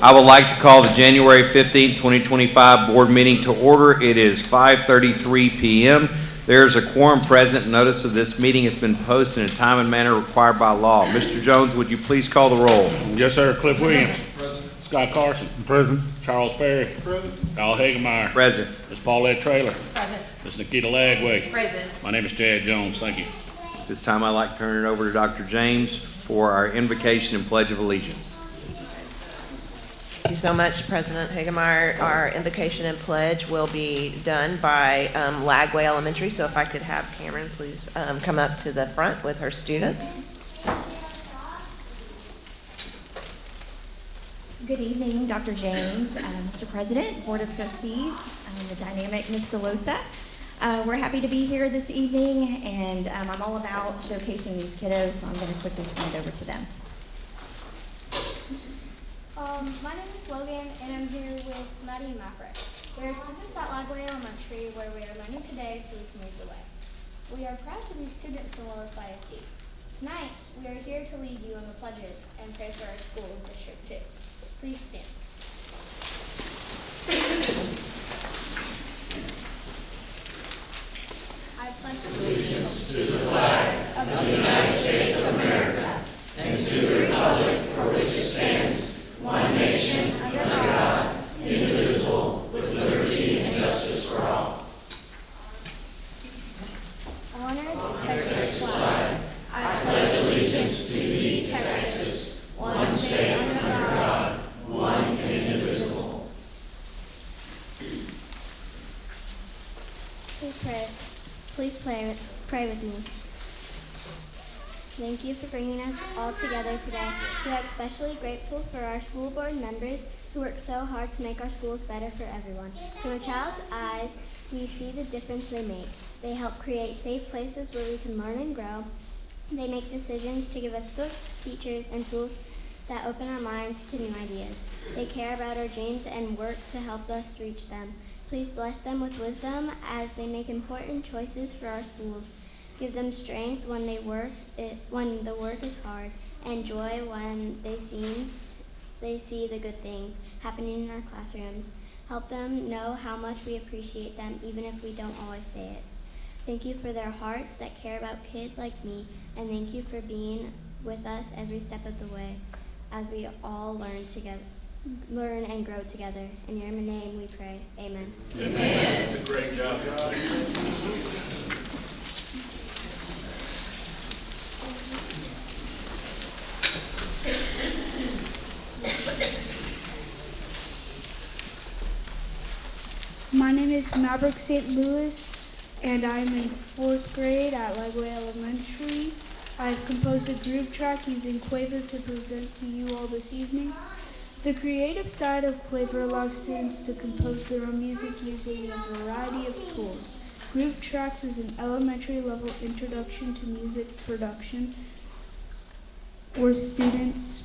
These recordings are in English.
I would like to call the January 15th, 2025 board meeting to order. It is 5:33 p.m. There is a quorum present. Notice of this meeting has been posted in a time and manner required by law. Mr. Jones, would you please call the roll? Yes, sir. Cliff Williams. Present. Scott Carson. Present. Charles Perry. Present. Kyle Hagemeyer. Present. Ms. Paulette Traylor. Present. Ms. Nikita Lagway. Present. My name is Chad Jones. Thank you. This time I'd like to turn it over to Dr. James for our invocation and pledge of allegiance. Thank you so much, President Hagemeyer. Our invocation and pledge will be done by Lagway Elementary, so if I could have Cameron please come up to the front with her students. Good evening, Dr. James, Mr. President, Board of Trustees, the dynamic Ms. DeLosa. We're happy to be here this evening, and I'm all about showcasing these kiddos, so I'm going to quickly turn it over to them. My name is Logan, and I'm here with Maddie and Maverick. We are students at Lagway Elementary, where we are learning today so we can lead the way. We are proud to be students in Willis ISD. Tonight, we are here to lead you in the pledges and pray for our school, District 2. Please stand. I pledge allegiance to the flag of the United States of America and to the republic for which it stands, one nation, under God, indivisible, with liberty and justice for all. Honor the Texas flag. I pledge allegiance to thee, Texas, one state under God, one and indivisible. Please pray with me. Thank you for bringing us all together today. We are especially grateful for our school board members who work so hard to make our schools better for everyone. From a child's eyes, we see the difference they make. They help create safe places where we can learn and grow. They make decisions to give us books, teachers, and tools that open our minds to new ideas. They care about our dreams and work to help us reach them. Please bless them with wisdom as they make important choices for our schools. Give them strength when the work is hard, and joy when they see the good things happening in our classrooms. Help them know how much we appreciate them, even if we don't always say it. Thank you for their hearts that care about kids like me, and thank you for being with us every step of the way as we all learn and grow together. In your name we pray. Amen. Amen. That's a great job. My name is Maverick St. Louis, and I'm in 4th grade at Lagway Elementary. I've composed a groove track using Quaver to present to you all this evening. The creative side of Quaver allows students to compose their own music using a variety of tools. Groove Tracks is an elementary level introduction to music production where students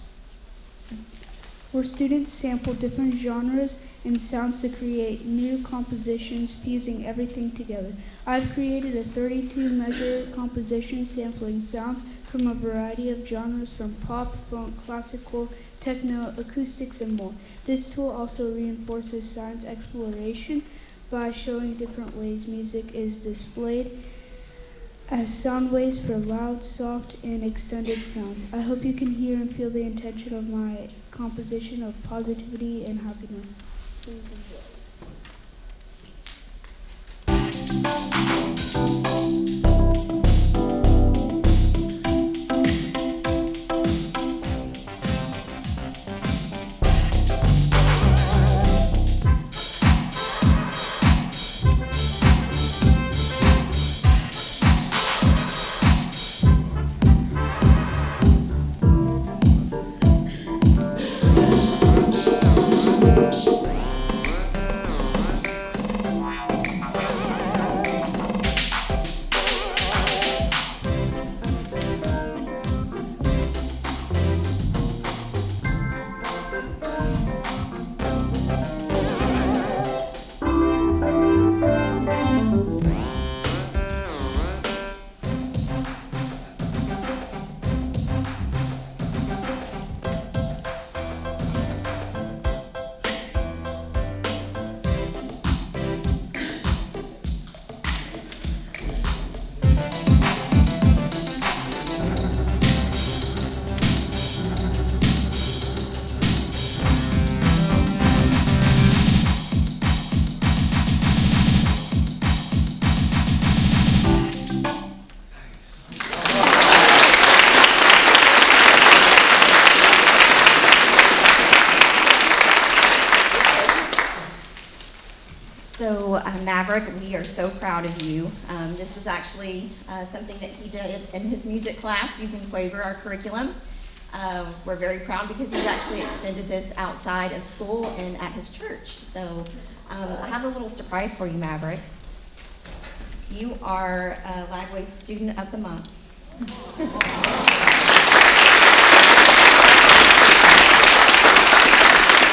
sample different genres and sounds to create new compositions fusing everything together. I've created a 32-measure composition sampling sounds from a variety of genres from pop, funk, classical, techno, acoustics, and more. This tool also reinforces science exploration by showing different ways music is displayed as sound waves for loud, soft, and extended sounds. I hope you can hear and feel the intention of my composition of positivity and happiness. Please enjoy. Maverick, we are so proud of you. This was actually something that he did in his music class using Quaver, our curriculum. We're very proud because he's actually extended this outside of school and at his church. So I have a little surprise for you, Maverick. You are Lagway's Student of the Month.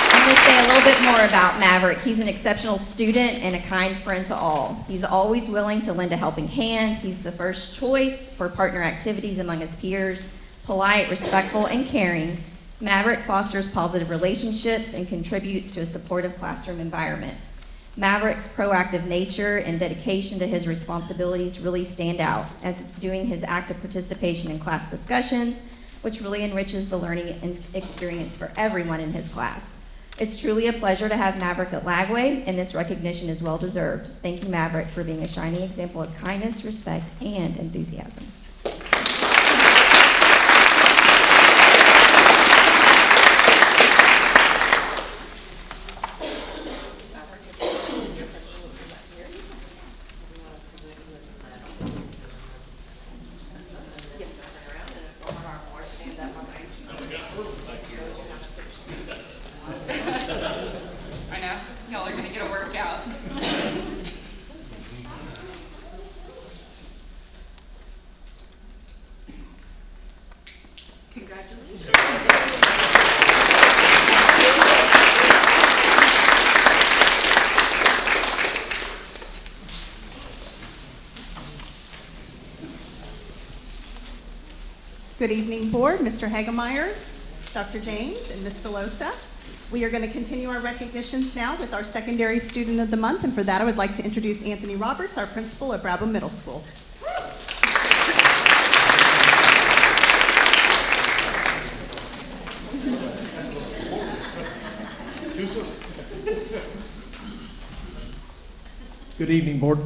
I'm going to say a little bit more about Maverick. He's an exceptional student and a kind friend to all. He's always willing to lend a helping hand. He's the first choice for partner activities among his peers. Polite, respectful, and caring, Maverick fosters positive relationships and contributes to a supportive classroom environment. Maverick's proactive nature and dedication to his responsibilities really stand out, as doing his active participation in class discussions, which really enriches the learning experience for everyone in his class. It's truly a pleasure to have Maverick at Lagway, and this recognition is well deserved. Thank you, Maverick, for being a shining example of kindness, respect, and enthusiasm. I know, y'all are gonna get a workout. Congratulations. Good evening, Board, Mr. Hagemeyer, Dr. James, and Ms. DeLosa. We are going to continue our recognitions now with our Secondary Student of the Month, and for that I would like to introduce Anthony Roberts, our principal at Brabham Middle School. Good evening, Board.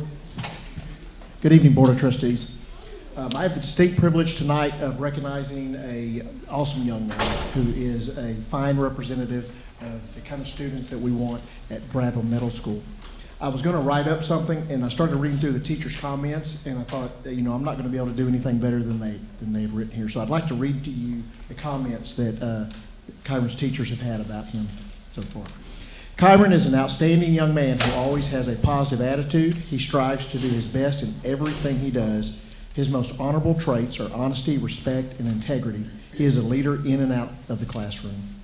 Good evening, Board of Trustees. I have the distinct privilege tonight of recognizing an awesome young man who is a fine representative of the kind of students that we want at Brabham Middle School. I was going to write up something, and I started reading through the teachers' comments, and I thought, you know, I'm not going to be able to do anything better than they've written here. So I'd like to read to you the comments that Kyron's teachers have had about him so far. Kyron is an outstanding young man who always has a positive attitude. He strives to do his best in everything he does. His most honorable traits are honesty, respect, and integrity. He is a leader in and out of the classroom.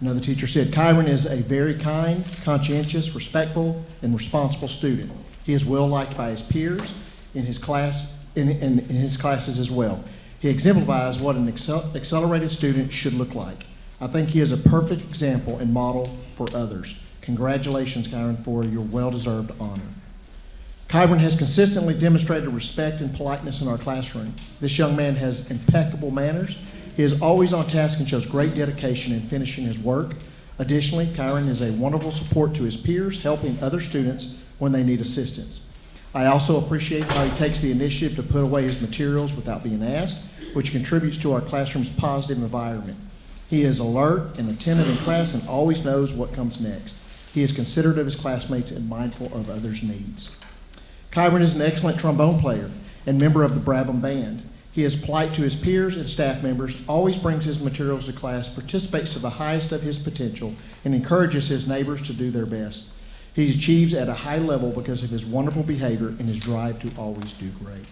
Another teacher said, Kyron is a very kind, conscientious, respectful, and responsible student. He is well liked by his peers in his class, in his classes as well. He exemplifies what an accelerated student should look like. I think he is a perfect example and model for others. Congratulations, Kyron, for your well-deserved honor. Kyron has consistently demonstrated respect and politeness in our classroom. This young man has impeccable manners. He is always on task and shows great dedication in finishing his work. Additionally, Kyron is a wonderful support to his peers, helping other students when they need assistance. I also appreciate how he takes the initiative to put away his materials without being asked, which contributes to our classroom's positive environment. He is alert and attentive in class and always knows what comes next. He is considerate of his classmates and mindful of others' needs. Kyron is an excellent trombone player and member of the Brabham Band. He is polite to his peers and staff members, always brings his materials to class, participates to the highest of his potential, and encourages his neighbors to do their best. He achieves at a high level because of his wonderful behavior and his drive to always do great.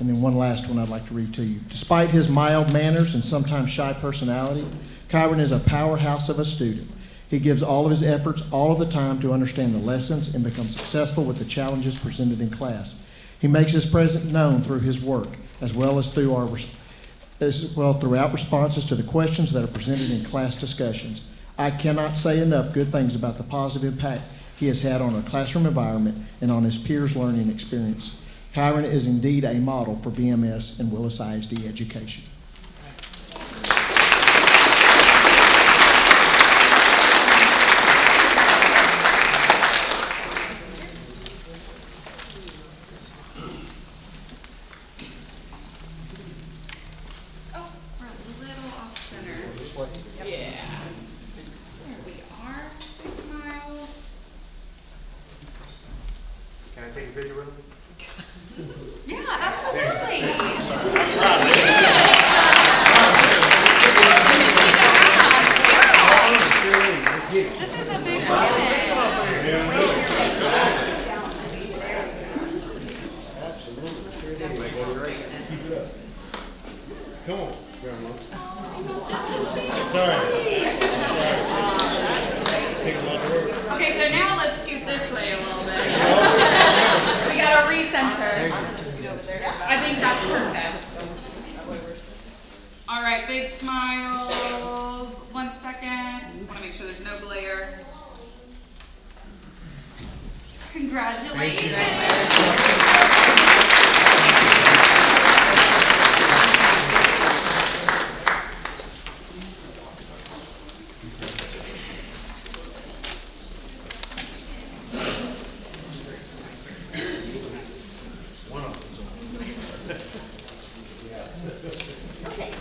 And then one last one I'd like to read to you. Despite his mild manners and sometimes shy personality, Kyron is a powerhouse of a student. He gives all of his efforts all of the time to understand the lessons and become successful with the challenges presented in class. He makes his presence known through his work, as well as throughout responses to the questions that are presented in class discussions. I cannot say enough good things about the positive impact he has had on our classroom environment and on his peers' learning experience. Kyron is indeed a model for BMS and Willis ISD education. Yeah, absolutely. This is a big moment. Okay, so now let's scoot this way a little bit. We gotta recenter. I think that's perfect. All right, big smiles. 1 second. Want to make sure there's no glare. Congratulations. Okay.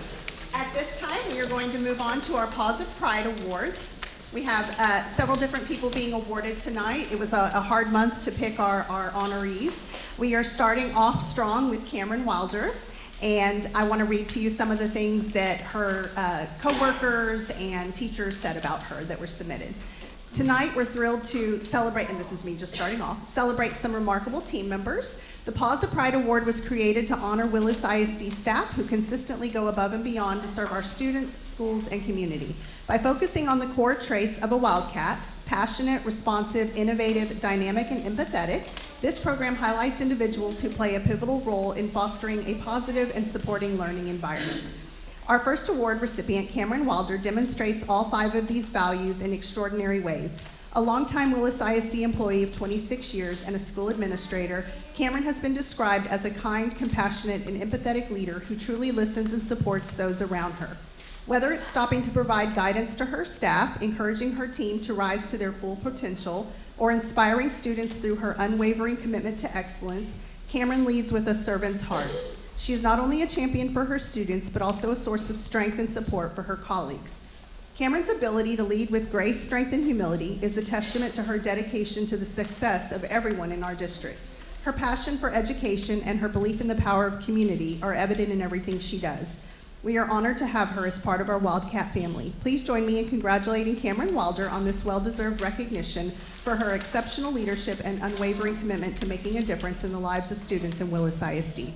At this time, we are going to move on to our Positive Pride Awards. We have several different people being awarded tonight. It was a hard month to pick our honorees. We are starting off strong with Cameron Wilder, and I want to read to you some of the things that her coworkers and teachers said about her that were submitted. Tonight, we're thrilled to celebrate, and this is me just starting off, celebrate some remarkable team members. The Paws of Pride Award was created to honor Willis ISD staff who consistently go above and beyond to serve our students, schools, and community. By focusing on the core traits of a Wildcat, passionate, responsive, innovative, dynamic, and empathetic, this program highlights individuals who play a pivotal role in fostering a positive and supporting learning environment. Our first award recipient, Cameron Wilder, demonstrates all 5 of these values in extraordinary ways. A longtime Willis ISD employee of 26 years and a school administrator, Cameron has been described as a kind, compassionate, and empathetic leader who truly listens and supports those around her. Whether it's stopping to provide guidance to her staff, encouraging her team to rise to their full potential, or inspiring students through her unwavering commitment to excellence, Cameron leads with a servant's heart. She is not only a champion for her students, but also a source of strength and support for her colleagues. Cameron's ability to lead with grace, strength, and humility is a testament to her dedication to the success of everyone in our district. Her passion for education and her belief in the power of community are evident in everything she does. We are honored to have her as part of our Wildcat family. Please join me in congratulating Cameron Wilder on this well-deserved recognition for her exceptional leadership and unwavering commitment to making a difference in the lives of students in Willis ISD.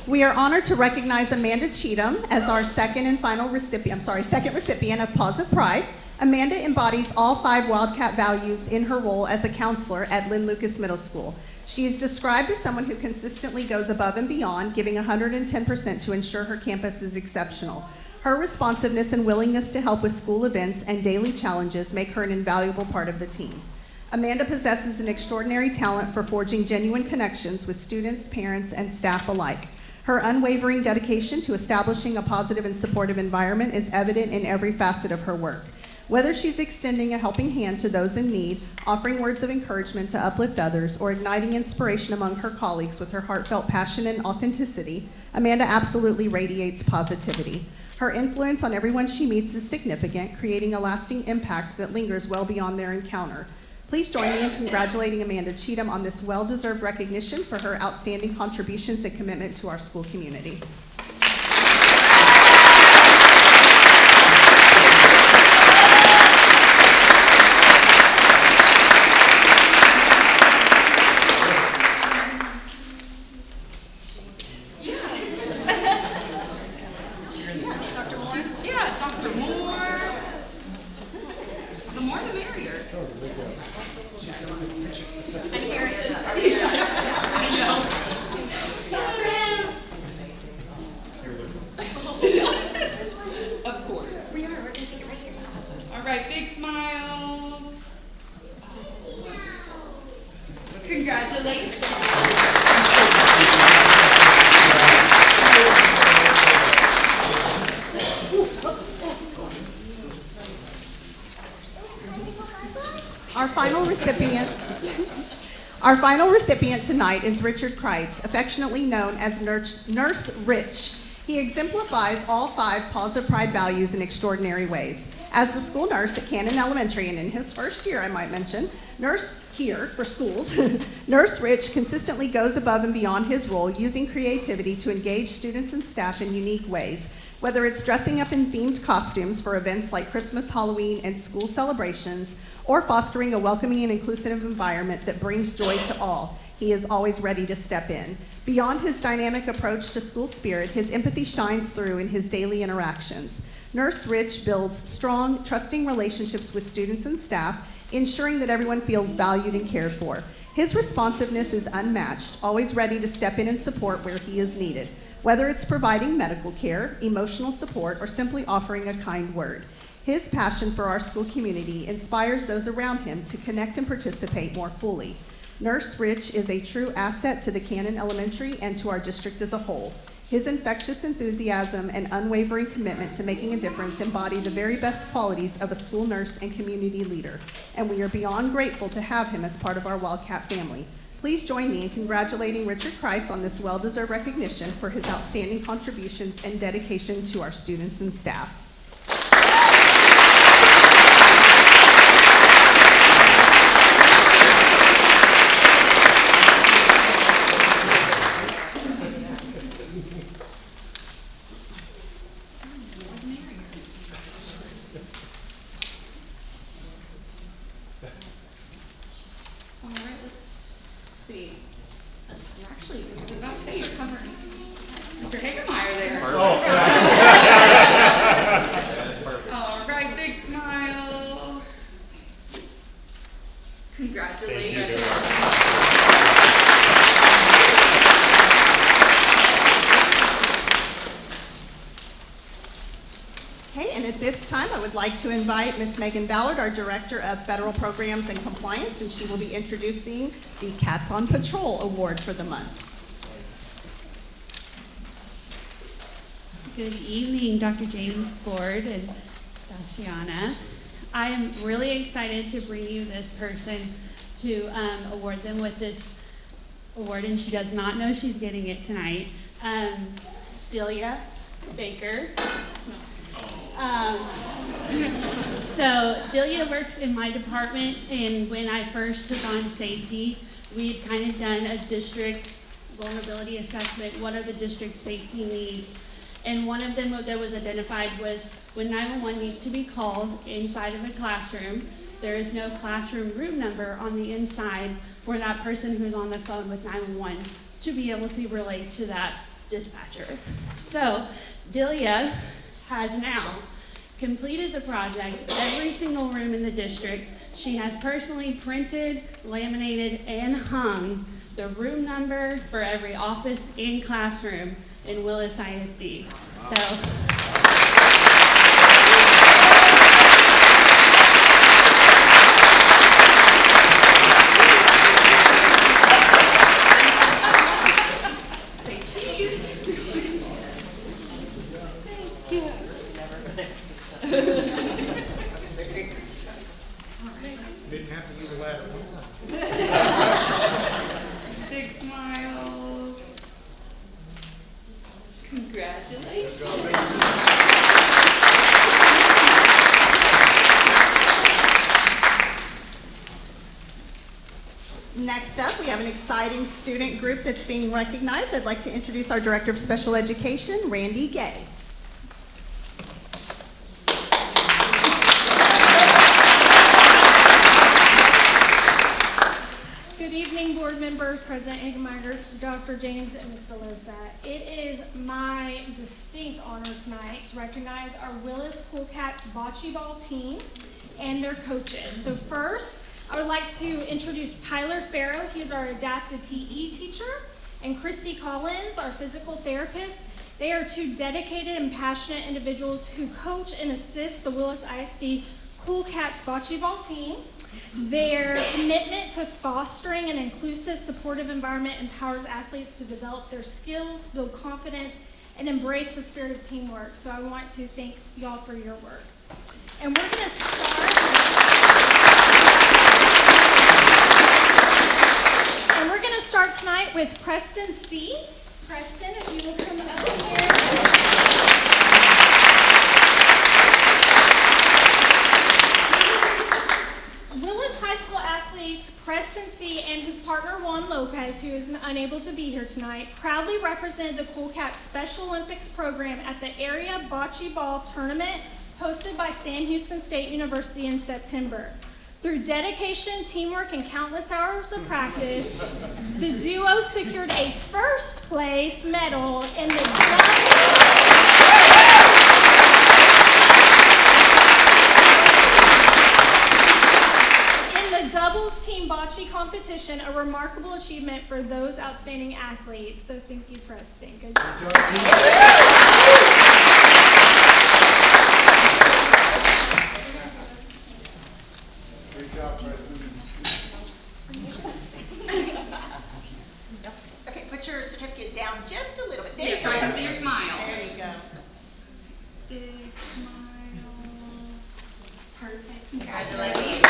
We are honored to recognize Amanda Cheatham as our second recipient of Paws of Pride. Amanda embodies all 5 Wildcat values in her role as a counselor at Lynn Lucas Middle School. She is described as someone who consistently goes above and beyond, giving 110% to ensure her campus is exceptional. Her responsiveness and willingness to help with school events and daily challenges make her an invaluable part of the team. Amanda possesses an extraordinary talent for forging genuine connections with students, parents, and staff alike. Her unwavering dedication to establishing a positive and supportive environment is evident in every facet of her work. Whether she's extending a helping hand to those in need, offering words of encouragement to uplift others, or igniting inspiration among her colleagues with her heartfelt passion and authenticity, Amanda absolutely radiates positivity. Her influence on everyone she meets is significant, creating a lasting impact that lingers well beyond their encounter. Please join me in congratulating Amanda Cheatham on this well-deserved recognition for her outstanding contributions and commitment to our school community. Dr. Congratulations. Our final recipient tonight is Richard Kreitz, affectionately known as Nurse Rich. He exemplifies all 5 positive pride values in extraordinary ways. As the school nurse at Cannon Elementary, and in his first year, I might mention, nurse here for schools, Nurse Rich consistently goes above and beyond his role, using creativity to engage students and staff in unique ways. Whether it's dressing up in themed costumes for events like Christmas, Halloween, and school celebrations, or fostering a welcoming and inclusive environment that brings joy to all, he is always ready to step in. Beyond his dynamic approach to school spirit, his empathy shines through in his daily interactions. Nurse Rich builds strong, trusting relationships with students and staff, ensuring that everyone feels valued and cared for. His responsiveness is unmatched, always ready to step in and support where he is needed, whether it's providing medical care, emotional support, or simply offering a kind word. His passion for our school community inspires those around him to connect and participate more fully. Nurse Rich is a true asset to the Cannon Elementary and to our district as a whole. His infectious enthusiasm and unwavering commitment to making a difference embody the very best qualities of a school nurse and community leader, and we are beyond grateful to have him as part of our Wildcat family. Please join me in congratulating Richard Kreitz on this well-deserved recognition for his outstanding contributions and dedication to our students and staff. All right, let's see. Actually, I was about to say you're covering Mr. Hagermeyer there. All right, big smile. Congratulations. Okay, and at this time, I would like to invite Ms. Megan Ballard, our Director of Federal Programs and Compliance, and she will be introducing the Cats on Patrol Award for the month. Good evening, Dr. James, Board, and Daciana. I am really excited to bring you this person to award them with this award, and she does not know she's getting it tonight. Delia Baker. So Delia works in my department, and when I first took on safety, we had kind of done a district vulnerability assessment. What are the district safety needs? And one of them that was identified was when 911 needs to be called inside of a classroom, there is no classroom room number on the inside for that person who's on the phone with 911 to be able to relate to that dispatcher. So Delia has now completed the project, every single room in the district. She has personally printed, laminated, and hung the room number for every office and classroom in Willis ISD. So. Say cheese. Thank you. Didn't have to use a ladder one time. Big smiles. Congratulations. Next up, we have an exciting student group that's being recognized. I'd like to introduce our Director of Special Education, Randy Gay. Good evening, board members, President Hagemeyer, Dr. James, and Ms. DeLosa. It is my distinct honor tonight to recognize our Willis Cool Cats bocce ball team and their coaches. So first, I would like to introduce Tyler Farrow. He is our adaptive PE teacher, and Christy Collins, our physical therapist. They are two dedicated and passionate individuals who coach and assist the Willis ISD Cool Cats bocce ball team. Their commitment to fostering an inclusive, supportive environment empowers athletes to develop their skills, build confidence, and embrace the spirit of teamwork. So I want to thank y'all for your work. And we're going to start tonight with Preston C. Preston, if you will come up here. Willis High School athletes Preston C. and his partner Juan Lopez, who is unable to be here tonight, proudly represented the Cool Cats Special Olympics program at the area bocce ball tournament hosted by Sam Houston State University in September. Through dedication, teamwork, and countless hours of practice, the duo secured a first place medal in the doubles team bocce competition, a remarkable achievement for those outstanding athletes. So thank you, Preston. Good job. Great job, Preston. Okay, put your certificate down just a little bit. There Yeah, you so go. I can see your smile. There you go. Big smile. Perfect. Congratulations.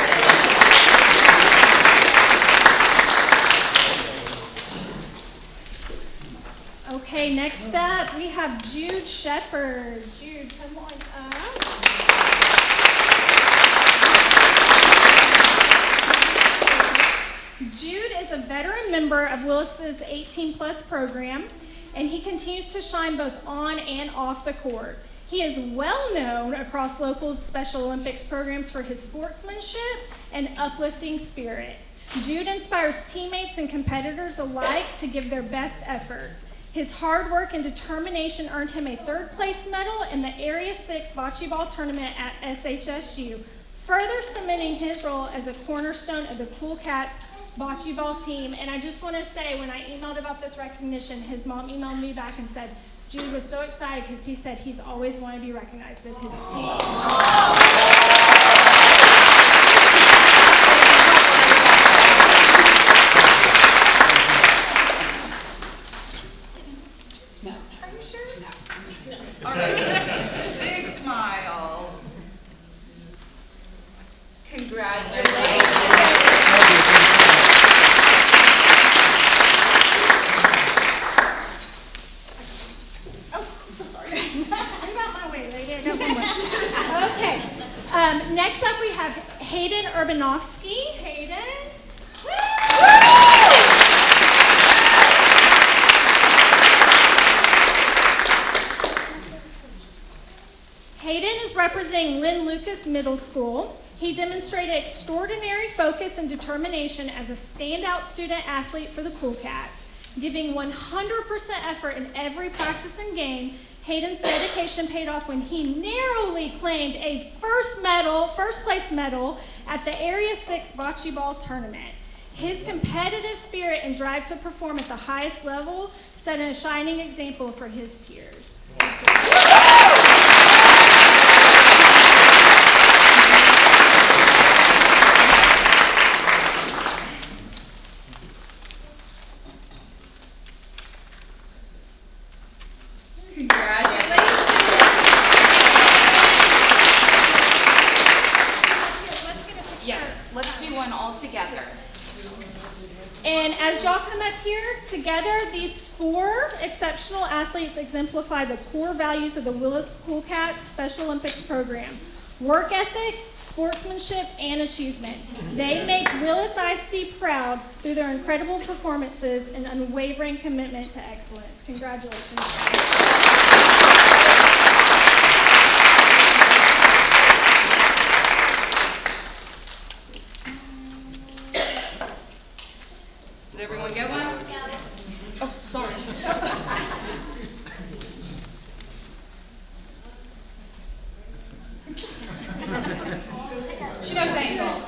Okay, next up we have Jude Shepard. Jude, come on up. Jude is a veteran member of Willis's 18+ program, and he continues to shine both on and off the court. He is well known across local Special Olympics programs for his sportsmanship and uplifting spirit. Jude inspires teammates and competitors alike to give their best effort. His hard work and determination earned him a 3rd place medal in the Area 6 bocce ball tournament at SHSU, further cementing his role as a cornerstone of the Cool Cats bocce ball team. And I just want to say, when I emailed about this recognition, his mom emailed me back and said Jude was so excited because he said he's always wanted to be recognized with his team. All right. Big smiles. Congratulations. Oh, I'm so sorry. Get out my way, lady. I got one more. Okay. Next up, we have Hayden Urbanovsky. Hayden. Hayden is representing Lynn Lucas Middle School. He demonstrated extraordinary focus and determination as a standout student athlete for the Cool Cats. Giving 100% effort in every practice and game, Hayden's dedication paid off when he narrowly claimed a first place medal at the Area 6 bocce ball tournament. His competitive spirit and drive to perform at the highest level set a shining example for his peers. And as y'all come up here, together, these 4 exceptional athletes exemplify the core values of the Willis Cool Cats Special Olympics program: work ethic, sportsmanship, and achievement. They make Willis ISD proud through their incredible performances and unwavering commitment to excellence. Congratulations, guys. Did everyone get one? Oh, sorry. She knows angles.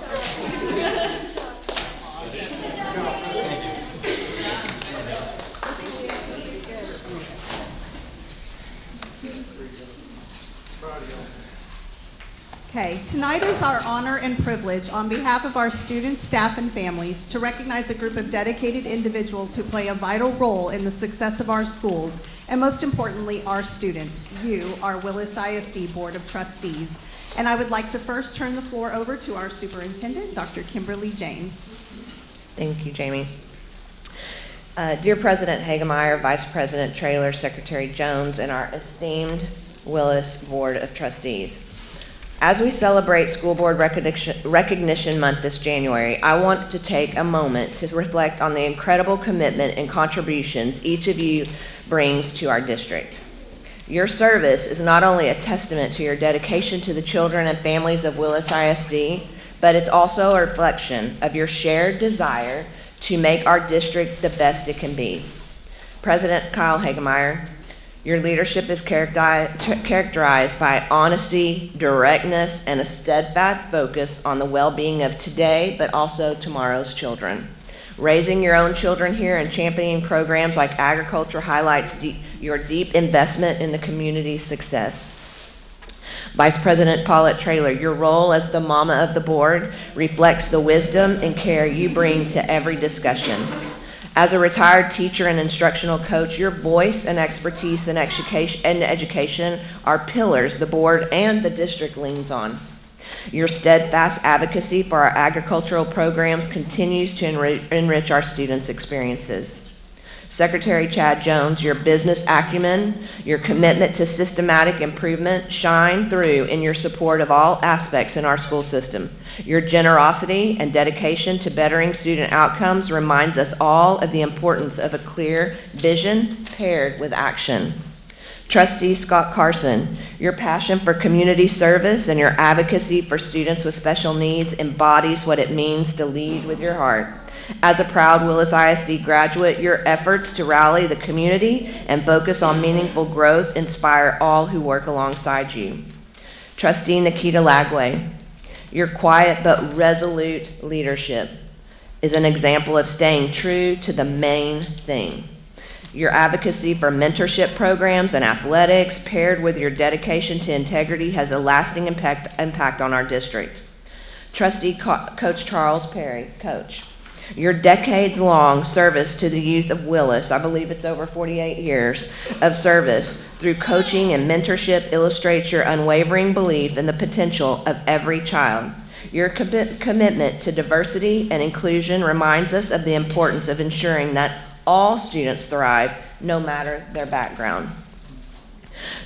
Okay, Tonight is our honor and privilege on behalf of our students, staff, and families to recognize a group of dedicated individuals who play a vital role in the success of our schools, and most importantly, our students, you, our Willis ISD Board of Trustees. And I would like to first turn the floor over to our superintendent, Dr. Kimberly James. Thank you, Jamie. Dear President Hagemeyer, Vice President Traylor, Secretary Jones, and our esteemed Willis Board of Trustees. As we celebrate School Board Recognition Month this January, I want to take a moment to reflect on the incredible commitment and contributions each of you brings to our district. Your service is not only a testament to your dedication to the children and families of Willis ISD, but it's also a reflection of your shared desire to make our district the best it can be. President Kyle Hagemeyer, your leadership is characterized by honesty, directness, and a steadfast focus on the well-being of today, but also tomorrow's children. Raising your own children here and championing programs like agriculture highlights your deep investment in the community's success. Vice President Paulette Traylor, your role as the mama of the board reflects the wisdom and care you bring to every discussion. As a retired teacher and instructional coach, your voice and expertise in education are pillars the board and the district leans on. Your steadfast advocacy for our agricultural programs continues to enrich our students' experiences. Secretary Chad Jones, your business acumen, your commitment to systematic improvement shine through in your support of all aspects in our school system. Your generosity and dedication to bettering student outcomes reminds us all of the importance of a clear vision paired with action. Trustee Scott Carson, your passion for community service and your advocacy for students with special needs embodies what it means to lead with your heart. As a proud Willis ISD graduate, your efforts to rally the community and focus on meaningful growth inspire all who work alongside you. Trustee Nikita Lagway, your quiet but resolute leadership is an example of staying true to the main thing. Your advocacy for mentorship programs and athletics, paired with your dedication to integrity, has a lasting impact on our district. Trustee Coach Charles Perry, Coach, your decades-long service to the youth of Willis, I believe it's over 48 years of service, through coaching and mentorship illustrates your unwavering belief in the potential of every child. Your commitment to diversity and inclusion reminds us of the importance of ensuring that all students thrive, no matter their background.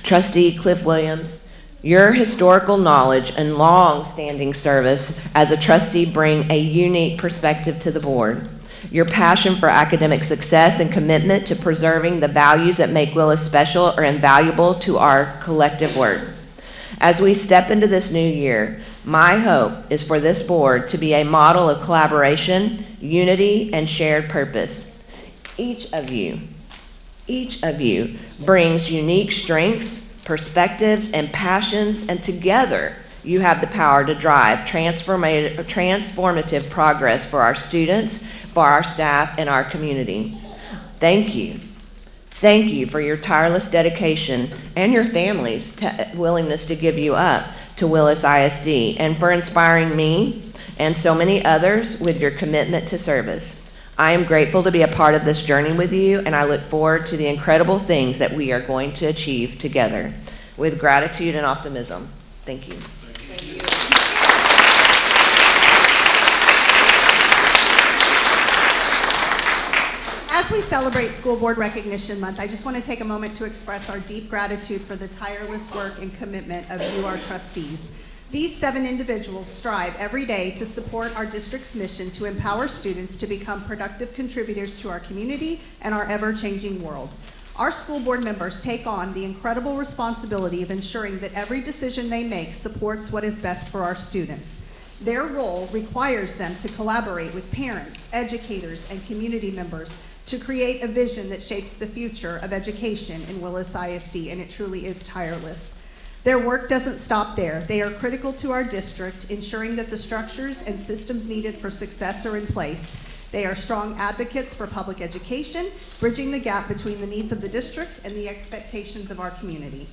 Trustee Cliff Williams, your historical knowledge and long-standing service as a trustee bring a unique perspective to the board. Your passion for academic success and commitment to preserving the values that make Willis special are invaluable to our collective work. As we step into this new year, my hope is for this board to be a model of collaboration, unity, and shared purpose. Each of you brings unique strengths, perspectives, and passions, and together you have the power to drive transformative progress for our students, for our staff, and our community. Thank you. Thank you for your tireless dedication and your family's willingness to give you up to Willis ISD, and for inspiring me and so many others with your commitment to service. I am grateful to be a part of this journey with you, and I look forward to the incredible things that we are going to achieve together. With gratitude and optimism, thank you. Thank you. As we celebrate School Board Recognition Month, I just want to take a moment to express our deep gratitude for the tireless work and commitment of you, our trustees. These 7 individuals strive every day to support our district's mission to empower students to become productive contributors to our community and our ever-changing world. Our school board members take on the incredible responsibility of ensuring that every decision they make supports what is best for our students. Their role requires them to collaborate with parents, educators, and community members to create a vision that shapes the future of education in Willis ISD, and it truly is tireless. Their work doesn't stop there. They are critical to our district, ensuring that the structures and systems needed for success are in place. They are strong advocates for public education, bridging the gap between the needs of the district and the expectations of our community.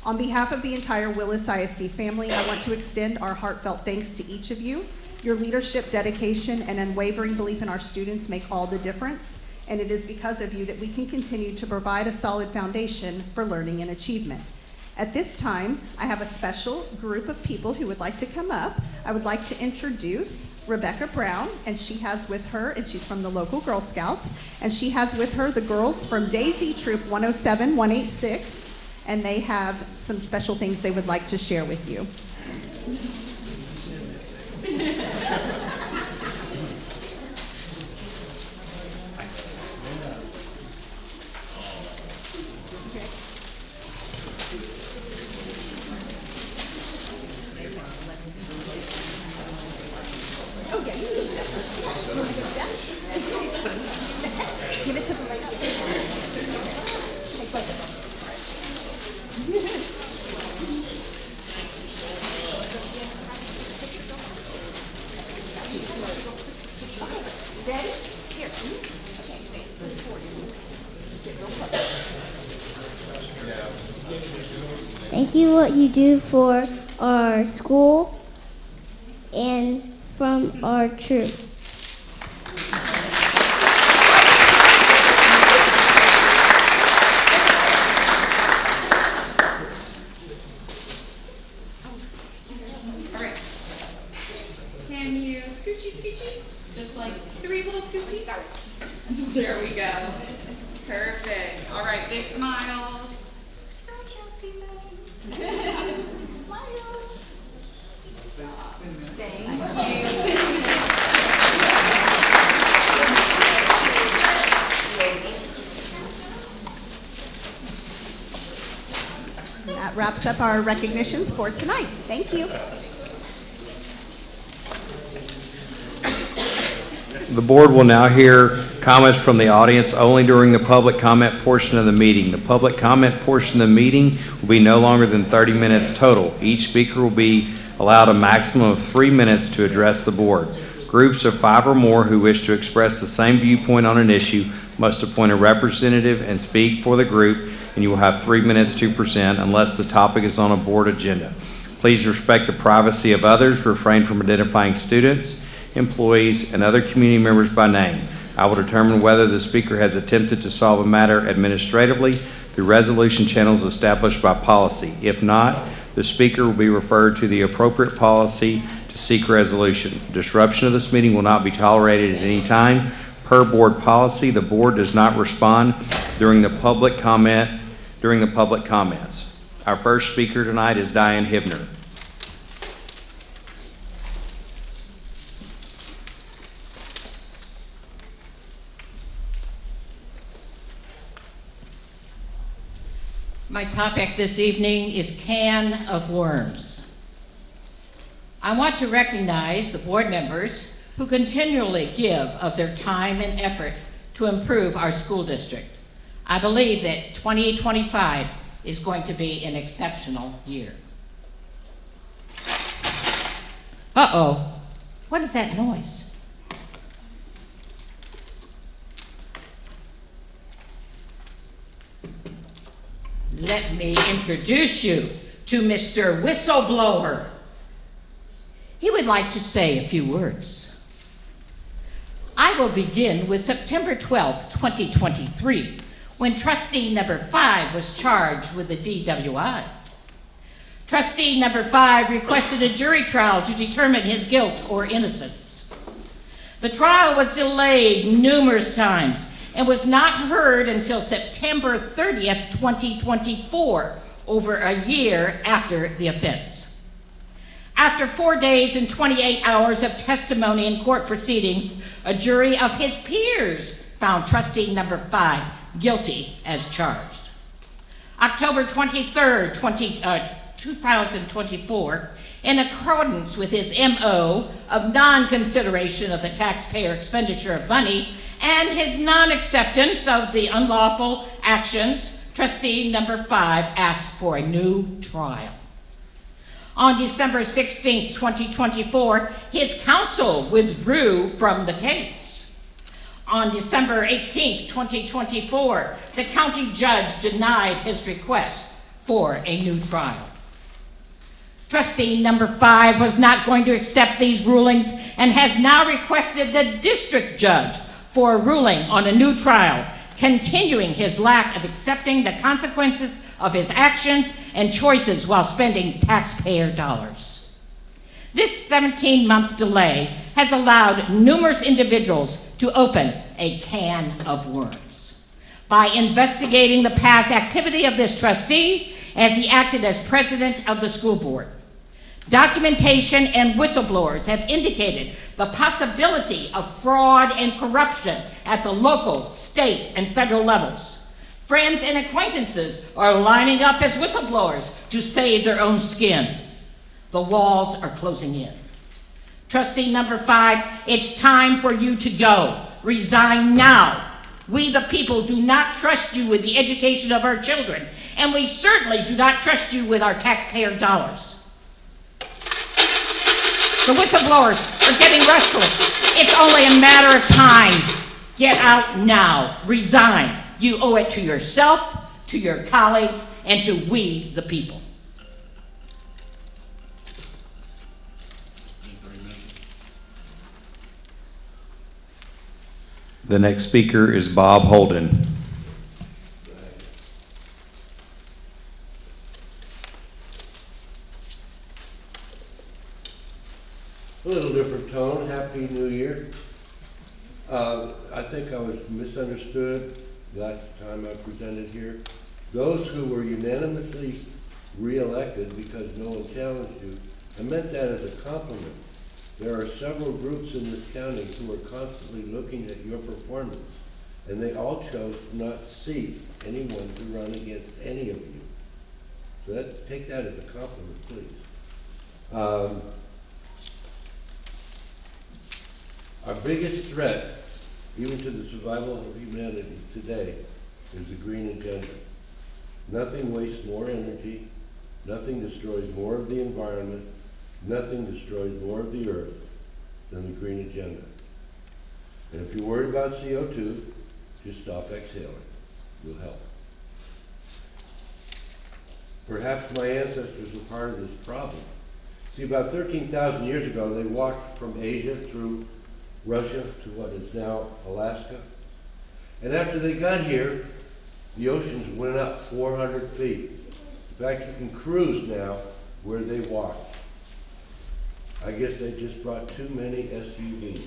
On behalf of the entire Willis ISD family, I want to extend our heartfelt thanks to each of you. Your leadership, dedication, and unwavering belief in our students make all the difference, and it is because of you that we can continue to provide a solid foundation for learning and achievement. At this time, I have a special group of people who would like to come up. I would like to introduce Rebecca Brown, and she has with her, and she's from the local Girl Scouts, and she has with her the girls from Daisy Troop 107, 186, and they have some special things they would like to share with you. Oh, yeah, you can do that first. You want to do that? Give it to the lady. Take both of them. Okay, ready? Here. Okay, face the forward. Get real close. Thank you what you do for our school and from our troop. Alright. Can you scoochy? Just like 3 little scoochies? There we go. Perfect. Alright, big smiles. Girl Scout season. Smile. Thank you. That wraps up our recognitions for tonight. Thank you. The board will now hear comments from the audience only during the public comment portion of the meeting. The public comment portion of the meeting will be no longer than 30 minutes total. Each speaker will be allowed a maximum of 3 minutes to address the board. Groups of 5 or more who wish to express the same viewpoint on an issue must appoint a representative and speak for the group, and you will have 3 minutes to present unless the topic is on a board agenda. Please respect the privacy of others. Refrain from identifying students, employees, and other community members by name. I will determine whether the speaker has attempted to solve a matter administratively through resolution channels established by policy. If not, the speaker will be referred to the appropriate policy to seek resolution. Disruption of this meeting will not be tolerated at any time. Per board policy, the board does not respond during the public comments. Our first speaker tonight is Diane Hibner. My topic this evening is can of worms. I want to recognize the board members who continually give of their time and effort to improve our school district. I believe that 2025 is going to be an exceptional year. Uh-oh, what is that noise? Let me introduce you to Mr. Whistleblower. He would like to say a few words. I will begin with September 12th, 2023, when trustee number 5 was charged with the DWI. Trustee number 5 requested a jury trial to determine his guilt or innocence. The trial was delayed numerous times and was not heard until September 30th, 2024, over a year after the offense. After 4 days and 28 hours of testimony in court proceedings, a jury of his peers found trustee number 5 guilty as charged. October 23rd, 2024, in accordance with his MO of non-consideration of the taxpayer expenditure of money and his non-acceptance of the unlawful actions, trustee number 5 asked for a new trial. On December 16th, 2024, his counsel withdrew from the case. On December 18th, 2024, the county judge denied his request for a new trial. Trustee number 5 was not going to accept these rulings and has now requested the district judge for a ruling on a new trial, continuing his lack of accepting the consequences of his actions and choices while spending taxpayer dollars. This 17-month delay has allowed numerous individuals to open a can of worms. By investigating the past activity of this trustee as he acted as president of the school board, documentation and whistleblowers have indicated the possibility of fraud and corruption at the local, state, and federal levels. Friends and acquaintances are lining up as whistleblowers to save their own skin. The walls are closing in. Trustee number 5, it's time for you to go. Resign now. We, the people, do not trust you with the education of our children, and we certainly do not trust you with our taxpayer dollars. The whistleblowers are getting restless. It's only a matter of time. Get out now. Resign. You owe it to yourself, to your colleagues, and to we, the people. The next speaker is Bob Holden. A little different tone. Happy New Year. I think I was misunderstood last time I presented here. Those who were unanimously reelected because no one challenged you, I meant that as a compliment. There are several groups in this county who are constantly looking at your performance, and they all chose to not seek anyone to run against any of you. So take that as a compliment, please. Our biggest threat, even to the survival of humanity today, is the green agenda. Nothing wastes more energy, nothing destroys more of the environment, nothing destroys more of the earth than the green agenda. And if you're worried about CO2, just stop exhaling. You'll help. Perhaps my ancestors were part of this problem. See, about 13,000 years ago, they walked from Asia through Russia to what is now Alaska. And after they got here, the oceans went up 400 feet. In fact, you can cruise now where they walked. I guess they just brought too many SUVs.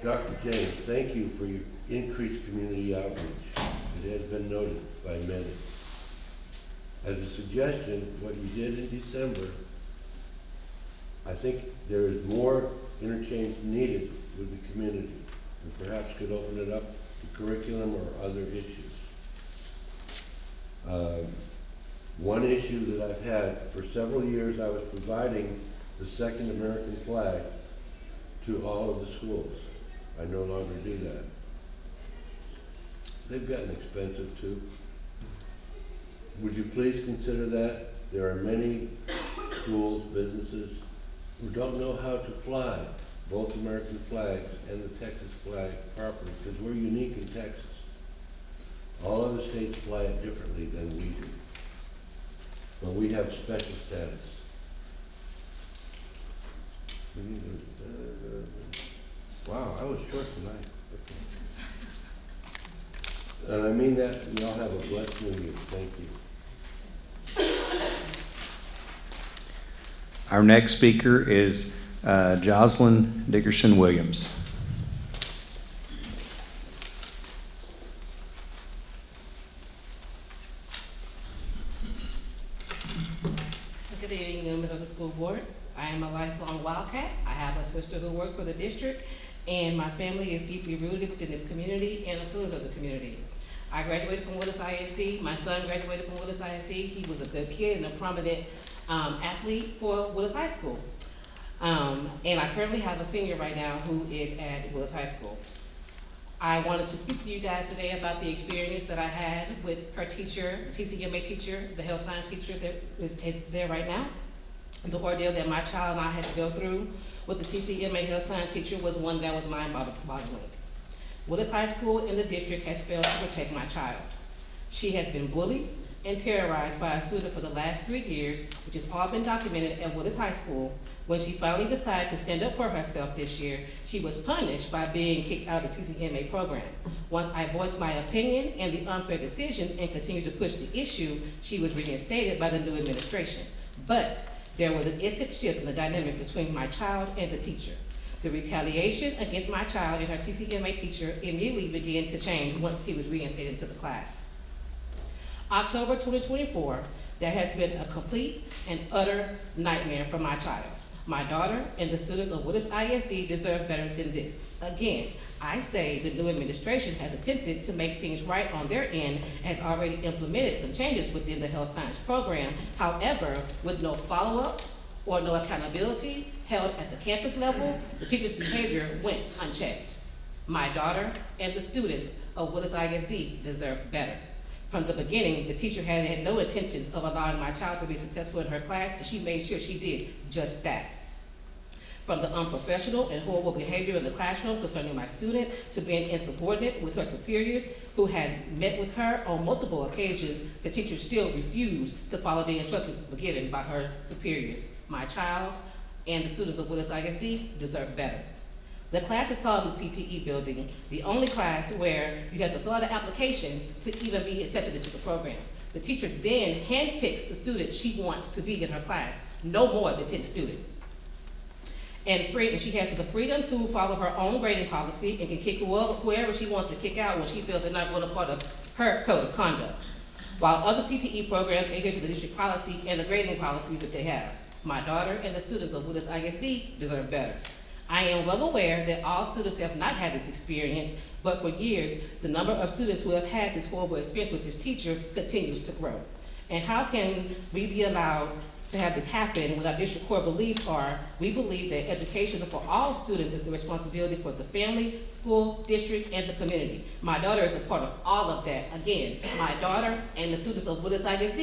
Dr. James, thank you for your increased community outreach. It has been noted by many. As a suggestion, what you did in December, I think there is more interchange needed with the community, and perhaps could open it up to curriculum or other issues. One issue that I've had for several years, I was providing the second American flag to all of the schools. I no longer do that. They've gotten expensive too. Would you please consider that? There are many schools, businesses who don't know how to fly both American flags and the Texas flag properly, because we're unique in Texas. All other states fly it differently than we do. But we have special status. Wow, I was short tonight. Okay. And I mean that, we all have a blessed New Year. Thank you. Our next speaker is Jocelyn Dickerson Williams. Good evening, members of the school board. I am a lifelong Wildcat. I have a sister who works for the district, and my family is deeply rooted within this community and the pillars of the community. I graduated from Willis ISD. My son graduated from Willis ISD. He was a good kid and a prominent athlete for Willis High School. And I currently have a senior right now who is at Willis High School. I wanted to speak to you guys today about the experience that I had with her teacher, the CCMA teacher, the health science teacher that is there right now. The ordeal that my child and I had to go through with the CCMA health science teacher was one that was mind-boggling. Willis High School and the district has failed to protect my child. She has been bullied and terrorized by a student for the last 3 years, which has all been documented at Willis High School. When she finally decided to stand up for herself this year, she was punished by being kicked out of the TCMA program. Once I voiced my opinion and the unfair decisions and continued to push the issue, she was reinstated by the new administration. But there was an instant shift in the dynamic between my child and the teacher. The retaliation against my child and her TCMA teacher immediately began to change once she was reinstated into the class. October 2024, there has been a complete and utter nightmare for my child. My daughter and the students of Willis ISD deserve better than this. Again, I say the new administration has attempted to make things right on their end, has already implemented some changes within the health science program. However, with no follow-up or no accountability held at the campus level, the teacher's behavior went unchecked. My daughter and the students of Willis ISD deserve better. From the beginning, the teacher had no intentions of allowing my child to be successful in her class, and she made sure she did just that. From the unprofessional and horrible behavior in the classroom concerning my student to being insubordinate with her superiors who had met with her on multiple occasions, the teacher still refused to follow the instructions given by her superiors. My child and the students of Willis ISD deserve better. The class is taught in the CTE building, the only class where you have to fill out an application to even be accepted into the program. The teacher then handpicks the student she wants to be in her class, no more than 10 students. And she has the freedom to follow her own grading policy and can kick whoever she wants to kick out when she feels they're not going to part of her code of conduct. While other TTE programs adhere to the district policy and the grading policies that they have. My daughter and the students of Willis ISD deserve better. I am well aware that all students have not had this experience, but for years, the number of students who have had this horrible experience with this teacher continues to grow. And how can we be allowed to have this happen when our district core beliefs are, we believe that education for all students is the responsibility for the family, school, district, and the community. My daughter is a part of all of that. Again, my daughter and the students of Willis ISD,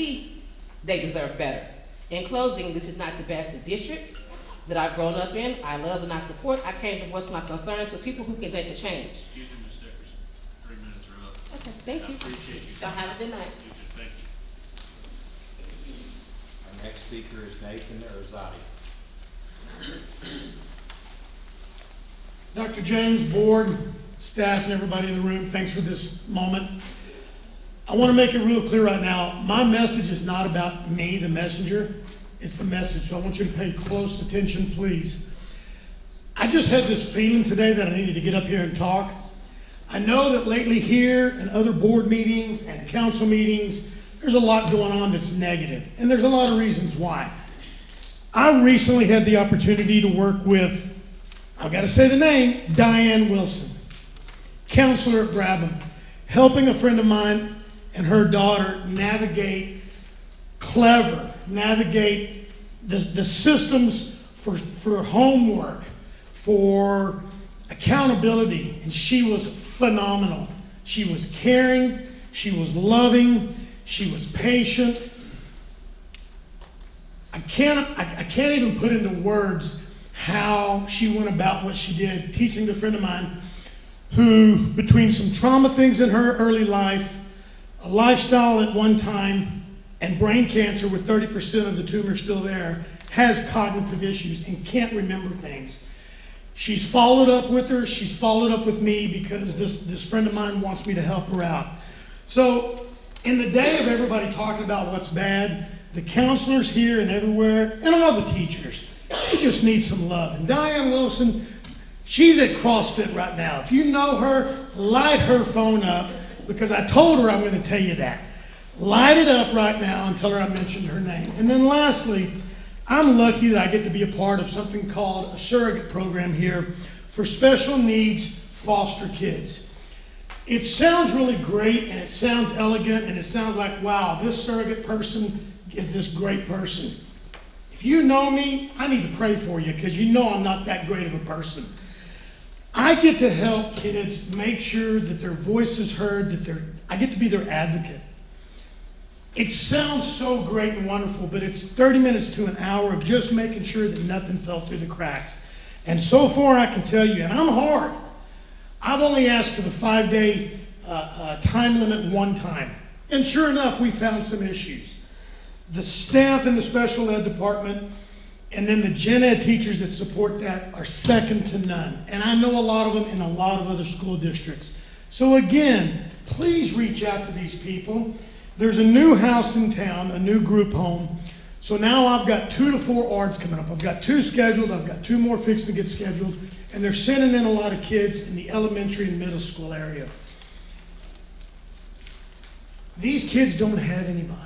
they deserve better. In closing, this is not to bash the district that I've grown up in, I love and I support. I came to voice my concern to people who can make a change. Excuse me, Ms. Dickerson. 3 minutes are up. Okay, thank you. I appreciate you. Y'all have a good night. You too, thank you. Our next speaker is Nathan Erzadi. Dr. James, board, staff, and everybody in the room, thanks for this moment. I want to make it real clear right now, my message is not about me, the messenger. It's the message, so I want you to pay close attention, please. I just had this feeling today that I needed to get up here and talk. I know that lately here and other board meetings and council meetings, there's a lot going on that's negative, and there's a lot of reasons why. I recently had the opportunity to work with, I've got to say the name, Diane Wilson, counselor at Brabham, helping a friend of mine and her daughter navigate the systems for homework, for accountability, and she was phenomenal. She was caring, she was loving, she was patient. I can't even put into words how she went about what she did, teaching the friend of mine who, between some trauma things in her early life, a lifestyle at one time, and brain cancer with 30% of the tumor still there, has cognitive issues and can't remember things. She's followed up with her, she's followed up with me because this friend of mine wants me to help her out. So in the day of everybody talking about what's bad, the counselors here and everywhere, and all the teachers, they just need some love. And Diane Wilson, she's at CrossFit right now. If you know her, light her phone up, because I told her I'm going to tell you that. Light it up right now and tell her I mentioned her name. And then lastly, I'm lucky that I get to be a part of something called a surrogate program here for special needs foster kids. It sounds really great and it sounds elegant and it sounds like, wow, this surrogate person is this great person. If you know me, I need to pray for you because you know I'm not that great of a person. I get to help kids make sure that their voice is heard, I get to be their advocate. It sounds so great and wonderful, but it's 30 minutes to an hour of just making sure that nothing fell through the cracks. And so far I can tell you, and I'm hard. I've only asked for the 5-day time limit one time. And sure enough, we found some issues. The staff in the special ed department and then the gen ed teachers that support that are second to none. And I know a lot of them in a lot of other school districts. So again, please reach out to these people. There's a new house in town, a new group home. So now I've got 2 to 4 ARDs coming up. I've got 2 scheduled, I've got 2 more fixed to get scheduled, and they're sending in a lot of kids in the elementary and middle school area. These kids don't have anybody.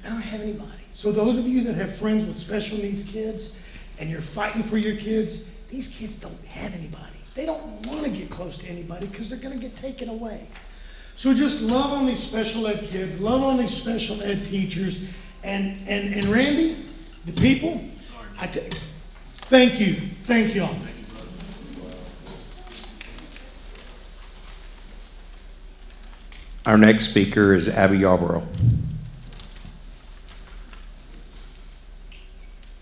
They don't have anybody. So those of you that have friends with special needs kids and you're fighting for your kids, these kids don't have anybody. They don't want to get close to anybody because they're going to get taken away. So just love on these special ed kids, love on these special ed teachers, and Randy, the people, thank you. Thank y'all. Our next speaker is Abby Yarborough.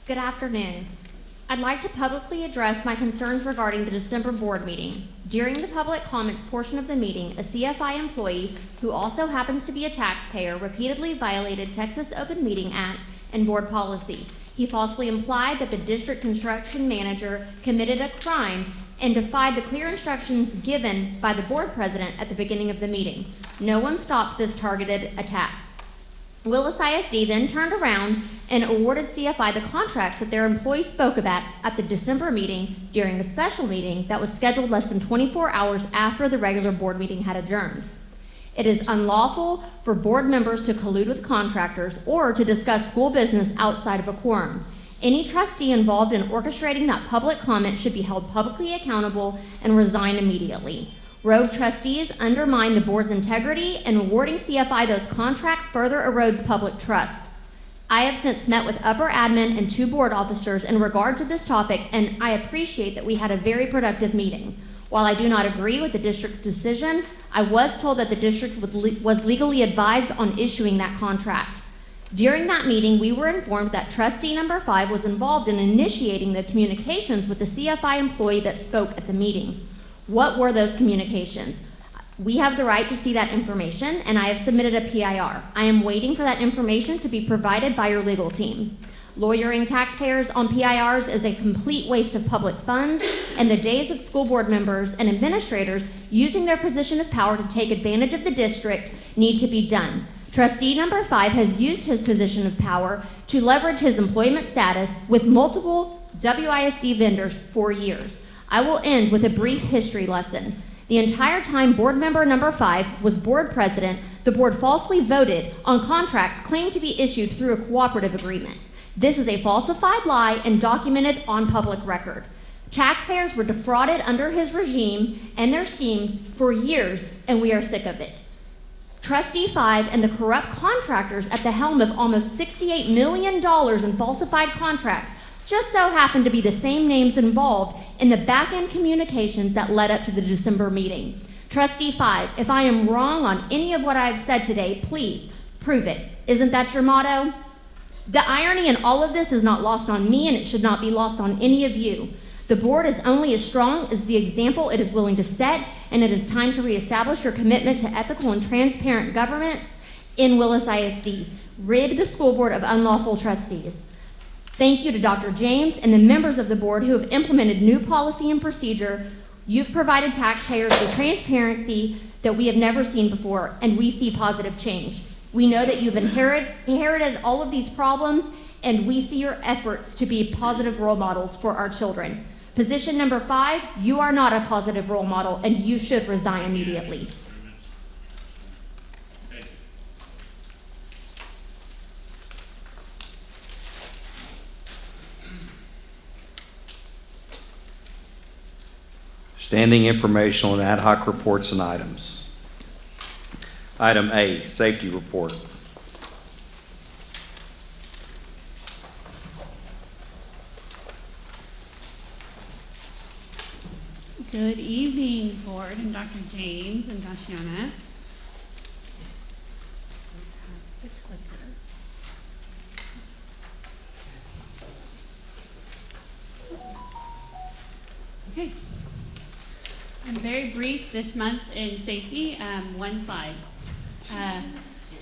Good afternoon. I'd like to publicly address my concerns regarding the December board meeting. During the public comments portion of the meeting, a CFI employee who also happens to be a taxpayer repeatedly violated Texas Open Meeting Act and board policy. He falsely implied that the district construction manager committed a crime and defied the clear instructions given by the board president at the beginning of the meeting. No one stopped this targeted attack. Willis ISD then turned around and awarded CFI the contracts that their employees spoke about at the December meeting during a special meeting that was scheduled less than 24 hours after the regular board meeting had adjourned. It is unlawful for board members to collude with contractors or to discuss school business outside of a quorum. Any trustee involved in orchestrating that public comment should be held publicly accountable and resign immediately. Rogue trustees undermine the board's integrity, and awarding CFI those contracts further erodes public trust. I have since met with upper admin and 2 board officers in regard to this topic, and I appreciate that we had a very productive meeting. While I do not agree with the district's decision, I was told that the district was legally advised on issuing that contract. During that meeting, we were informed that trustee number 5 was involved in initiating the communications with the CFI employee that spoke at the meeting. What were those communications? We have the right to see that information, and I have submitted a PIR. I am waiting for that information to be provided by your legal team. Lawyering taxpayers on PIRs is a complete waste of public funds, and the days of school board members and administrators using their position of power to take advantage of the district need to be done. Trustee number 5 has used his position of power to leverage his employment status with multiple WISD vendors for years. I will end with a brief history lesson. The entire time board member number 5 was board president, the board falsely voted on contracts claimed to be issued through a cooperative agreement. This is a falsified lie and documented on public record. Taxpayers were defrauded under his regime and their schemes for years, and we are sick of it. Trustee 5 and the corrupt contractors at the helm of almost $68 million in falsified contracts just so happened to be the same names involved in the back-end communications that led up to the December meeting. Trustee 5, if I am wrong on any of what I've said today, please prove it. Isn't that your motto? The irony in all of this is not lost on me, and it should not be lost on any of you. The board is only as strong as the example it is willing to set, and it is time to reestablish your commitment to ethical and transparent governance in Willis ISD. Rid the school board of unlawful trustees. Thank you to Dr. James and the members of the board who have implemented new policy and procedure. You've provided taxpayers with transparency that we have never seen before, and we see positive change. We know that you've inherited all of these problems, and we see your efforts to be positive role models for our children. Position number 5, you are not a positive role model, and you should resign immediately. Standing informational and ad hoc reports and items. Item A, safety report. Good evening, board and Dr. James and Dashiana. Okay. I'm very brief this month in safety, one slide.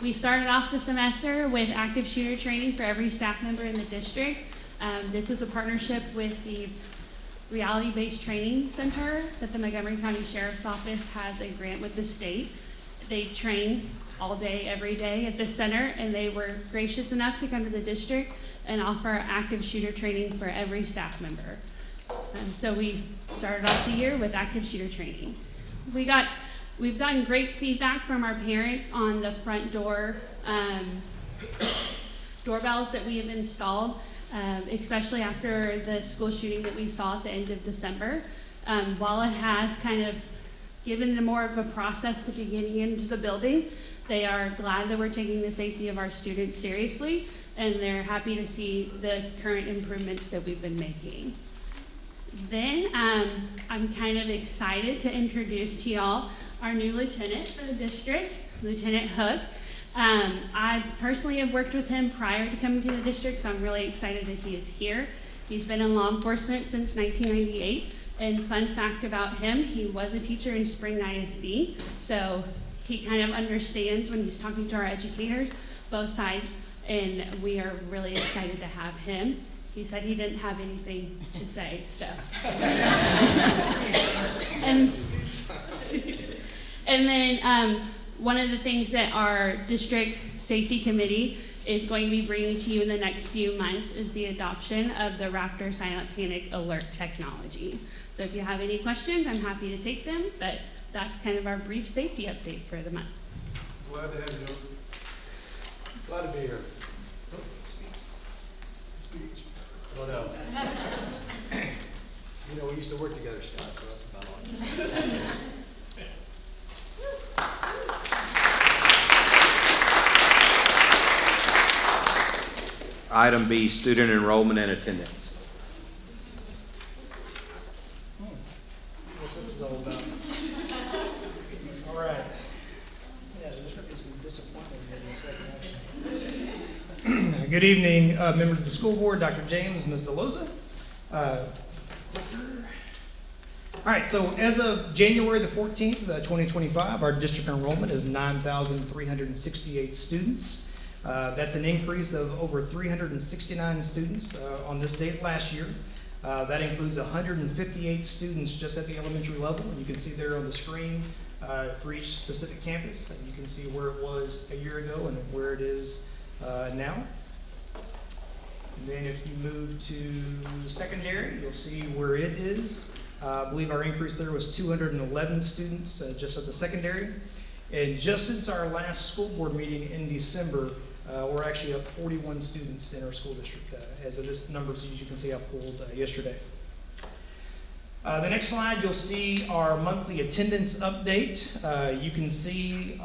We started off the semester with active shooter training for every staff member in the district. This was a partnership with the Reality-Based Training Center that the Montgomery County Sheriff's Office has a grant with the state. They train all day, every day at this center, and they were gracious enough to come to the district and offer active shooter training for every staff member. So we started off the year with active shooter training. We've gotten great feedback from our parents on the front door doorbells that we have installed, especially after the school shooting that we saw at the end of December. While it has kind of given them more of a process to be getting into the building, they are glad that we're taking the safety of our students seriously, and they're happy to see the current improvements that we've been making. Then I'm kind of excited to introduce to y'all our new lieutenant for the district, Lieutenant Hook. I personally have worked with him prior to coming to the district, so I'm really excited that he is here. He's been in law enforcement since 1998, and fun fact about him, he was a teacher in Spring ISD, so he kind of understands when he's talking to our educators, both sides, and we are really excited to have him. He said he didn't have anything to say, so. and then one of the things that our district safety committee is going to be bringing to you in the next few months is the adoption of the Raptor Silent Panic Alert technology. So if you have any questions, I'm happy to take them, but that's kind of our brief safety update for the month. Glad to have you. Glad to be here. Oh, speech. Oh no. You know, we used to work together, Scott, so that's about all. Item B, student enrollment and attendance. What this is all about. All right. Yeah, there's going to be some disappointment here in a second. Good evening, members of the school board, Dr. James, Ms. DeLoza. Clicker. All right, so as of January the 14th, 2025, our district enrollment is 9,368 students. That's an increase of over 369 students on this date last year. That includes 158 students just at the elementary level, and you can see there on the screen for each specific campus, and you can see where it was a year ago and where it is now. And then if you move to secondary, you'll see where it is. I believe our increase there was 211 students just at the secondary. And just since our last school board meeting in December, we're actually up 41 students in our school district, as of this numbers as you can see I pulled yesterday. The next slide, you'll see our monthly attendance update. You can see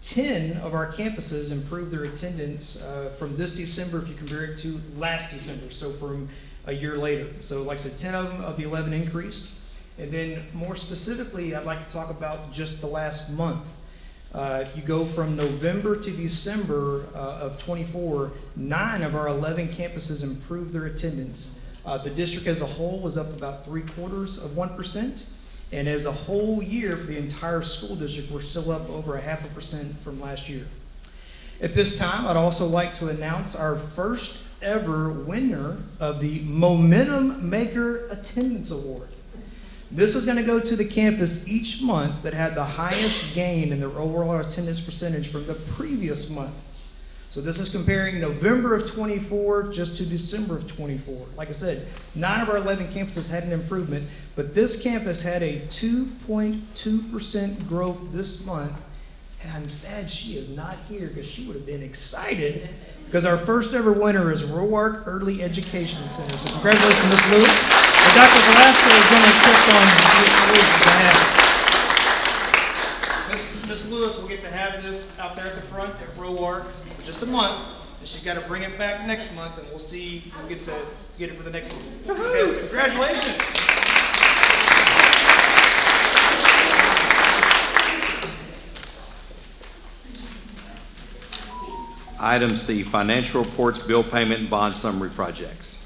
10 of our campuses improved their attendance from this December if you compare it to last December, so from a year later. So like I said, 10 of them of the 11 increased. And then more specifically, I'd like to talk about just the last month. If you go from November to December of 24, 9 of our 11 campuses improved their attendance. The district as a whole was up about 0.75%. And as a whole year for the entire school district, we're still up over 0.5% from last year. At this time, I'd also like to announce our first ever winner of the Momentum Maker Attendance Award. This is going to go to the campus each month that had the highest gain in their overall attendance percentage from the previous month. So this is comparing November of 24 just to December of 24. Like I said, 9 of our 11 campuses had an improvement, but this campus had a 2.2% growth this month. And I'm sad she is not here because she would have been excited because our first ever winner is Roark Early Education Center. So congratulations to Ms. Lewis. And Dr. Velasco is going to accept on Ms. Lewis's behalf. Ms. Lewis will get to have this out there at the front at Roark for just a month. And she's got to bring it back next month, and we'll see who gets to get it for the next month. Okay, so congratulations. Item C, financial reports, bill payment, and bond summary projects.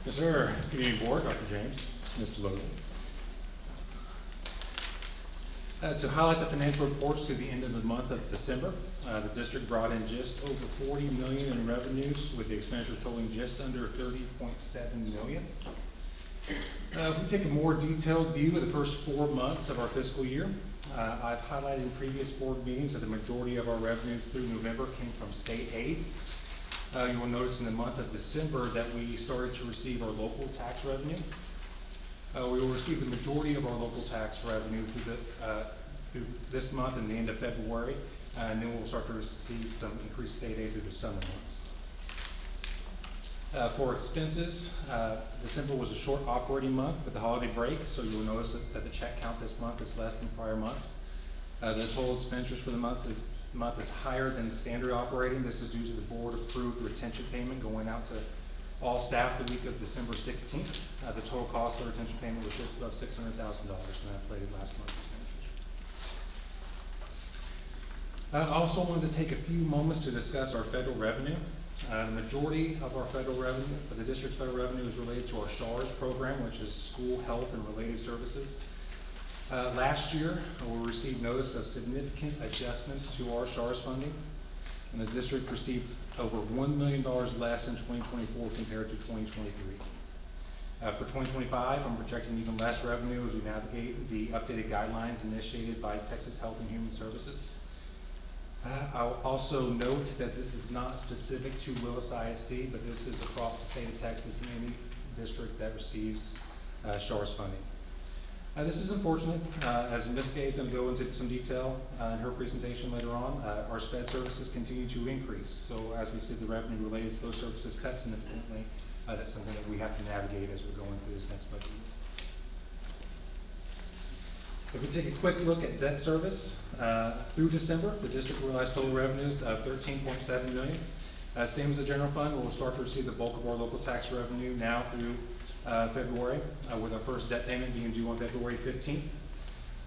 Yes, sir. Good evening, Board. Dr. James. Mr. Logan. To highlight the financial reports to the end of the month of December, the district brought in just over $40 million in revenues, with the expenditures totaling just under $30.7 million. If we take a more detailed view of the first 4 months of our fiscal year, I've highlighted in previous board meetings that the majority of our revenues through November came from state aid. You will notice in the month of December that we started to receive our local tax revenue. We will receive the majority of our local tax revenue through this month and the end of February, and then we'll start to receive some increased state aid through the summer months. For expenses, December was a short operating month with the holiday break, so you'll notice that the check count this month is less than prior months. The total expenditures for the month is higher than standard operating. This is due to the board approved retention payment going out to all staff the week of December 16th. The total cost of the retention payment was just above $600,000, and that inflated last month's expenditures. I also wanted to take a few moments to discuss our federal revenue. The majority of our federal revenue, of the district's federal revenue, is related to our SHARS program, which is school health and related services. Last year, we received notice of significant adjustments to our SHARS funding, and the district received over $1 million less in 2024 compared to 2023. For 2025, I'm projecting even less revenue as we navigate the updated guidelines initiated by Texas Health and Human Services. I'll also note that this is not specific to Willis ISD, but this is across the state of Texas and any district that receives SHARS funding. This is unfortunate, as Ms. Gay is going to go into some detail in her presentation later on. Our SPED services continue to increase, so as we see the revenue related to those services cut significantly, that's something that we have to navigate as we're going through this next budget year. If we take a quick look at debt service, through December, the district realized total revenues of $13.7 million. Same as the general fund, we'll start to receive the bulk of our local tax revenue now through February, with our first debt payment being due on February 15th.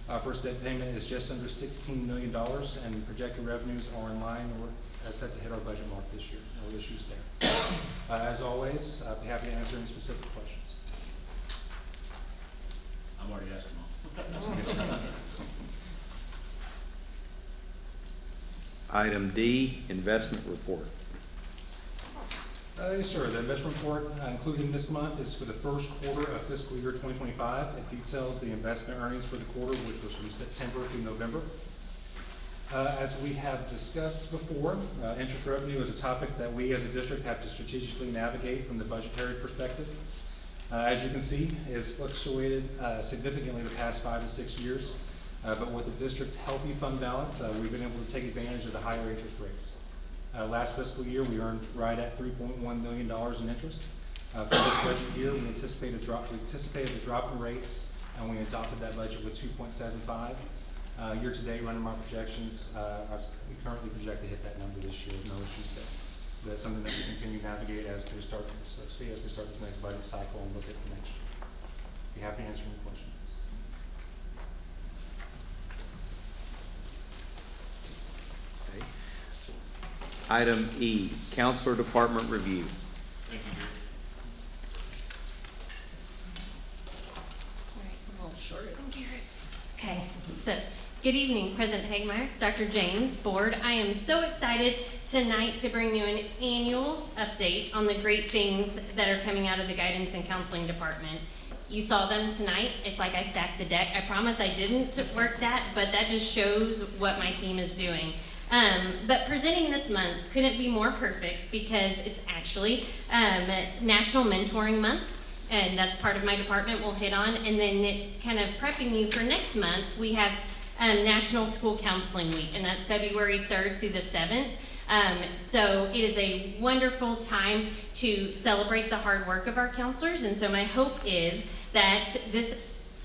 Our first debt payment is just under $16 million, and projected revenues are in line or set to hit our budget mark this year. No issues there. As always, I'd be happy to answer any specific questions. I'm already asking them all. Item D, investment report. Yes, sir. The investment report included this month is for the first quarter of fiscal year 2025. It details the investment earnings for the quarter, which was from September through November. As we have discussed before, interest revenue is a topic that we as a district have to strategically navigate from the budgetary perspective. As you can see, it has fluctuated significantly the past 5 to 6 years, but with the district's healthy fund balance, we've been able to take advantage of the higher interest rates. Last fiscal year, we earned right at $3.1 million in interest. For this budget year, we anticipated the drop in rates, and we adopted that budget with 2.75. Year to date, running my projections, we currently project to hit that number this year with no issues there. That's something that we continue to navigate as we start this next budget cycle and look at to next year. Be happy to answer any questions. Okay. Item E, Counselor Department Review. Thank you, Gary. All right, I'm a little shorter than Garrett. Okay, so good evening, President Hagemeyer, Dr. James, Board. I am so excited tonight to bring you an annual update on the great things that are coming out of the Guidance and Counseling Department. You saw them tonight. It's like I stacked the deck. I promise I didn't work that, but that just shows what my team is doing. But presenting this month couldn't be more perfect because it's actually National Mentoring Month, and that's part of my department we'll hit on. And then kind of prepping you for next month, we have National School Counseling Week, and that's February 3rd through the 7th. So it is a wonderful time to celebrate the hard work of our counselors, and so my hope is that this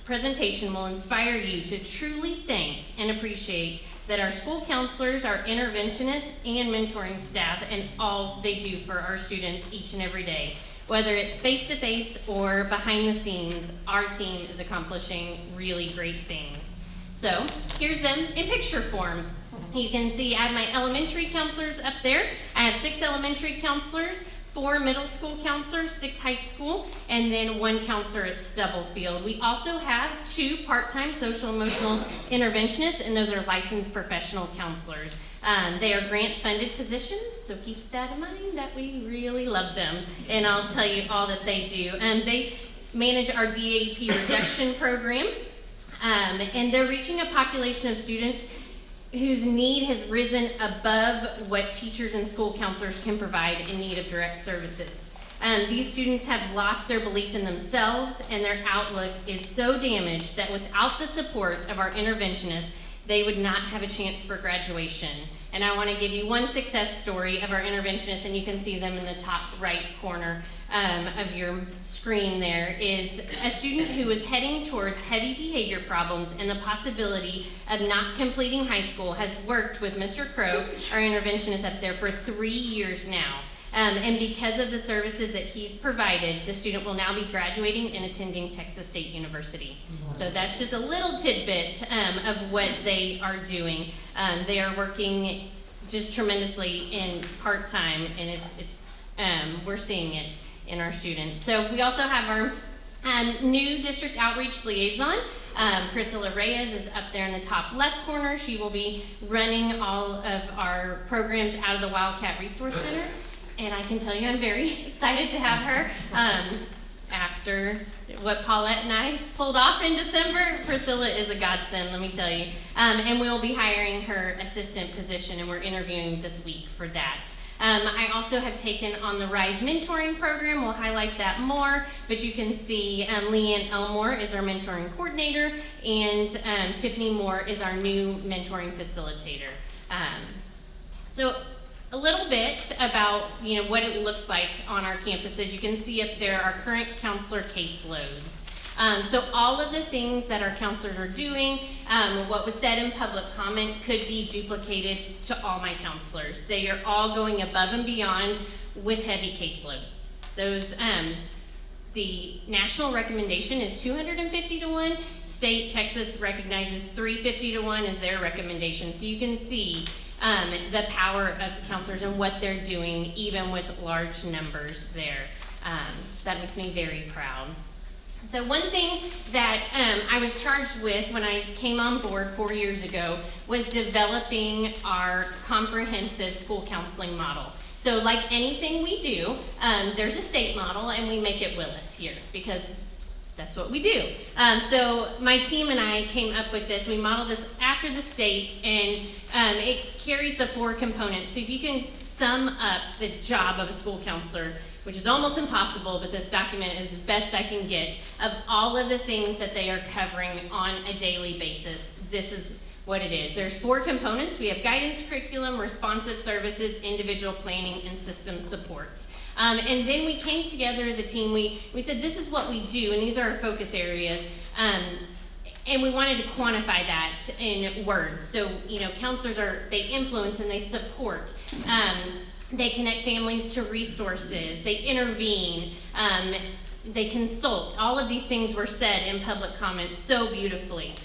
presentation will inspire you to truly thank and appreciate that our school counselors, our interventionists, and mentoring staff, and all they do for our students each and every day. Whether it's face-to-face or behind the scenes, our team is accomplishing really great things. So here's them in picture form. You can see I have my elementary counselors up there. I have 6 elementary counselors, 4 middle school counselors, 6 high school, and then 1 counselor at Stubblefield. We also have 2 part-time social emotional interventionists, and those are licensed professional counselors. They are grant-funded positions, so keep that in mind that we really love them, and I'll tell you all that they do. They manage our DAP reduction program, and they're reaching a population of students whose need has risen above what teachers and school counselors can provide in need of direct services. These students have lost their belief in themselves, and their outlook is so damaged that without the support of our interventionists, they would not have a chance for graduation. And I want to give you one success story of our interventionists, and you can see them in the top right corner of your screen there, is a student who is heading towards heavy behavior problems and the possibility of not completing high school has worked with Mr. Crow, our interventionist up there, for 3 years now. And because of the services that he's provided, the student will now be graduating and attending Texas State University. So that's just a little tidbit of what they are doing. They are working just tremendously in part-time, and we're seeing it in our students. So we also have our new district outreach liaison. Priscilla Reyes is up there in the top left corner. She will be running all of our programs out of the Wildcat Resource Center. And I can tell you I'm very excited to have her. After what Paulette and I pulled off in December, Priscilla is a godsend, let me tell you. And we'll be hiring her assistant position, and we're interviewing this week for that. I also have taken on the RISE mentoring program. We'll highlight that more, but you can see Leanne Elmore is our mentoring coordinator, and Tiffany Moore is our new mentoring facilitator. So a little bit about what it looks like on our campuses. You can see up there our current counselor caseloads. So all of the things that our counselors are doing, what was said in public comment could be duplicated to all my counselors. They are all going above and beyond with heavy caseloads. Those, the national recommendation is 250 to 1. State Texas recognizes 350 to 1 as their recommendation. So you can see the power of the counselors and what they're doing, even with large numbers there. So that makes me very proud. So one thing that I was charged with when I came on board 4 years ago was developing our comprehensive school counseling model. So like anything we do, there's a state model, and we make it Willis here because that's what we do. So my team and I came up with this. We modeled this after the state, and it carries the 4 components. So if you can sum up the job of a school counselor, which is almost impossible, but this document is the best I can get, of all of the things that they are covering on a daily basis, this is what it is. There's 4 components. We have guidance, curriculum, responsive services, individual planning, and system support. And then we came together as a team. We said, this is what we do, and these are our focus areas. And we wanted to quantify that in words. So, counselors they influence and they support. They connect families to resources. They intervene. They consult. All of these things were said in public comments so beautifully.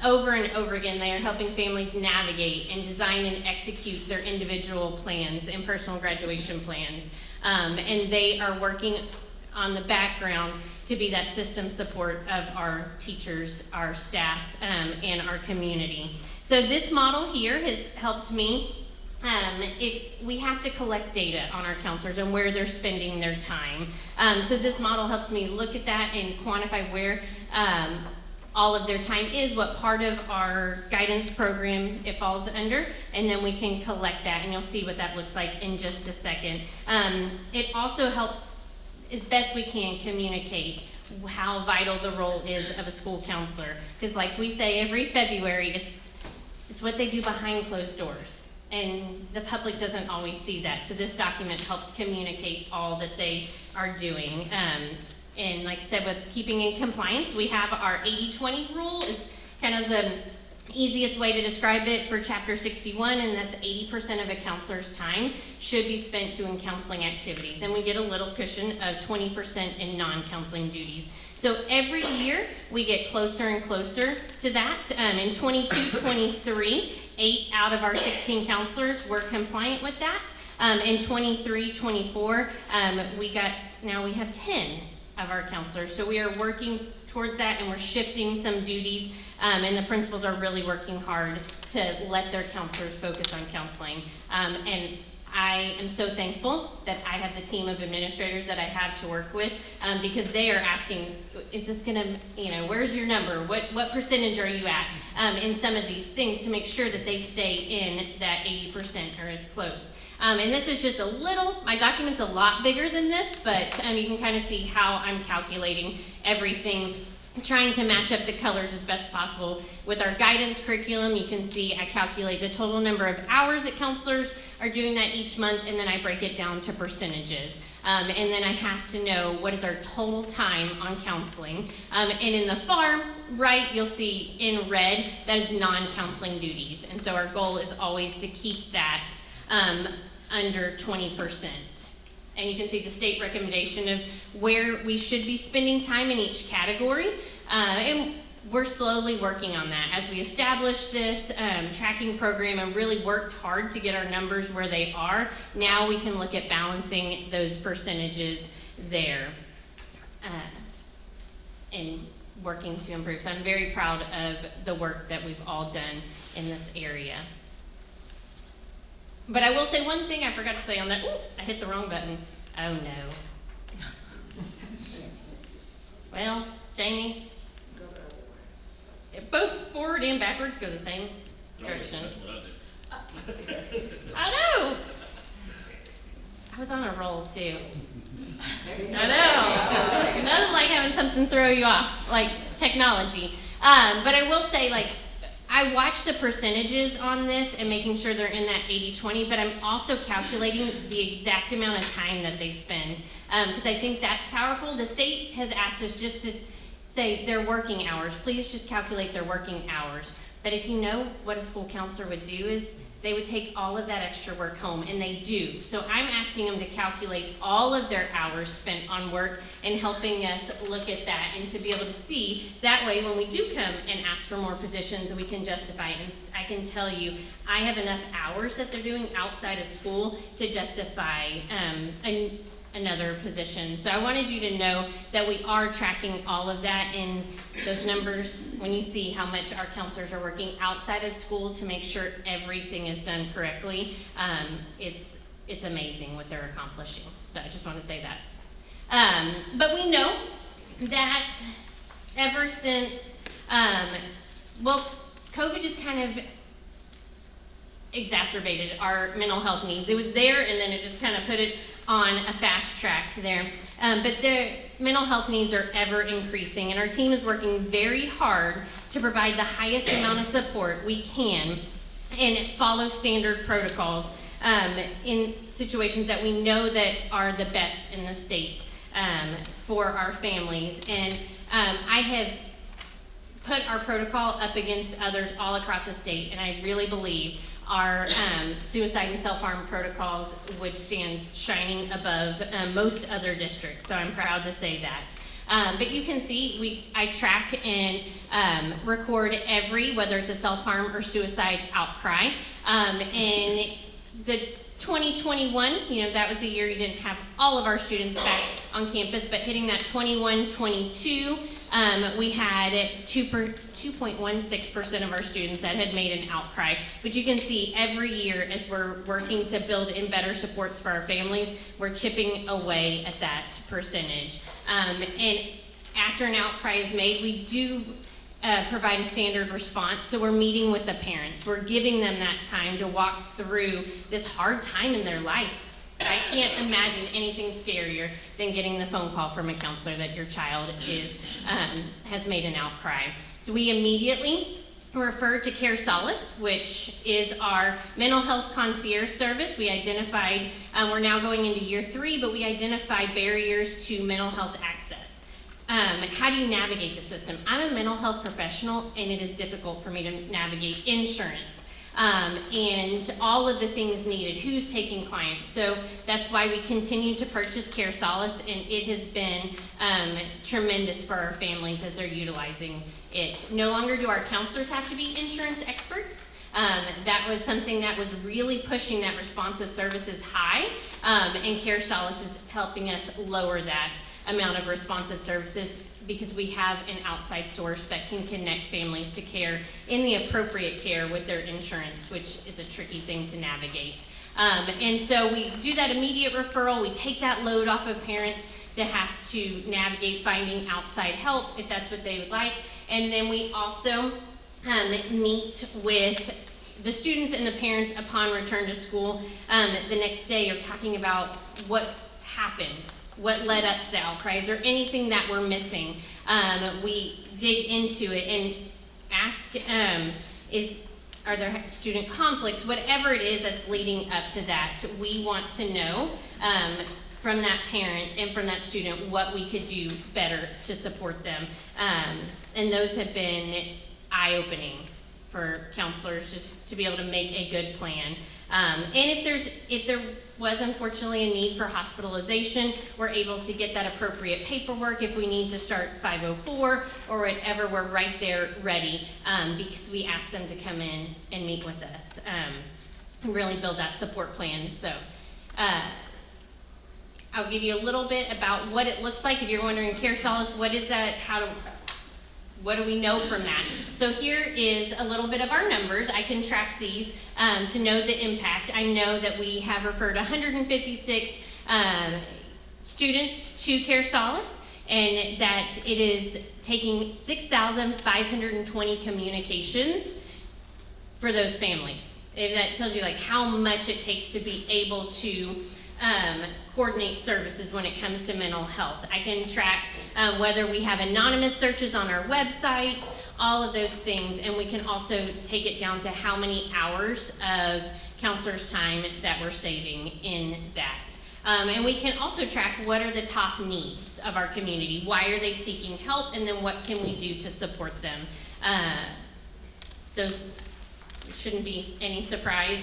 Over and over again, they are helping families navigate and design and execute their individual plans and personal graduation plans. And they are working on the background to be that system support of our teachers, our staff, and our community. So this model here has helped me. We have to collect data on our counselors and where they're spending their time. So this model helps me look at that and quantify where all of their time is, what part of our guidance program it falls under, and then we can collect that, and you'll see what that looks like in just a second. It also helps, as best we can, communicate how vital the role is of a school counselor, because like we say every February, it's what they do behind closed doors, and the public doesn't always see that. So this document helps communicate all that they are doing. And like I said, with keeping in compliance, we have our 80-20 rule is kind of the easiest way to describe it for Chapter 61, and that's 80% of a counselor's time should be spent doing counseling activities. And we get a little cushion of 20% in non-counseling duties. So every year, we get closer and closer to that. In 22-23, 8 out of our 16 counselors were compliant with that. In 23-24, now we have 10 of our counselors. So we are working towards that, and we're shifting some duties, and the principals are really working hard to let their counselors focus on counseling. And I am so thankful that I have the team of administrators that I have to work with, because they are asking, is this gonna, where's your number? What percentage are you at in some of these things, to make sure that they stay in that 80% or as close. And this is just a little, my document's a lot bigger than this, but you can kind of see how I'm calculating everything, trying to match up the colors as best possible. With our guidance curriculum, you can see I calculate the total number of hours that counselors are doing that each month, and then I break it down to percentages. And then I have to know what is our total time on counseling. And in the far right, you'll see in red, that is non-counseling duties. And so our goal is always to keep that under 20%. And you can see the state recommendation of where we should be spending time in each category. And we're slowly working on that. As we establish this tracking program and really worked hard to get our numbers where they are, now we can look at balancing those percentages there and working to improve. So I'm very proud of the work that we've all done in this area. But I will say one thing I forgot to say on that. Ooh, I hit the wrong button. Oh no. Well, Jamie, both forward and backwards go the same direction. That's what I did. I know. I was on a roll too. I know. Nothing like having something throw you off, like technology. But I will say, I watch the percentages on this and making sure they're in that 80-20, but I'm also calculating the exact amount of time that they spend, because I think that's powerful. The state has asked us just to say their working hours. Please just calculate their working hours. But if you know what a school counselor would do is they would take all of that extra work home, and they do. So I'm asking them to calculate all of their hours spent on work and helping us look at that, and to be able to see that way when we do come and ask for more positions, we can justify it. And I can tell you, I have enough hours that they're doing outside of school to justify another position. So I wanted you to know that we are tracking all of that in those numbers. When you see how much our counselors are working outside of school to make sure everything is done correctly, it's amazing what they're accomplishing. So I just want to say that. But we know that ever since, COVID just kind of exacerbated our mental health needs. It was there, and then it just kind of put it on a fast track there. But their mental health needs are ever increasing, and our team is working very hard to provide the highest amount of support we can and follow standard protocols in situations that we know that are the best in the state for our families. And I have put our protocol up against others all across the state, and I really believe our suicide and self-harm protocols would stand shining above most other districts, so I'm proud to say that. But you can see, I track and record every, whether it's a self-harm or suicide outcry. And the 2021, that was the year you didn't have all of our students back on campus, but hitting that 21-22, we had 2.16% of our students that had made an outcry. But you can see every year as we're working to build in better supports for our families, we're chipping away at that percentage. And after an outcry is made, we do provide a standard response. So we're meeting with the parents. We're giving them that time to walk through this hard time in their life. I can't imagine anything scarier than getting the phone call from a counselor that your child has made an outcry. So we immediately refer to Care Solace, which is our mental health concierge service. We identified, we're now going into year 3, but we identified barriers to mental health access. How do you navigate the system? I'm a mental health professional, and it is difficult for me to navigate insurance. and all of the things needed, who's taking clients. So that's why we continue to purchase Care Solace, and it has been tremendous for our families as they're utilizing it. No longer do our counselors have to be insurance experts. That was something that was really pushing that responsive services high, and Care Solace is helping us lower that amount of responsive services because we have an outside source that can connect families to care in the appropriate care with their insurance, which is a tricky thing to navigate. And so we do that immediate referral. We take that load off of parents to have to navigate finding outside help if that's what they would like. And then we also meet with the students and the parents upon return to school the next day are talking about what happened, what led up to the outcry. Is there anything that we're missing? We dig into it and ask, are there student conflicts? Whatever it is that's leading up to that, we want to know from that parent and from that student what we could do better to support them. And those have been eye-opening for counselors just to be able to make a good plan. And if there was unfortunately a need for hospitalization, we're able to get that appropriate paperwork. If we need to start 504 or whatever, we're right there ready because we ask them to come in and meet with us and really build that support plan. So I'll give you a little bit about what it looks like. If you're wondering, Care Solace, what is that? What do we know from that? So here is a little bit of our numbers. I can track these to know the impact. I know that we have referred 156 students to Care Solace, and that it is taking 6,520 communications for those families. If that tells you like how much it takes to be able to coordinate services when it comes to mental health. I can track whether we have anonymous searches on our website, all of those things, and we can also take it down to how many hours of counselors' time that we're saving in that. And we can also track what are the top needs of our community, why are they seeking help, and then what can we do to support them. Those shouldn't be any surprise.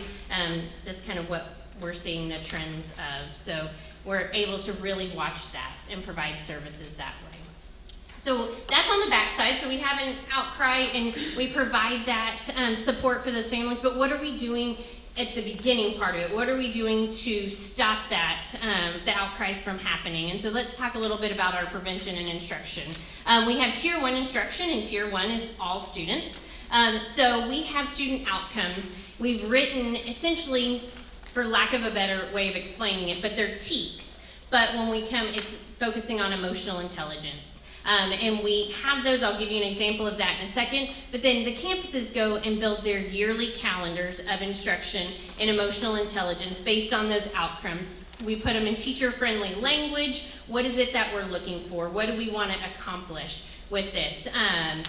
That's kind of what we're seeing the trends of. So we're able to really watch that and provide services that way. So that's on the backside. So we have an outcry and we provide that support for those families. But what are we doing at the beginning part of it? What are we doing to stop that, the outcries from happening? And so let's talk a little bit about our prevention and instruction. We have Tier 1 instruction, and Tier 1 is all students. So we have student outcomes. We've written essentially, for lack of a better way of explaining it, but they're TEKs. But when we come, it's focusing on emotional intelligence. And we have those, I'll give you an example of that in a second, but then the campuses go and build their yearly calendars of instruction in emotional intelligence based on those outcomes. We put them in teacher-friendly language. What is it that we're looking for? What do we want to accomplish with this? And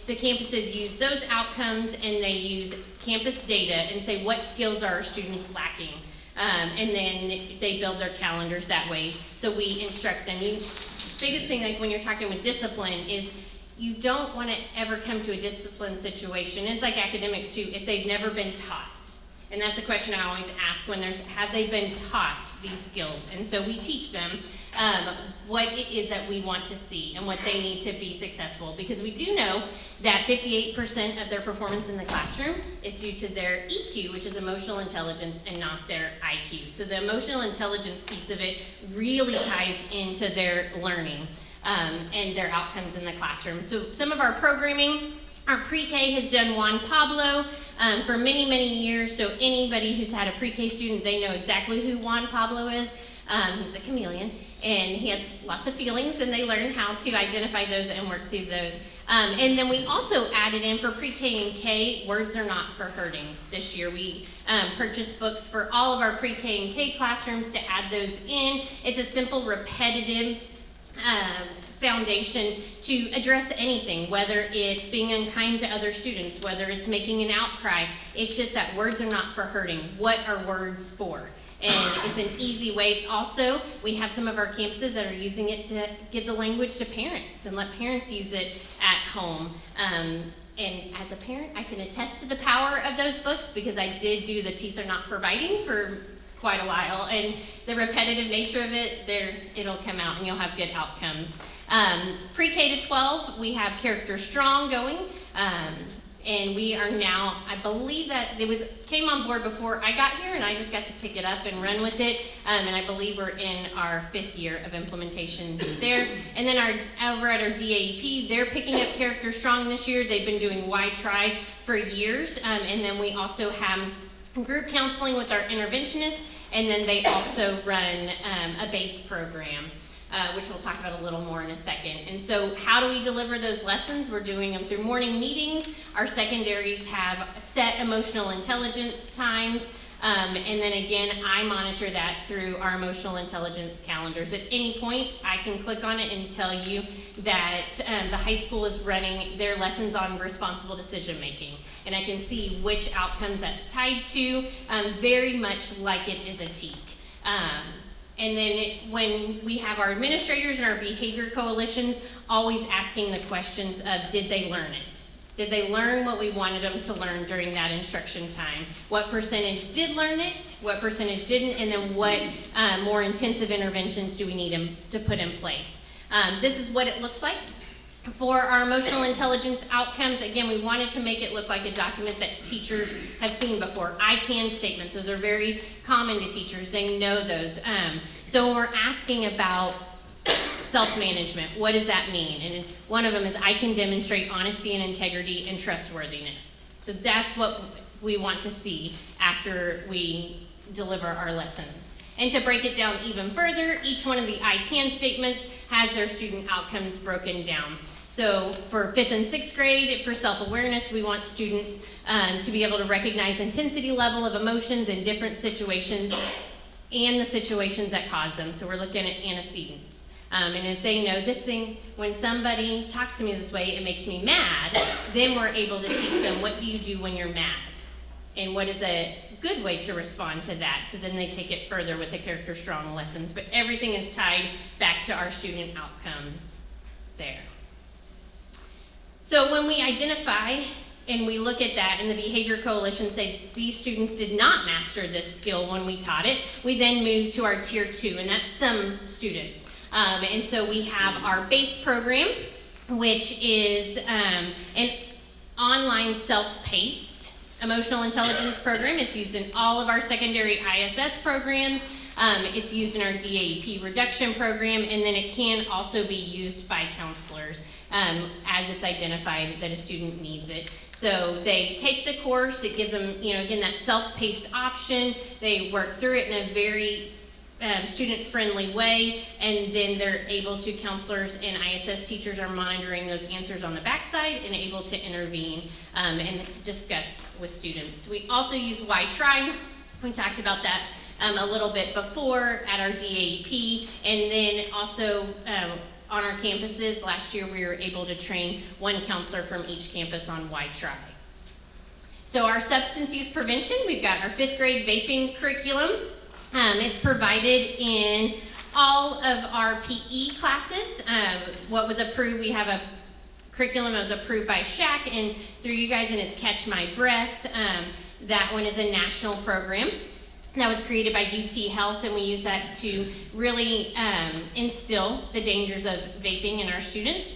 the campuses use those outcomes and they use campus data and say what skills are our students lacking. And then they build their calendars that way. So we instruct them. Biggest thing, like when you're talking with discipline, is you don't want to ever come to a discipline situation. It's like academics too, if they've never been taught. And that's a question I always ask when have they been taught these skills? And so we teach them what it is that we want to see and what they need to be successful. Because we do know that 58% of their performance in the classroom is due to their EQ, which is emotional intelligence, and not their IQ. So the emotional intelligence piece of it really ties into their learning and their outcomes in the classroom. So some of our programming, our pre-K has done Juan Pablo for many, many years. So anybody who's had a pre-K student, they know exactly who Juan Pablo is. He's a chameleon, and he has lots of feelings, and they learn how to identify those and work through those. And then we also added in for pre-K and K, Words Are Not for Hurting. This year we purchased books for all of our pre-K and K classrooms to add those in. It's a simple, repetitive foundation to address anything, whether it's being unkind to other students, whether it's making an outcry. It's just that words are not for hurting. What are words for? And it's an easy way. It's also, we have some of our campuses that are using it to give the language to parents and let parents use it at home. And And as a parent, I can attest to the power of those books because I did do the Teeth Are Not for Biting for quite a while, and the repetitive nature of it, it'll come out and you'll have good outcomes. Pre-K to 12, we have Character Strong going, and we are now, I believe that came on board before I got here, and I just got to pick it up and run with it, and I believe we're in our 5th year of implementation there. And then over at our DAEP, they're picking up Character Strong this year. They've been doing Why Try for years, and then we also have group counseling with our interventionists, and then they also run a BASE program, which we'll talk about a little more in a second. And so how do we deliver those lessons? We're doing them through morning meetings. Our secondaries have set emotional intelligence times, and then again, I monitor that through our emotional intelligence calendars. At any point, I can click on it and tell you that the high school is running their lessons on responsible decision making. And I can see which outcomes that's tied to, very much like it is a TEAC. And then when we have our administrators and our behavior coalitions always asking the questions of, did they learn it? Did they learn what we wanted them to learn during that instruction time? What percentage did learn it? What percentage didn't? And then what more intensive interventions do we need them to put in place? This is what it looks like. For our emotional intelligence outcomes, again, we wanted to make it look like a document that teachers have seen before. I can statements, those are very common to teachers. They know those. So when we're asking about self-management, what does that mean? And one of them is I can demonstrate honesty and integrity and trustworthiness. So that's what we want to see after we deliver our lessons. And to break it down even further, each one of the I can statements has their student outcomes broken down. So for 5th and 6th grade, for self-awareness, we want students to be able to recognize intensity level of emotions in different situations and the situations that cause them. So we're looking at antecedents. And if they know this thing, when somebody talks to me this way, it makes me mad, then we're able to teach them what do you do when you're mad? And what is a good way to respond to that? So then they take it further with the Character Strong lessons. But everything is tied back to our student outcomes there. So when we identify and we look at that and the Behavior Coalition say these students did not master this skill when we taught it, we then move to our Tier 2, and that's some students. And so we have our BASE program, which is an online self-paced emotional intelligence program. It's used in all of our secondary ISS programs. It's used in our DAEP reduction program, and then it can also be used by counselors as it's identified that a student needs it. So they take the course, it gives them, again, that self-paced option. They work through it in a very student-friendly way, and then they're able to, counselors and ISS teachers are monitoring those answers on the backside and able to intervene and discuss with students. We also use Why Try. We talked about that a little bit before at our DAEP, and then also on our campuses, last year we were able to train one counselor from each campus on Why Try. So our substance use prevention, we've got our 5th grade vaping curriculum. It's provided in all of our PE classes. What was approved, we have a curriculum that was approved by SHAC and through you guys, and it's Catch My Breath. That one is a national program that was created by UT Health, and we use that to really instill the dangers of vaping in our students.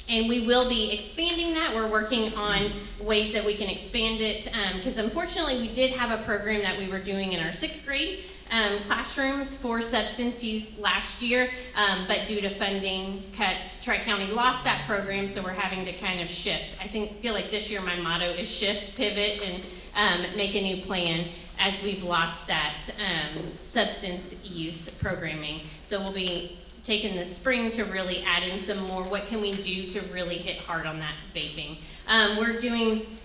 And we will be expanding that. We're working on ways that we can expand it, because unfortunately we did have a program that we were doing in our 6th grade classrooms for substance use last year, but due to funding cuts, Tri-County lost that program, so we're having to kind of shift. I feel like this year my motto is shift, pivot, and make a new plan as we've lost that substance use programming. So we'll be taking the spring to really add in some more, what can we do to really hit hard on that vaping. We're doing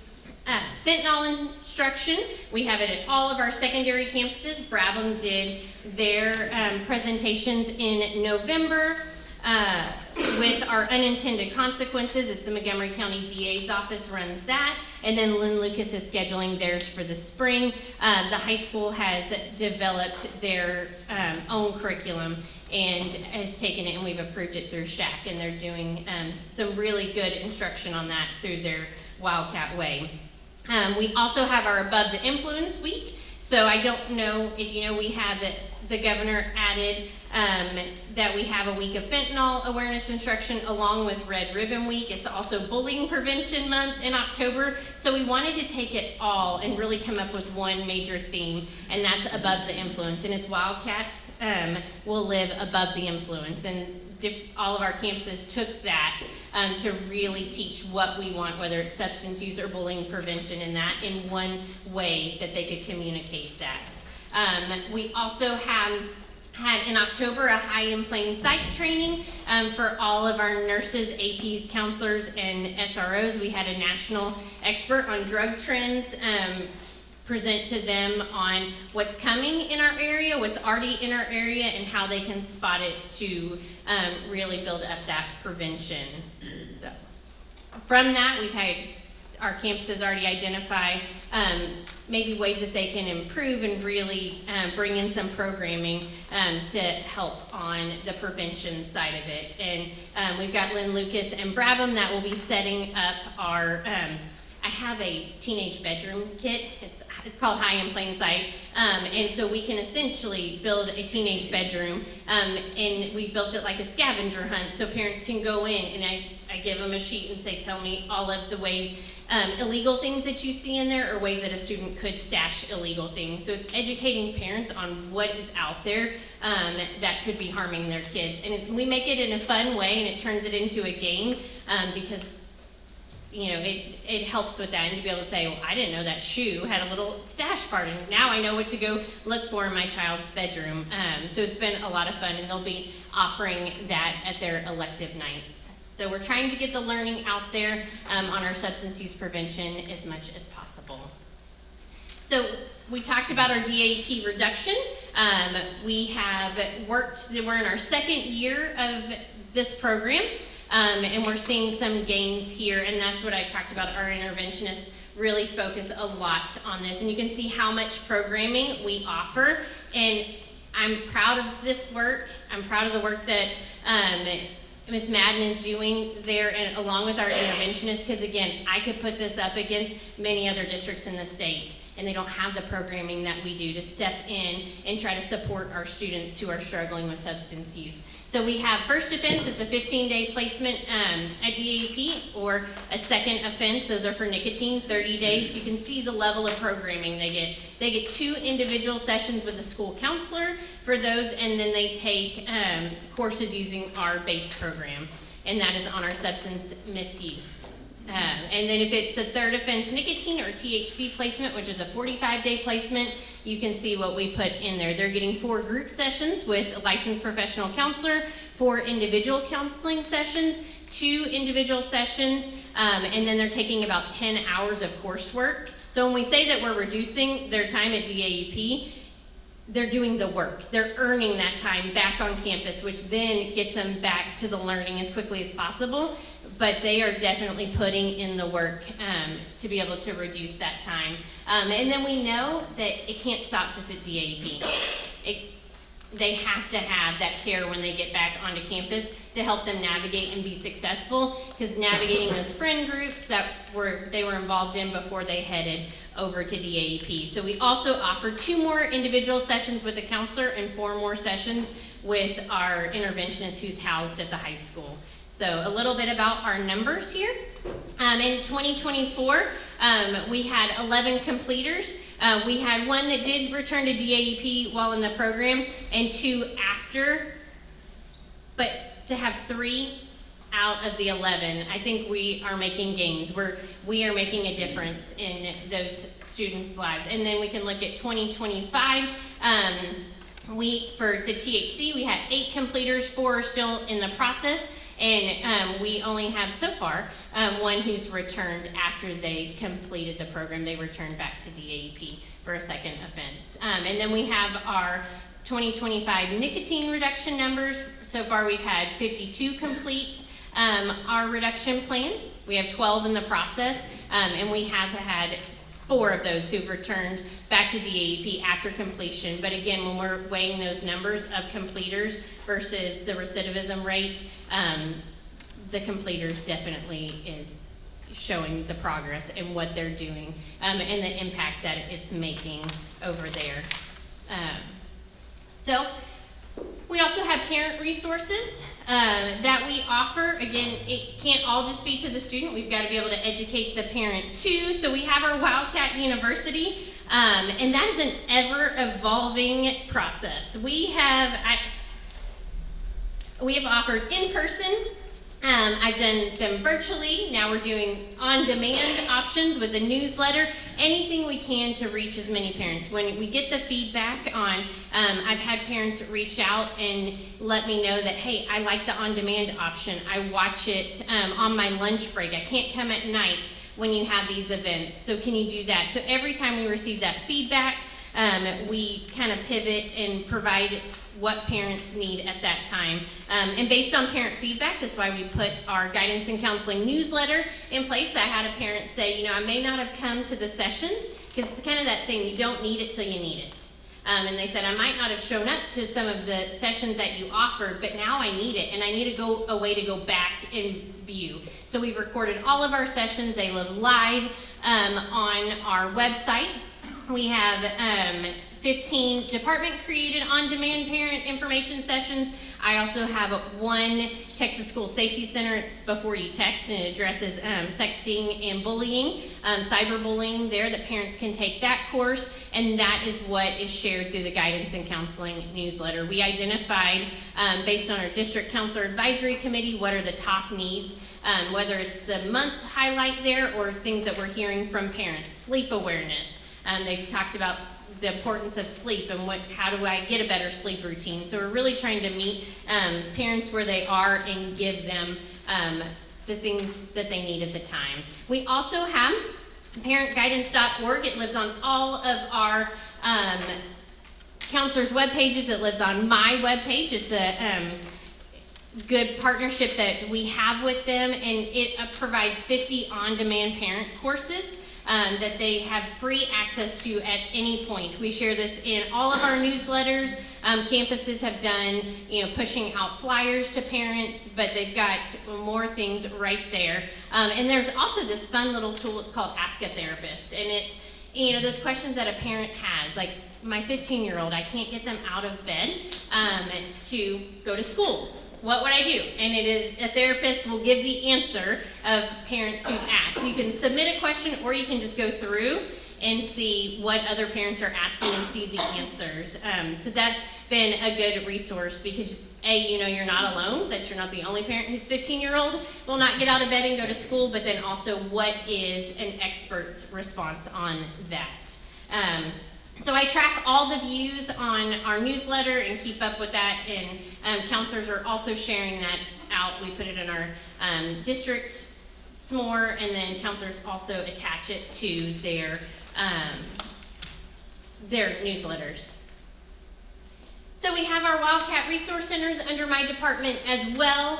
fentanyl instruction. We have it at all of our secondary campuses. Brabham did their presentations in November with our unintended consequences. It's the Montgomery County DA's office runs that, and then Lynn Lucas is scheduling theirs for the spring. The high school has developed their own curriculum, and has taken it and we've approved it through SHAC, and they're doing some really good instruction on that through their Wildcat Way. We also have our Above the Influence Week. So I don't know if you know, we have the governor added that we have a week of fentanyl awareness instruction along with Red Ribbon Week. It's also Bullying Prevention Month in October. So we wanted to take it all and really come up with one major theme, and that's above the influence. And it's Wildcats will live above the influence. And all of our campuses took that to really teach what we want, whether it's substance use or bullying prevention, and that in one way that they could communicate that. We also had in October a high in plain sight training for all of our nurses, APs, counselors, and SROs. We had a national expert on drug trends present to them on what's coming in our area, what's already in our area, and how they can spot it to really build up that prevention. So from that, we've had our campuses already identify maybe ways that they can improve and really bring in some programming to help on the prevention side of it. And we've got Lynn Lucas and Brabham that will be setting up our I have a teenage bedroom kit. It's called High in Plain Sight. And so we can essentially build a teenage bedroom. And we built it like a scavenger hunt so parents can go in, and I give them a sheet and say, tell me all of the ways, illegal things that you see in there, or ways that a student could stash illegal things. So it's educating parents on what is out there that could be harming their kids. And we make it in a fun way, and it turns it into a game because you know, it helps with that, and to be able to say, well, I didn't know that shoe had a little stash part, and now I know what to go look for in my child's bedroom. So it's been a lot of fun, and they'll be offering that at their elective nights. So we're trying to get the learning out there on our substance use prevention as much as possible. So we talked about our DAP reduction. We have worked, we're in our second year of this program. And we're seeing some gains here, and that's what I talked about. Our interventionists really focus a lot on this, and you can see how much programming we offer, and I'm proud of this work. I'm proud of the work that Ms. Madden is doing there, and along with our interventionists, because again, I could put this up against many other districts in the state, and they don't have the programming that we do to step in and try to support our students who are struggling with substance use. So we have first offense, it's a 15-day placement at DAP, or a second offense, those are for nicotine, 30 days. You can see the level of programming they get. They get 2 individual sessions with the school counselor for those, and then they take courses using our base program, and that is on our substance misuse. And then if it's the third offense nicotine or THC placement, which is a 45-day placement, you can see what we put in there. They're getting 4 group sessions with a licensed professional counselor, 4 individual counseling sessions, 2 individual sessions, and then they're taking about 10 hours of coursework. So when we say that we're reducing their time at DAEP, they're doing the work. They're earning that time back on campus, which then gets them back to the learning as quickly as possible. But they are definitely putting in the work to be able to reduce that time. And then we know that it can't stop just at DAEP. They have to have that care when they get back onto campus to help them navigate and be successful, because navigating those friend groups that they were involved in before they headed over to DAEP. So we also offer 2 more individual sessions with the counselor and 4 more sessions with our interventionist who's housed at the high school. So a little bit about our numbers here. In 2024, we had 11 completers. We had 1 that did return to DAEP while in the program, and 2 after. But to have 3 out of the 11, I think we are making gains. We are making a difference in those students' lives. And then we can look at 2025. For the THC, we had 8 completers, 4 are still in the process. And we only have so far 1 who's returned after they completed the program. They returned back to DAEP for a second offense. And then we have our 2025 nicotine reduction numbers. So far we've had 52 complete our reduction plan. We have 12 in the process, and we have had 4 of those who've returned back to DAEP after completion. But again, when we're weighing those numbers of completers versus the recidivism rate, the completers definitely is showing the progress and what they're doing, and the impact that it's making over there. So we also have parent resources that we offer. Again, it can't all just be to the student. We've got to be able to educate the parent too. So we have our Wildcat University, and that is an ever-evolving process. We have offered in person. I've done them virtually. Now we're doing on-demand options with a newsletter, anything we can to reach as many parents. When we get the feedback on, I've had parents reach out and let me know that, hey, I like the on-demand option. I watch it on my lunch break. I can't come at night when you have these events. So can you do that? So every time we receive that feedback, we kind of pivot and provide what parents need at that time. And based on parent feedback, that's why we put our guidance and counseling newsletter in place. I had a parent say, you know, I may not have come to the sessions, because it's kind of that thing, you don't need it till you need it. And they said, I might not have shown up to some of the sessions that you offered, but now I need it, and I need a way to go back and view. So we've recorded all of our sessions. They live live on our website. We have 15 department-created on-demand parent information sessions. I also have one Texas School Safety Center. It's before you text, and it addresses sexting and bullying, cyberbullying there, that parents can take that course, and that is what is shared through the guidance and counseling newsletter. We identified, based on our district counselor advisory committee, what are the top needs, whether it's the month highlight there or things that we're hearing from parents. Sleep awareness. They talked about the importance of sleep and how do I get a better sleep routine. So we're really trying to meet parents where they are and give them the things that they need at the time. We also have parentguidance.org. It lives on all of our counselors' web pages. It lives on my web page. It's a good partnership that we have with them, and it provides 50 on-demand parent courses that they have free access to at any point. We share this in all of our newsletters. Campuses have done, pushing out flyers to parents, but they've got more things right there. And there's also this fun little tool. It's called Ask a Therapist, and it's, those questions that a parent has, like my 15-year-old, I can't get them out of bed to go to school. What would I do? And it is, a therapist will give the answer of parents who've asked. So you can submit a question, or you can just go through and see what other parents are asking and see the answers. So that's been a good resource because, you're not alone, that you're not the only parent whose 15-year-old will not get out of bed and go to school, but then also what is an expert's response on that. So I track all the views on our newsletter and keep up with that, and counselors are also sharing that out. We put it in our district SMORE, and then counselors also attach it to their newsletters. So we have our Wildcat Resource Centers under my department as well,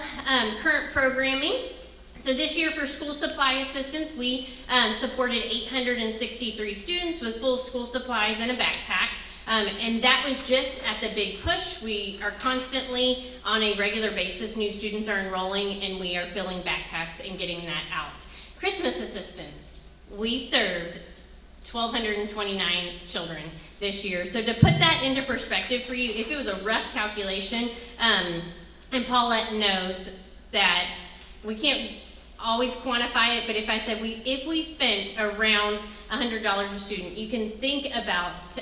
current programming. So this year for school supply assistance, we supported 863 students with full school supplies and a backpack. And that was just at the big push. We are constantly, on a regular basis, new students are enrolling, and we are filling backpacks and getting that out. Christmas assistance, we served 1,229 children this year. So to put that into perspective for you, if it was a rough calculation, and Paulette knows that we can't always quantify it, but if I said if we spent around $100 a student, you can think about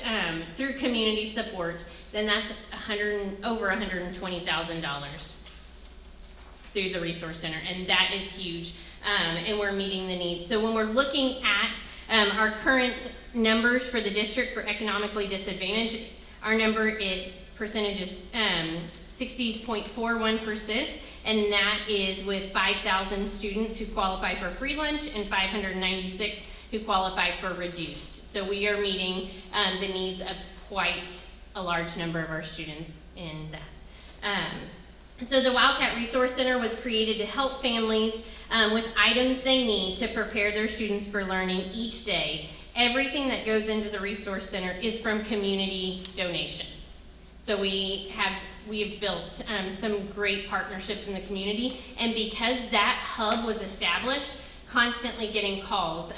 through community support, then that's over $120,000 through the Resource Center, and that is huge, and we're meeting the needs. So when we're looking at our current numbers for the district for economically disadvantaged, our percentage is 60.41%, and that is with 5,000 students who qualify for free lunch and 596 who qualify for reduced. So we are meeting the needs of quite a large number of our students in that. So the Wildcat Resource Center was created to help families with items they need to prepare their students for learning each day. everything that goes into the Resource Center is from community donations. So we have built some great partnerships in the community, and because that hub was established, constantly getting calls.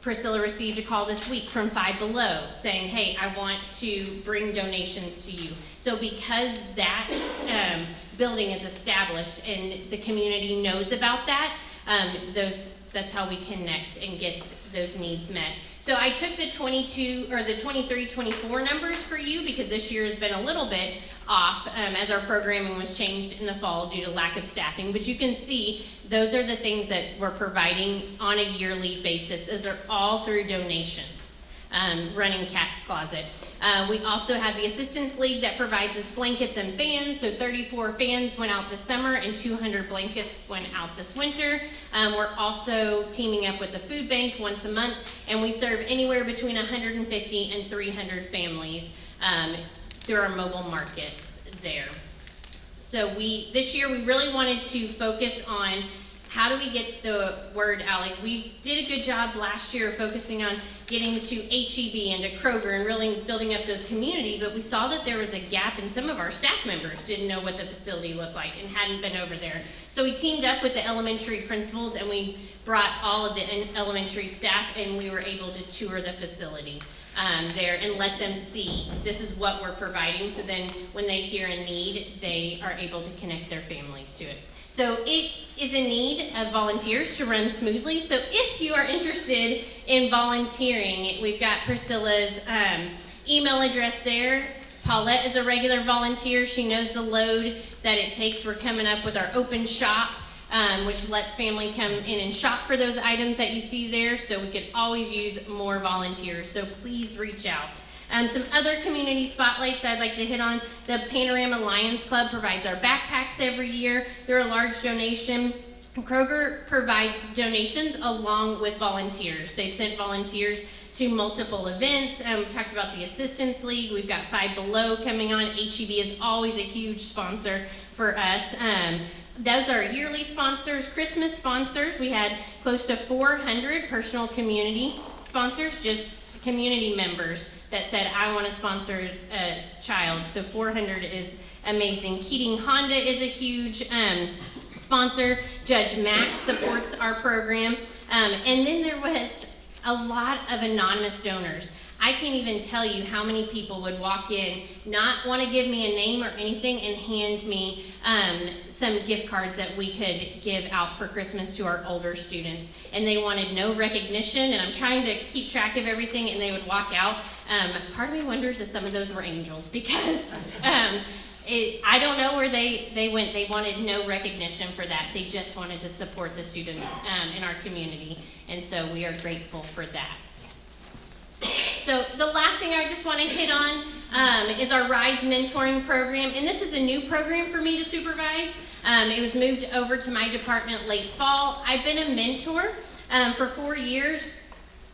Priscilla received a call this week from Five Below saying, hey, I want to bring donations to you. So because that building is established and the community knows about that, that's how we connect and get those needs met. So I took the 23-24 numbers for you because this year has been a little bit off as our programming was changed in the fall due to lack of staffing. But you can see those are the things that we're providing on a yearly basis. Those are all through donations, running Cat's Closet. We also have the Assistance League that provides us blankets and fans. So 34 fans went out this summer and 200 blankets went out this winter. We're also teaming up with the food bank once a month, and we serve anywhere between 150 and 300 families through our mobile markets there. So this year we really wanted to focus on how do we get the word out. Like, we did a good job last year focusing on getting to HEB and to Kroger and really building up those community, but we saw that there was a gap and some of our staff members didn't know what the facility looked like and hadn't been over there. So we teamed up with the elementary principals and we brought all of the elementary staff and we were able to tour the facility there and let them see this is what we're providing, so then when they hear a need, they are able to connect their families to it. So it is in need of volunteers to run smoothly. So if you are interested in volunteering, we've got Priscilla's email address there. Paulette is a regular volunteer. She knows the load that it takes. We're coming up with our open shop, which lets family come in and shop for those items that you see there. So we could always use more volunteers. So please reach out. Some other community spotlights I'd like to hit on. The Panorama Lions Club provides our backpacks every year. They're a large donation. Kroger provides donations along with volunteers. They've sent volunteers to multiple events. We talked about the Assistance League. We've got Five Below coming on. HEB is always a huge sponsor for us. Those are yearly sponsors. Christmas sponsors, we had close to 400 personal community sponsors, just community members that said, I want to sponsor a child. So 400 is amazing. Keating Honda is a huge sponsor. Judge Max supports our program. And then there was a lot of anonymous donors. I can't even tell you how many people would walk in, not want to give me a name or anything, and hand me some gift cards that we could give out for Christmas to our older students. And they wanted no recognition, and I'm trying to keep track of everything, and they would walk out. Part of me wonders if some of those were angels, because I don't know where they went. They wanted no recognition for that. They just wanted to support the students in our community, and so we are grateful for that. So the last thing I just want to hit on is our RISE mentoring program, and this is a new program for me to supervise. It was moved over to my department late fall. I've been a mentor for 4 years,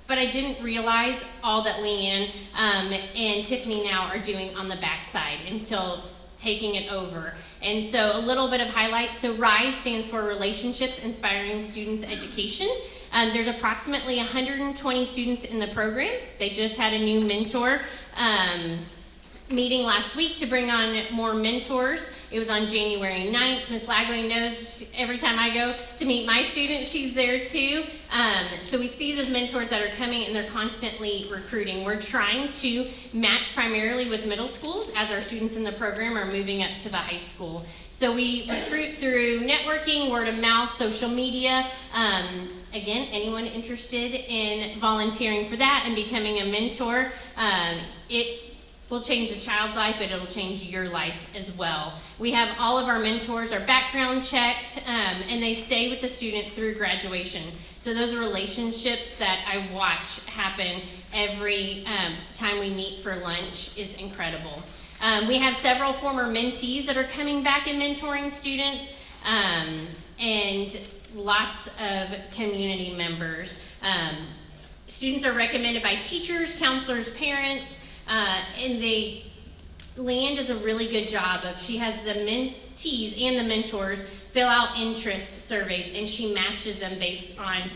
but I didn't realize all that Leanne and Tiffany now are doing on the backside until taking it over. And so a little bit of highlights. So RISE stands for Relationships Inspiring Students Education. There's approximately 120 students in the program. They just had a new mentor meeting last week to bring on more mentors. It was on January 9th. Ms. Lagway knows every time I go to meet my students, she's there too. So we see those mentors that are coming and they're constantly recruiting. We're trying to match primarily with middle schools as our students in the program are moving up to the high school. So we recruit through networking, word of mouth, social media. Again, anyone interested in volunteering for that and becoming a mentor, it will change a child's life, but it'll change your life as well. We have all of our mentors are background checked, and they stay with the student through graduation. So those relationships that I watch happen every time we meet for lunch is incredible. We have several former mentees that are coming back and mentoring students, and lots of community members. Students are recommended by teachers, counselors, parents, and Leanne does a really good job of, she has the mentees and the mentors fill out interest surveys, and she matches them based on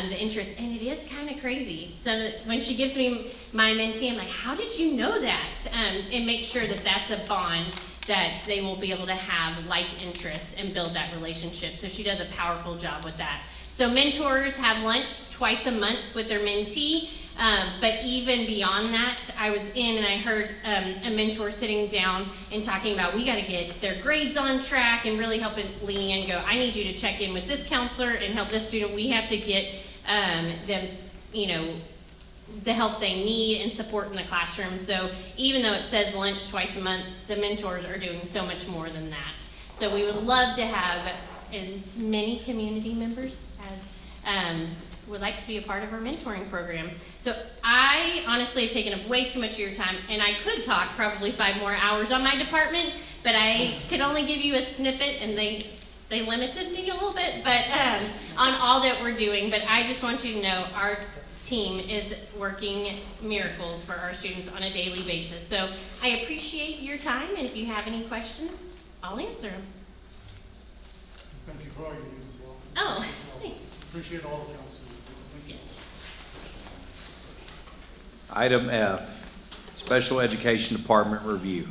the interest, and it is kind of crazy. So when she gives me my mentee, I'm like, how did you know that? And make sure that that's a bond that they will be able to have like interests and build that relationship. So she does a powerful job with that. So mentors have lunch twice a month with their mentee, but even beyond that, I was in and I heard a mentor sitting down and talking about, we gotta get their grades on track, and really helping Leanne go, I need you to check in with this counselor and help this student. We have to get them, you know, the help they need and support in the classroom. So even though it says lunch twice a month, the mentors are doing so much more than that. So we would love to have as many community members as would like to be a part of our mentoring program. So I honestly have taken up way too much of your time, and I could talk probably 5 more hours on my department, but I could only give you a snippet, and they limited me a little bit, but on all that we're doing. But I just want you to know our team is working miracles for our students on a daily basis. So I appreciate your time, and if you have any questions, I'll answer them. Thank you for all you do as well. Oh, thanks. Appreciate all the council. Thank you. Item F, Special Education Department Review.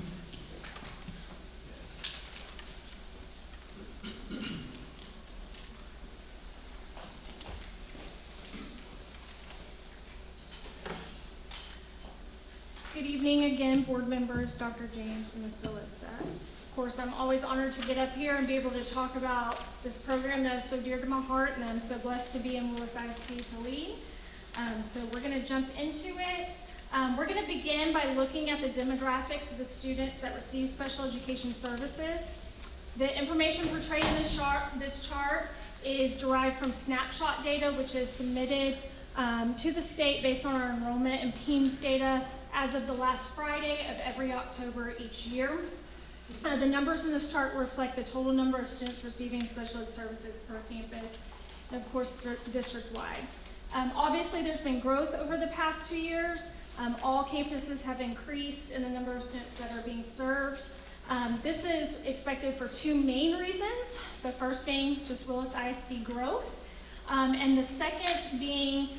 Good evening again, board members, Dr. James and Ms. DeLosa. Of course, I'm always honored to get up here and be able to talk about this program that is so dear to my heart, and I'm so blessed to be in Willis ISD to lead. So we're going to jump into it. We're going to begin by looking at the demographics of the students that receive special education services. The information portrayed in this chart is derived from snapshot data, which is submitted to the state based on our enrollment and PEIMS data as of the last Friday of every October each year. The numbers in this chart reflect the total number of students receiving special ed services per campus, and of course district-wide. Obviously, there's been growth over the past 2 years. All campuses have increased in the number of students that are being served. This is expected for 2 main reasons. The first being just Willis ISD growth, and the second being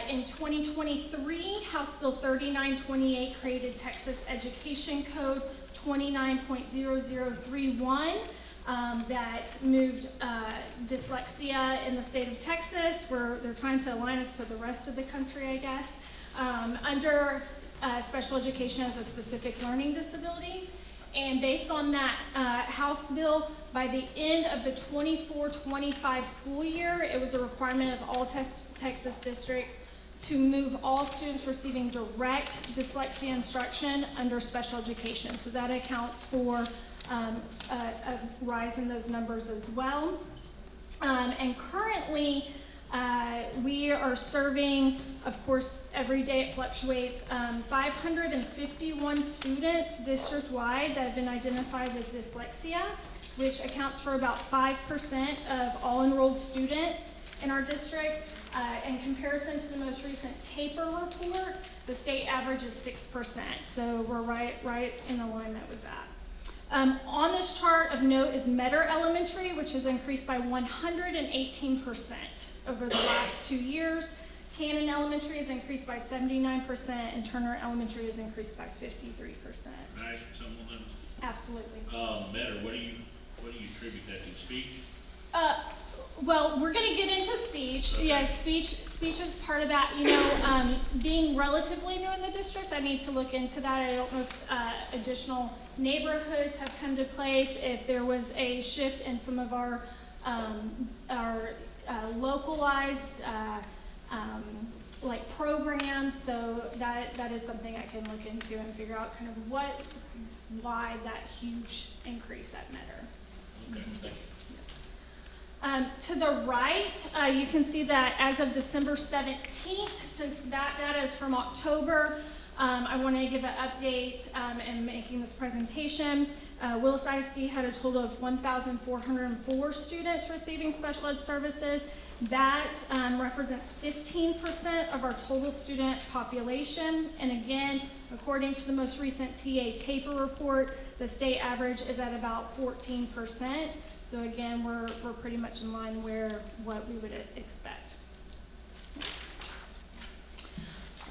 in 2023, House Bill 3928 created Texas Education Code 29.0031 that moved dyslexia in the state of Texas, where they're trying to align us to the rest of the country, I guess, under special education as a specific learning disability. And based on that House bill, by the end of the 24-25 school year, it was a requirement of all Texas districts to move all students receiving direct dyslexia instruction under special education. So that accounts for a rise in those numbers as well. And currently, we are serving, of course, every day it fluctuates, 551 students district-wide that have been identified with dyslexia, which accounts for about 5% of all enrolled students in our district. In comparison to the most recent TAPER report, the state average is 6%, so we're right in alignment with that. On this chart of note is Metter Elementary, which has increased by 118% over the last 2 years. Cannon Elementary has increased by 79%, and Turner Elementary has increased by 53%. Can I ask you something on that? Absolutely. Better. What do you attribute that to? Speech? Well, we're going to get into speech. Okay. Yes, speech is part of that. You know, being relatively new in the district, I need to look into that. I don't know if additional neighborhoods have come to place, if there was a shift in some of our localized like programs. So that is something I can look into and figure out kind of why that huge increase at Metter. Okay, thank you. To the right, you can see that as of December 17th, since that data is from October, I want to give an update in making this presentation. Willis ISD had a total of 1,404 students receiving special ed services. That represents 15% of our total student population. And again, according to the most recent TA taper report, the state average is at about 14%. So again, we're pretty much in line where what we would expect.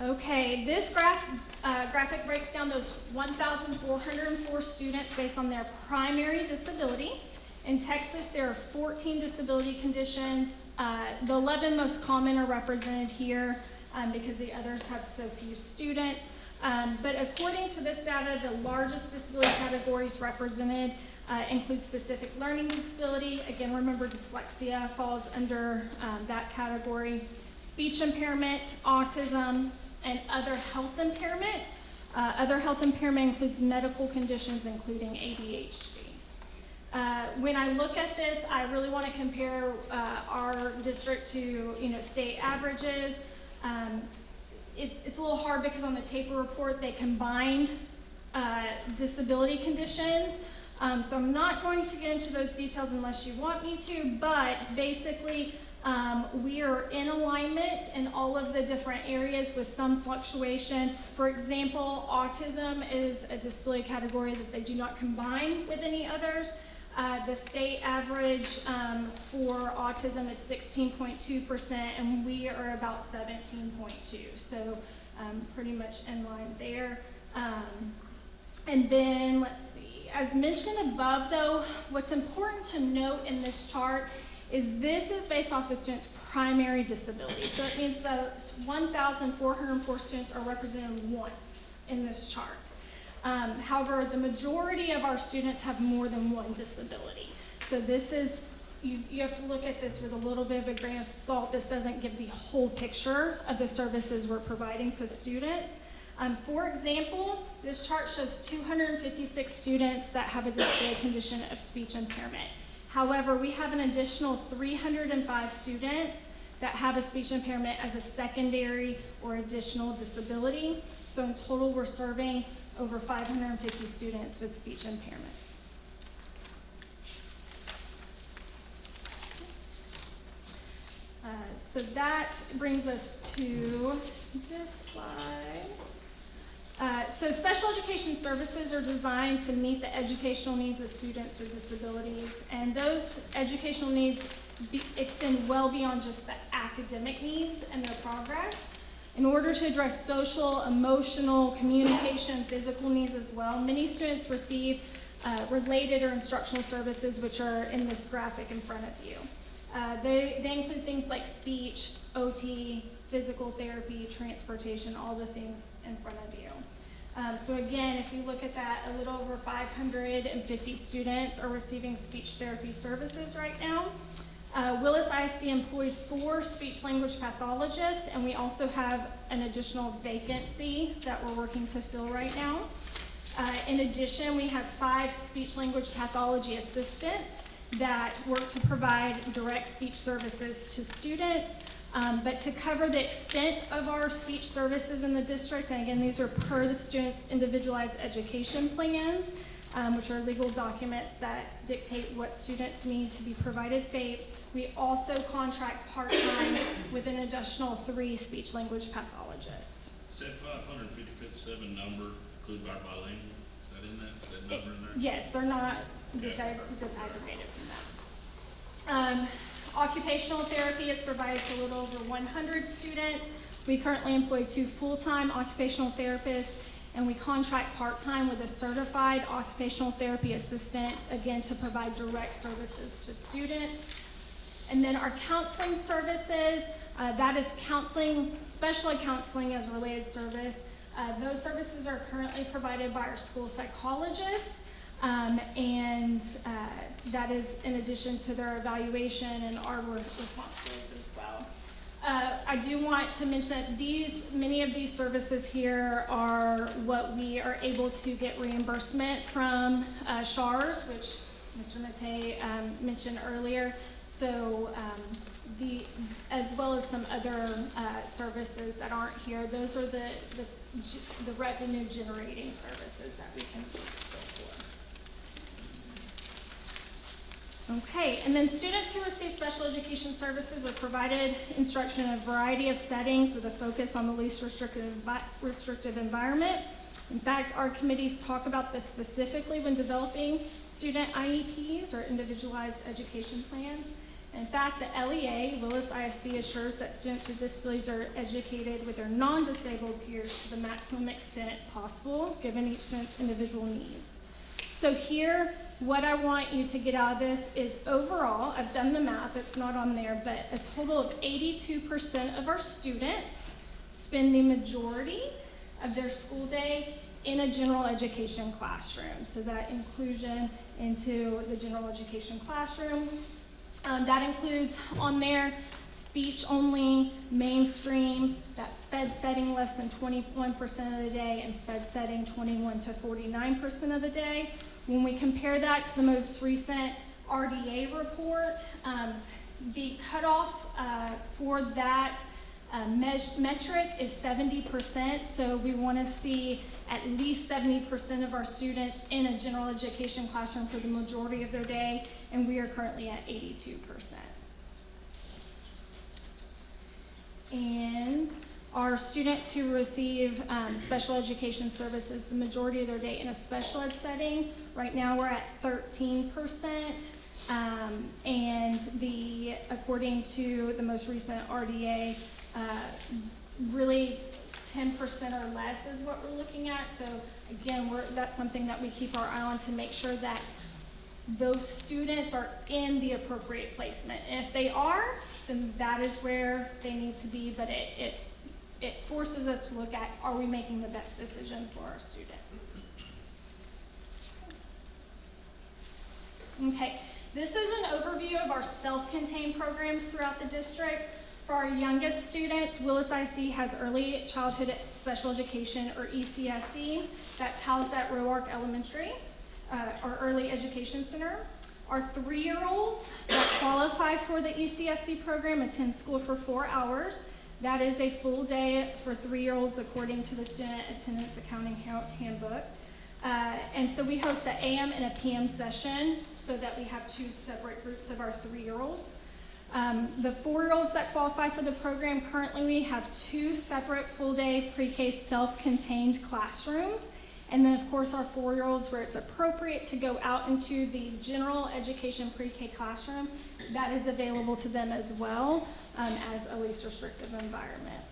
Okay, this graphic breaks down those 1,404 students based on their primary disability. In Texas, there are 14 disability conditions. The 11 most common are represented here because the others have so few students. But according to this data, the largest disability categories represented include specific learning disability. Again, remember dyslexia falls under that category. Speech impairment, autism, and other health impairment. Other health impairment includes medical conditions, including ADHD. When I look at this, I really want to compare our district to state averages. It's a little hard because on the taper report they combined disability conditions. So I'm not going to get into those details unless you want me to, but basically we are in alignment in all of the different areas with some fluctuation. For example, autism is a disability category that they do not combine with any others. The state average for autism is 16.2%, and we are about 17.2%. So pretty much in line there. And then let's see. As mentioned above, though, what's important to note in this chart is this is based off of students' primary disability. So it means the 1,404 students are represented once in this chart. However, the majority of our students have more than one disability. So this is, you have to look at this with a little bit of a grain of salt. This doesn't give the whole picture of the services we're providing to students. For example, this chart shows 256 students that have a disability condition of speech impairment. However, we have an additional 305 students that have a speech impairment as a secondary or additional disability. So in total, we're serving over 550 students with speech impairments. So that brings us to this slide. So special education services are designed to meet the educational needs of students with disabilities, and those educational needs extend well beyond just the academic needs and their progress. In order to address social, emotional, communication, physical needs as well, many students receive related or instructional services, which are in this graphic in front of you. They include things like speech, OT, physical therapy, transportation, all the things in front of you. So again, if you look at that, a little over 550 students are receiving speech therapy services right now. Willis ISD employs 4 speech-language pathologists, and we also have an additional vacancy that we're working to fill right now. In addition, we have 5 speech-language pathology assistants that work to provide direct speech services to students. But to cover the extent of our speech services in the district, and again, these are per the student's individualized education plans, which are legal documents that dictate what students need to be provided FAPE. We also contract part-time with an additional 3 speech-language pathologists. Is that 557 number include our bilingual? Is that in that number in there? Yes, they're not disaggregated from that. Occupational therapy is provided to a little over 100 students. We currently employ 2 full-time occupational therapists, and we contract part-time with a certified occupational therapy assistant, again, to provide direct services to students. And then our counseling services, that is counseling, special ed counseling as a related service. Those services are currently provided by our school psychologists, and that is in addition to their evaluation and our responsibilities as well. I do want to mention that many of these services here are what we are able to get reimbursement from SHARS, which Mr. Matei mentioned earlier. So as well as some other services that aren't here, those are the revenue generating services that we can go for. Okay, and then students who receive special education services are provided instruction in a variety of settings with a focus on the least restrictive environment. In fact, our committees talk about this specifically when developing student IEPs or individualized education plans. In fact, the LEA, Willis ISD, assures that students with disabilities are educated with their non-disabled peers to the maximum extent possible, given each student's individual needs. So here, what I want you to get out of this is overall, I've done the math, it's not on there, but a total of 82% of our students spend the majority of their school day in a general education classroom. So that inclusion into the general education classroom. That includes on there speech only, mainstream, that SPED setting less than 21% of the day, and SPED setting 21 to 49% of the day. When we compare that to the most recent RDA report, the cutoff for that metric is 70%, so we want to see at least 70% of our students in a general education classroom for the majority of their day, and we are currently at 82%. And our students who receive special education services the majority of their day in a special ed setting, right now we're at 13%, and according to the most recent RDA, really 10% or less is what we're looking at. So again, that's something that we keep our eye on to make sure that those students are in the appropriate placement. And if they are, then that is where they need to be, but it forces us to look at, are we making the best decision for our students? Okay, this is an overview of our self-contained programs throughout the district. For our youngest students, Willis ISD has Early Childhood Special Education, or ECSE, that's housed at Roark Elementary, our Early Education Center. Our 3-year-olds that qualify for the ECSE program attend school for 4 hours. That is a full day for 3-year-olds according to the Student Attendance Accounting Handbook. And so we host an AM and a PM session so that we have 2 separate groups of our 3-year-olds. The 4-year-olds that qualify for the program, currently we have 2 separate full-day pre-K self-contained classrooms. And then of course our 4-year-olds, where it's appropriate to go out into the general education pre-K classrooms, that is available to them as well as a least restrictive environment.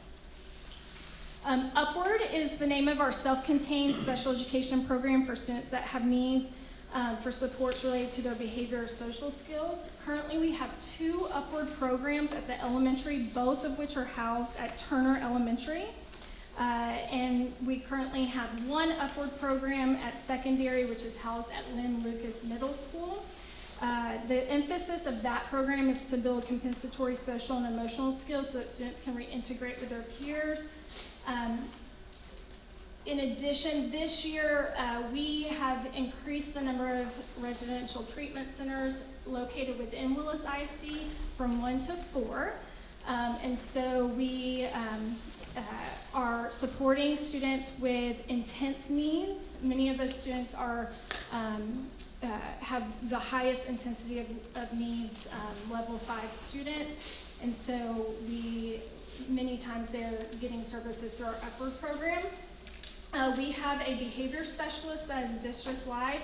Upward is the name of our self-contained special education program for students that have needs for supports related to their behavior or social skills. Currently we have 2 Upward programs at the elementary, both of which are housed at Turner Elementary. And we currently have 1 Upward program at secondary, which is housed at Lynn Lucas Middle School. The emphasis of that program is to build compensatory social and emotional skills so that students can reintegrate with their peers. In addition, this year we have increased the number of residential treatment centers located within Willis ISD from 1 to 4. And so we are supporting students with intense needs. Many of those students are have the highest intensity of needs, level 5 students. And so many times they're getting services through our Upward program. We have a behavior specialist that is district-wide,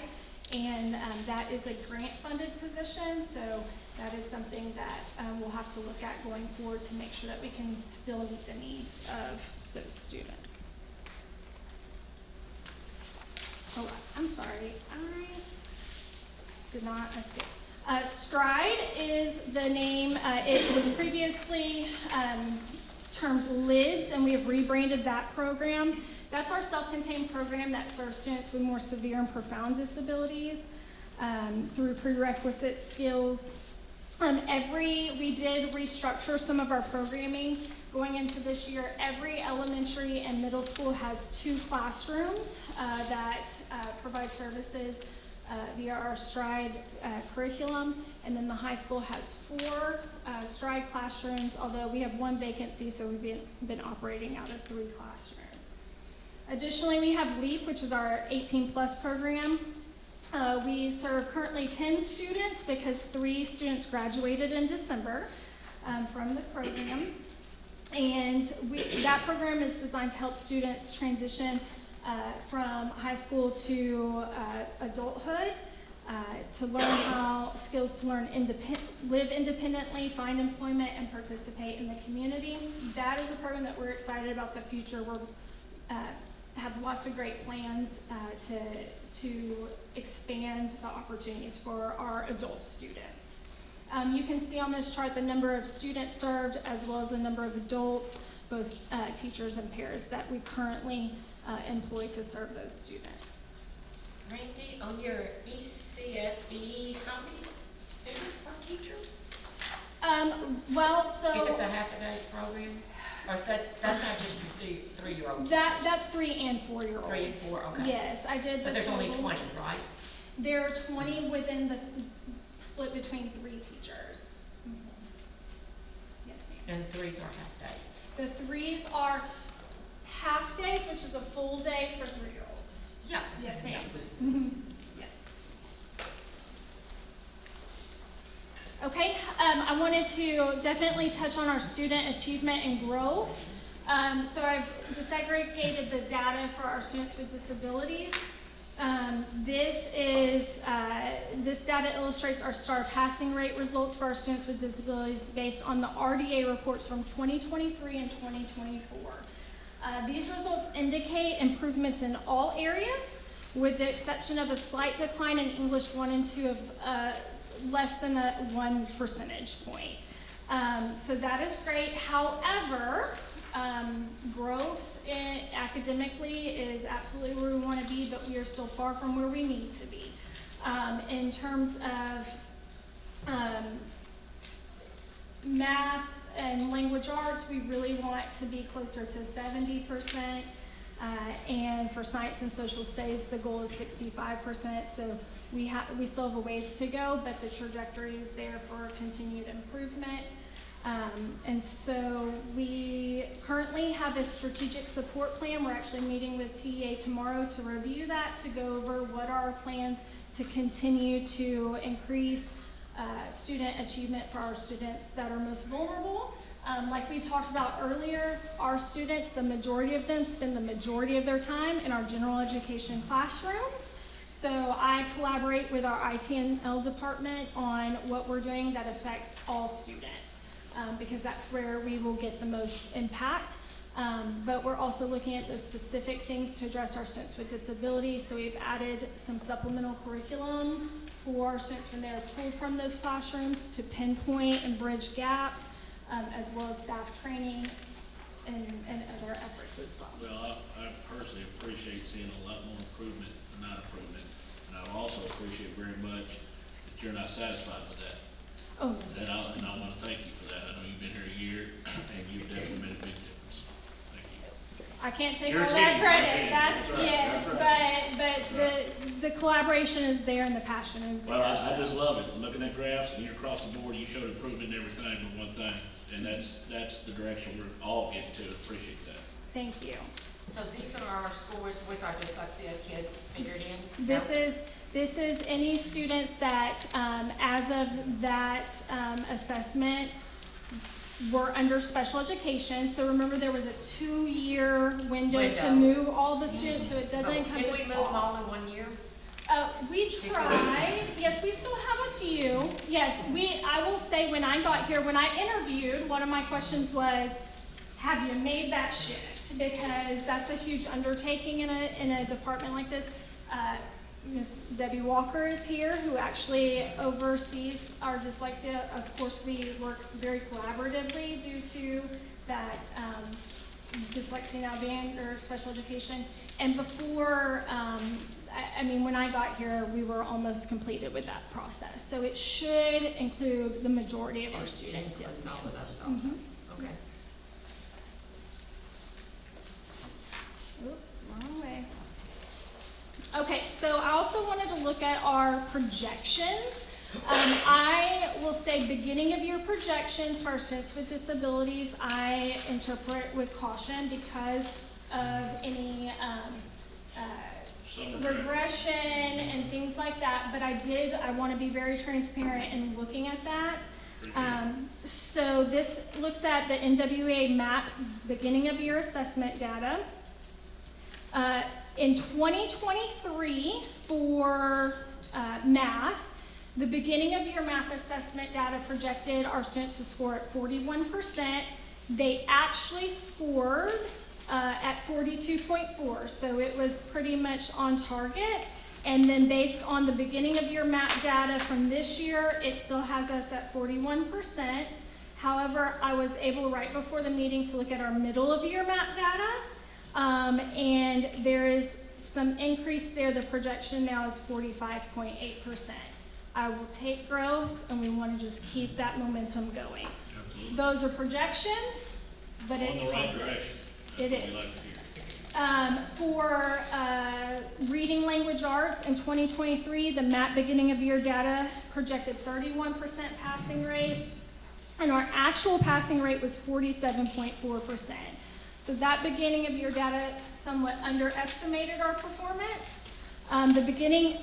and that is a grant-funded position, so that is something that we'll have to look at going forward to make sure that we can still meet the needs of those students. Oh, I'm sorry, I did not, I skipped. Stride is the name. It was previously termed LIDS, and we have rebranded that program. That's our self-contained program that serves students with more severe and profound disabilities through prerequisite skills. We did restructure some of our programming going into this year. Every elementary and middle school has 2 classrooms that provide services via our Stride curriculum. And then the high school has 4 Stride classrooms, although we have 1 vacancy, so we've been operating out of 3 classrooms. Additionally, we have LEAP, which is our 18+ program. We serve currently 10 students because 3 students graduated in December from the program. And that program is designed to help students transition from high school to adulthood, to learn skills to live independently, find employment, and participate in the community. That is a program that we're excited about the future. We're have lots of great plans to expand the opportunities for our adult students. You can see on this chart the number of students served as well as the number of adults, both teachers and peers, that we currently employ to serve those students. Randy, on your ECSE, how many students per teacher? So if it's a half-a-day program, or that's not just your 3-year-old. That's 3 and 4-year-olds. 3 and 4, okay. Yes, I did. But there's only 20, right? There are 20 within the split between 3 teachers. Mm-hmm. Yes, ma'am. And 3s are half days. The 3s are half days, which is a full day for 3-year-olds. Yeah. Yes, ma'am. Mm-hmm. Yes. Okay, I wanted to definitely touch on our student achievement and growth. So I've disaggregated the data for our students with disabilities. This data illustrates our STAR passing rate results for our students with disabilities based on the RDA reports from 2023 and 2024. These results indicate improvements in all areas, with the exception of a slight decline in English 1 and 2 of less than 1 percentage point. So that is great. However, growth academically is absolutely where we want to be, but we are still far from where we need to be. In terms of math and language arts, we really want to be closer to 70%. And for science and social studies, the goal is 65%. So we still have a ways to go, but the trajectory is there for continued improvement. And so we currently have a strategic support plan. We're actually meeting with TEA tomorrow to review that, to go over what are our plans to continue to increase student achievement for our students that are most vulnerable. Like we talked about earlier, our students, the majority of them spend the majority of their time in our general education classrooms. So I collaborate with our IT&L department on what we're doing that affects all students, because that's where we will get the most impact. But we're also looking at those specific things to address our students with disabilities. So we've added some supplemental curriculum for our students when they're pulled from those classrooms to pinpoint and bridge gaps, as well as staff training and other efforts as well. Well, I personally appreciate seeing a lot more improvement than not improvement. And I also appreciate very much that you're not satisfied with that. Oh, no, sir. And I want to thank you for that. I know you've been here a year, and you've definitely made a big difference. Thank you. I can't take Your all team, that your credit. team. That's That's right, yes, that's right. but the collaboration is there and the passion is there. Well, I so. just love it. Looking at graphs, and you're across the board, you showed improvement in everything but one thing. And that's the direction we're all getting to. Appreciate that. Thank you. So these are our scores with our dyslexia kids figured in? This is any students that, as of that assessment, were under special education. So remember, there was a 2-year window to move all the students, so it doesn't encompass all. Did we move them all in 1 year? We tried. Yes, we still have a few. Yes, I will say when I got here, when I interviewed, one of my questions was, have you made that shift? Because that's a huge undertaking in a department like this. Ms. Debbie Walker is here, who actually oversees our dyslexia. Of course, we work very collaboratively due to that dyslexia now being under special education. And before, when I got here, we were almost completed with that process. So it should include the majority of our students. Yes, ma'am. Okay. Yes. Oop, wrong way. Okay, so I also wanted to look at our projections. I will say beginning of year projections for our students with disabilities, I interpret with caution because of any regression and things like that, but I want to be very transparent in looking at that. So this looks at the NWA MAP beginning of year assessment data. In 2023 for math, the beginning of year MAP assessment data projected our students to score at 41%. They actually scored at 42.4, so it was pretty much on target. And then based on the beginning of year MAP data from this year, it still has us at 41%. However, I was able right before the meeting to look at our middle of year MAP data, and there is some increase there. The projection now is 45.8%. I will take growth, and we want to just keep that momentum going. Absolutely. Those are projections, but it's On the right positive. direction. It That's is. what we like to hear. For reading language arts in 2023, the MAP beginning of year data projected 31% passing rate, and our actual passing rate was 47.4%. So that beginning of year data somewhat underestimated our performance. The beginning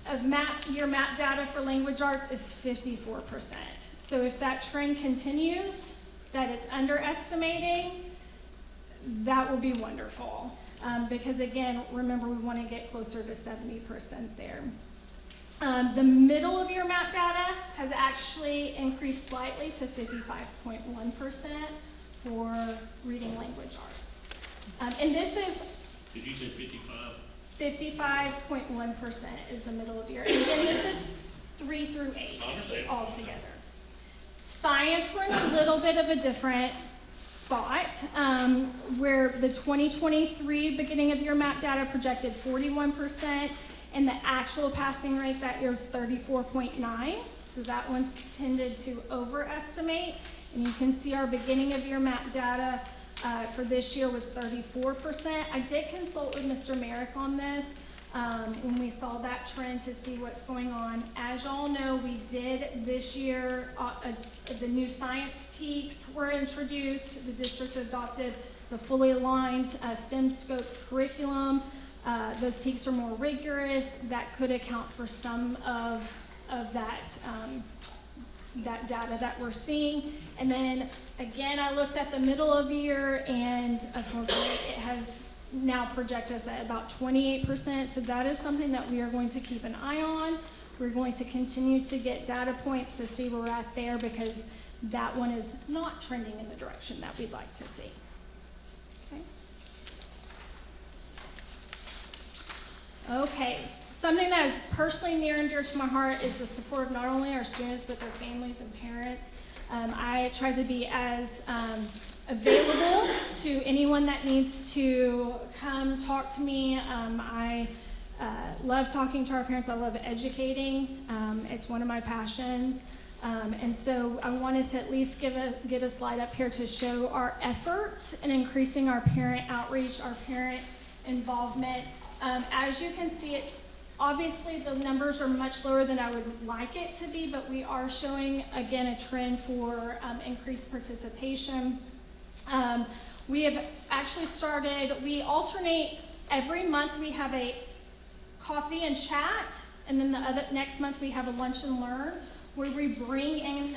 of year MAP data for language arts is 54%. So if that trend continues, that it's underestimating, that will be wonderful. Because again, remember, we want to get closer to 70% there. The middle of year MAP data has actually increased slightly to 55.1% for reading language arts. And this is Did you say 55? 55.1% is the middle of year. And again, this is 3 through 8 altogether. Science, we're in a little bit of a different spot, where the 2023 beginning of year MAP data projected 41%, and the actual passing rate that year is 34.9. So that one's tended to overestimate. And you can see our beginning of year MAP data for this year was 34%. I did consult with Mr. Merrick on this when we saw that trend to see what's going on. As y'all know, we did this year, the new science TEKs were introduced. The district adopted the fully aligned STEM scopes curriculum. Those TEKs are more rigorous. That could account for some of that that data that we're seeing. And then again, I looked at the middle of year, and unfortunately it has now projected us at about 28%. So that is something that we are going to keep an eye on. We're going to continue to get data points to see where we're at there, because that one is not trending in the direction that we'd like to see. Okay, something that is personally near and dear to my heart is the support of not only our students, but their families and parents. I try to be as available to anyone that needs to come talk to me. I love talking to our parents. I love educating. It's one of my passions. And so I wanted to at least get a slide up here to show our efforts in increasing our parent outreach, our parent involvement. As you can see, it's obviously the numbers are much lower than I would like it to be, but we are showing, again, a trend for increased participation. We have actually started, we alternate every month. We have a coffee and chat, and then next month we have a lunch and learn, where we bring in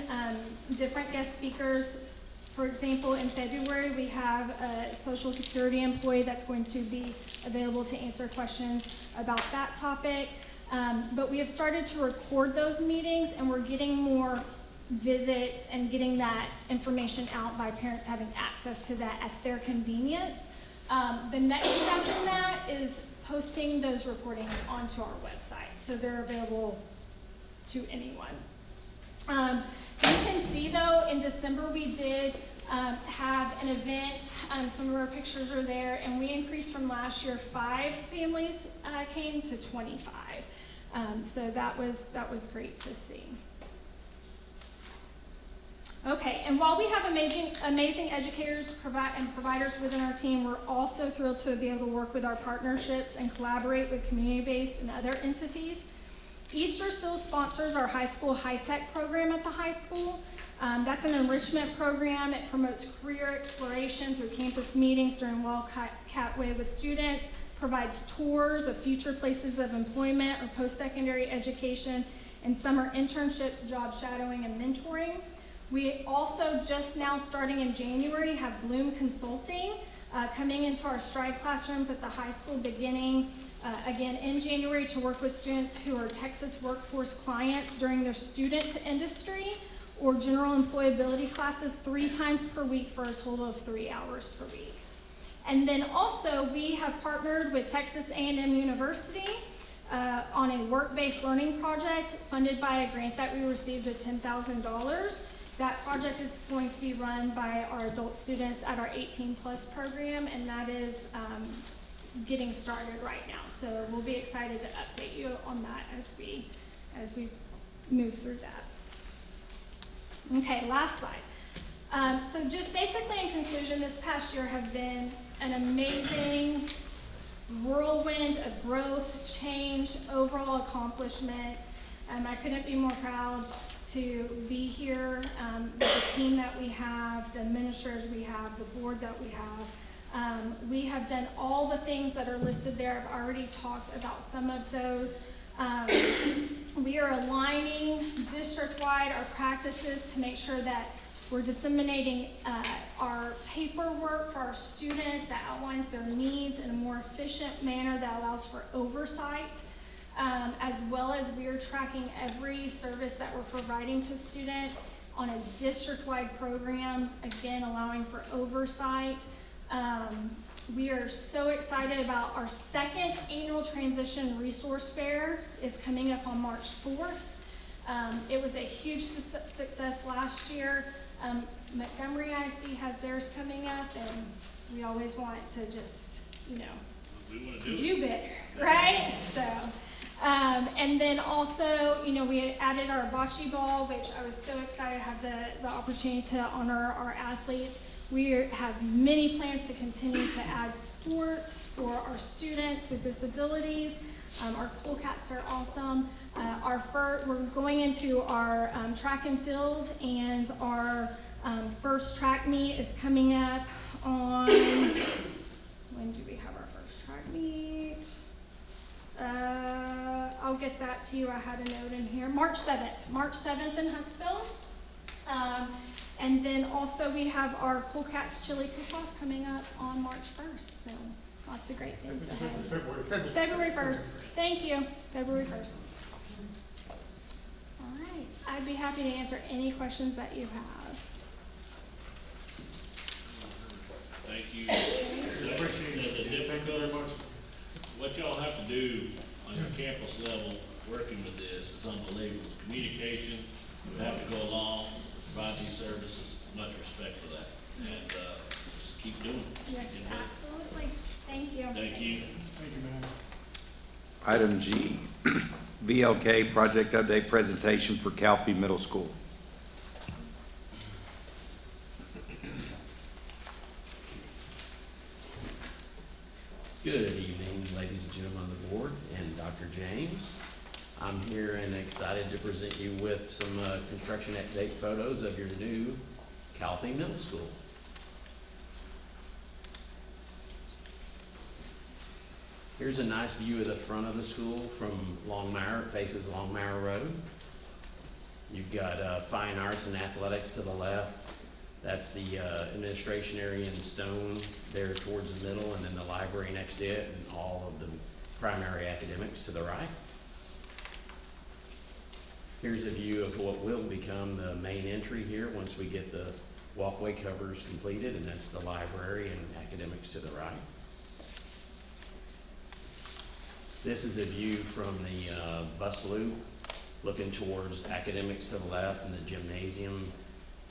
different guest speakers. For example, in February, we have a Social Security employee that's going to be available to answer questions about that topic. But we have started to record those meetings, and we're getting more visits and getting that information out by parents having access to that at their convenience. The next step in that is posting those recordings onto our website, so they're available to anyone. You can see, though, in December we did have an event. Some of our pictures are there, and we increased from last year. 5 families came to 25. So that was great to see. Okay, and while we have amazing educators and providers within our team, we're also thrilled to be able to work with our partnerships and collaborate with community-based and other entities. Easter still sponsors our high school high-tech program at the high school. That's an enrichment program. It promotes career exploration through campus meetings during Wildcat Way with students, provides tours of future places of employment or post-secondary education, and summer internships, job shadowing, and mentoring. We also, just now starting in January, have Bloom Consulting coming into our Stride classrooms at the high school beginning again in January to work with students who are Texas workforce clients during their student to industry or general employability classes 3 times per week for a total of 3 hours per week. And then also we have partnered with Texas A&M University on a work-based learning project funded by a grant that we received of $10,000. That project is going to be run by our adult students at our 18+ program, and that is getting started right now. So we'll be excited to update you on that as we move through that. Okay, last slide. So just basically in conclusion, this past year has been an amazing whirlwind of growth, change, overall accomplishment. I couldn't be more proud to be here with the team that we have, the administrators we have, the board that we have. We have done all the things that are listed there. I've already talked about some of those. We are aligning district-wide our practices to make sure that we're disseminating our paperwork for our students that outlines their needs in a more efficient manner that allows for oversight. As well as we are tracking every service that we're providing to students on a district-wide program, again, allowing for oversight. We are so excited about our 2nd annual Transition Resource Fair is coming up on March 4th. It was a huge success last year. Montgomery ISD has theirs coming up, and we always want to just, do better, right? So. And then also, we added our bocce ball, which I was so excited to have the opportunity to honor our athletes. We have many plans to continue to add sports for our students with disabilities. Our Cool Cats are awesome. We're going into our track and field, and our first track meet is coming up on, when do we have our first track meet? I'll get that to you. I had a note in here. March 7th in Huntsville. And then also we have our Cool Cats Chili Cook-Off coming up on March 1st. So lots of great things ahead. February 1st. Thank you. February 1st. All right. I'd be happy to answer any questions that you have. Thank you. The difficulty, what y'all have to do on your campus level, working with this, is unbelievable. The communication, we have to go along, provide these services, much respect for that. And just keep doing it. Yes, absolutely. Thank you. Thank you. Thank you, ma'am. Item G, VLK Project Update Presentation for Calfee Middle School. Good evening, ladies and gentlemen on the board, and Dr. James. I'm here and excited to present you with some construction update photos of your new Calfee Middle School. Here's a nice view of the front of the school from Longmire. It faces Longmire Road. You've got fine arts and athletics to the left. That's the administration area in stone there towards the middle, and then the library next to it, and all of the primary academics to the right. Here's a view of what will become the main entry here once we get the walkway covers completed, and that's the library and academics to the right. This is a view from the bus loop, looking towards academics to the left and the gymnasium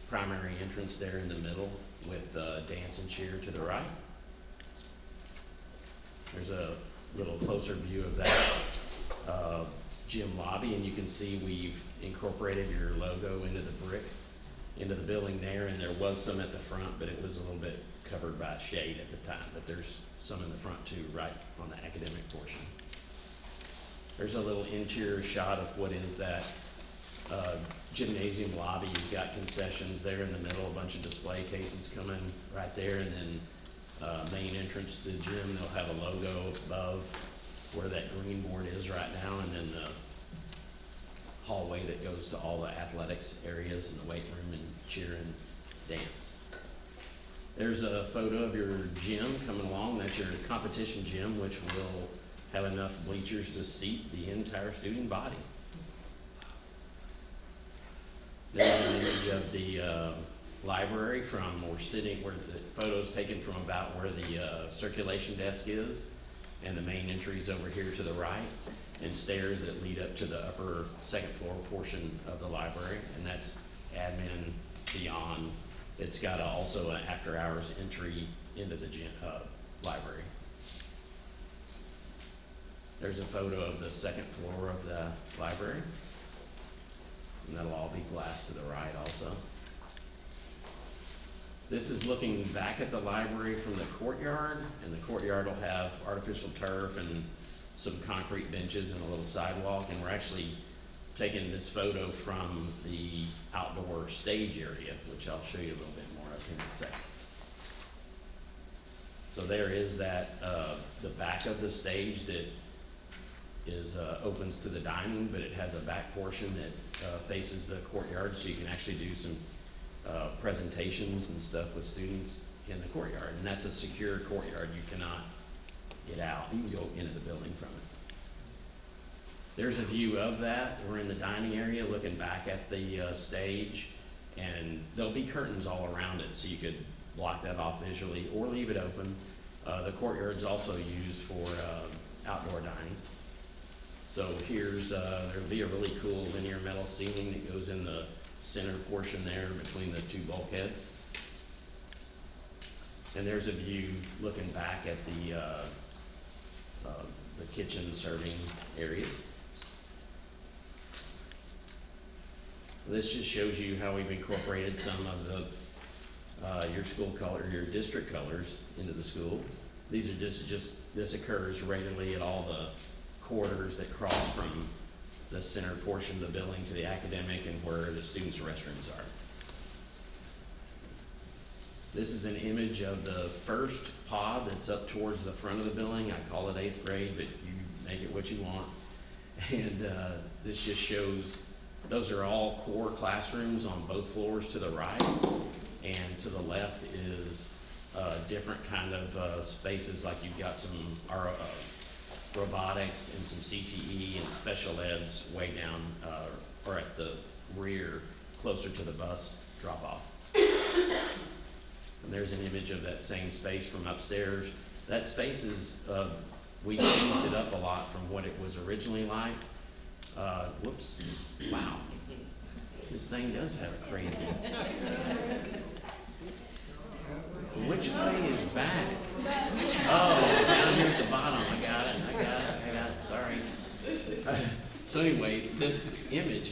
primary entrance there in the middle with dance and cheer to the right. There's a little closer view of that gym lobby, and you can see we've incorporated your logo into the brick into the building there, and there was some at the front, but it was a little bit covered by shade at the time, but there's some in the front too, right on the academic portion. There's a little interior shot of what is that gymnasium lobby. You've got concessions there in the middle, a bunch of display cases coming right there, and then main entrance to the gym, they'll have a logo above where that green board is right now, and then the hallway that goes to all the athletics areas and the weight room and cheer and dance. There's a photo of your gym coming along. That's your competition gym, which will have enough bleachers to seat the entire student body. There's an image of the library from where the photo's taken from about where the circulation desk is, and the main entry is over here to the right, and stairs that lead up to the upper second floor portion of the library, and that's admin beyond. It's got also an after hours entry into the gym, library. There's a photo of the second floor of the library, and that'll all be glass to the right also. This is looking back at the library from the courtyard, and the courtyard will have artificial turf and some concrete benches and a little sidewalk, and we're actually taking this photo from the outdoor stage area, which I'll show you a little bit more of here in a second. So there is that, the back of the stage that is opens to the dining, but it has a back portion that faces the courtyard, so you can actually do some presentations and stuff with students in the courtyard, and that's a secure courtyard. You cannot get out. You can go into the building from it. There's a view of that. We're in the dining area looking back at the stage, and there'll be curtains all around it, so you could block that off visually or leave it open. The courtyard's also used for outdoor dining. So here's, there'll be a really cool linear metal ceiling that goes in the center portion there between the two bulkheads. And there's a view looking back at the kitchen serving areas. This just shows you how we've incorporated some of the your school color, your district colors into the school. These are this occurs regularly at all the corridors that cross from the center portion of the building to the academic and where the students' restrooms are. This is an image of the first pod that's up towards the front of the building. I call it 8th grade, but you make it what you want. And this just shows, those are all core classrooms on both floors to the right, and to the left is different kind of spaces, like you've got some robotics and some CTE and special eds way down or at the rear, closer to the bus drop off. And there's an image of that same space from upstairs. That space is, we changed it up a lot from what it was originally like. Whoops, wow. This thing does have a crazy. Which way is back? Oh, down here at the bottom. I got it, sorry. So anyway, this image,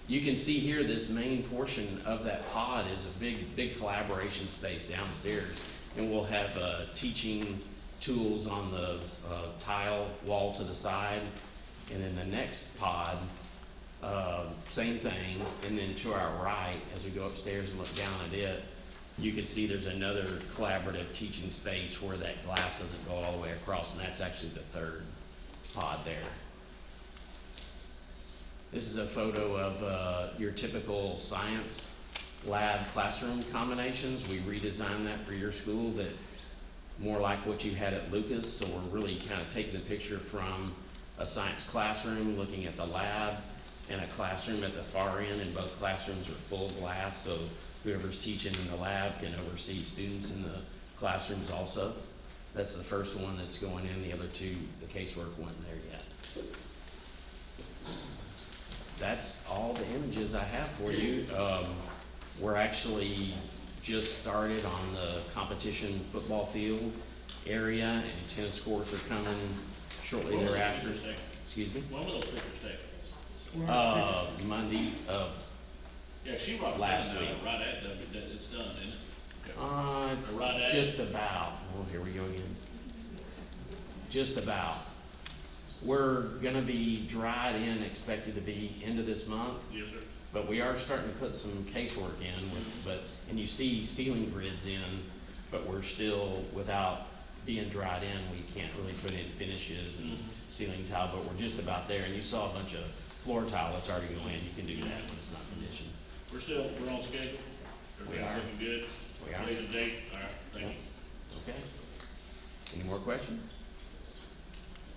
you can see here this main portion of that pod is a big collaboration space downstairs. And we'll have teaching tools on the tile wall to the side. And then the next pod, same thing. And then to our right, as we go upstairs and look down at it, you can see there's another collaborative teaching space where that glass doesn't go all the way across, and that's actually the third pod there. This is a photo of your typical science lab classroom combinations. We redesigned that for your school, that more like what you had at Lucas. So we're really kind of taking the picture from a science classroom, looking at the lab, and a classroom at the far end, and both classrooms are full glass, so whoever's teaching in the lab can oversee students in the classrooms also. That's the first one that's going in. The other two, the casework wasn't there yet. That's all the images I have for you. We're actually just started on the competition football field area, and tennis courts are coming shortly thereafter. Excuse me? When will those pictures taken? Monday of Yeah, she-Rock's last done week. now, right at it's done, isn't it? It's Or right at just about, oh, here we go again. Just about. We're gonna be dried in, expected to be end of this month. Yes, sir. But we are starting to put some casework in and you see ceiling grids in, but we're still, without being dried in, we can't really put in finishes and ceiling tile, but we're just about there. And you saw a bunch of floor tile that's already going in. You can do that when it's not conditioned. We're on schedule? We Everything's are. looking good? We are. Date and date? All right, thank you. Okay. Any more questions?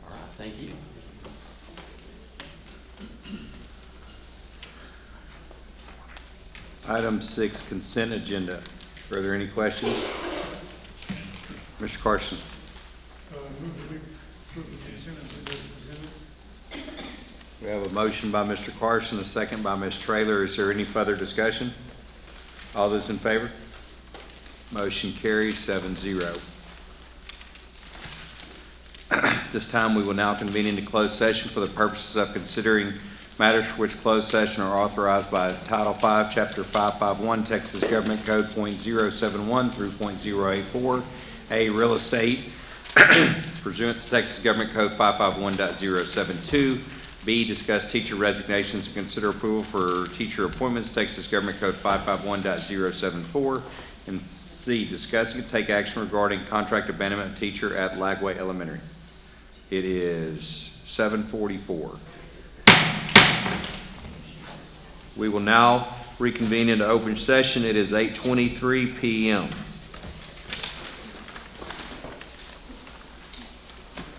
All right, thank you. Item 6, consent agenda. Are there any questions? Mr. Carson. Move that we approve the consent agenda as presented. We have a motion by Mr. Carson, a second by Ms. Traylor. Is there any further discussion? All those in favor? Motion carries 7-0. This time, we will now convene into closed session for the purposes of considering matters for which closed session are authorized by Title V, Chapter 551, Texas Government Code .071 through .084, A, real estate, pursuant to Texas Government Code 551.072, B, discuss teacher resignations and consider approval for teacher appointments, Texas Government Code 551.074, and C, discuss and take action regarding contract abandonment of teacher at Lagway Elementary. It is 7:44. We will now reconvene into open session. It is 8:23 p.m.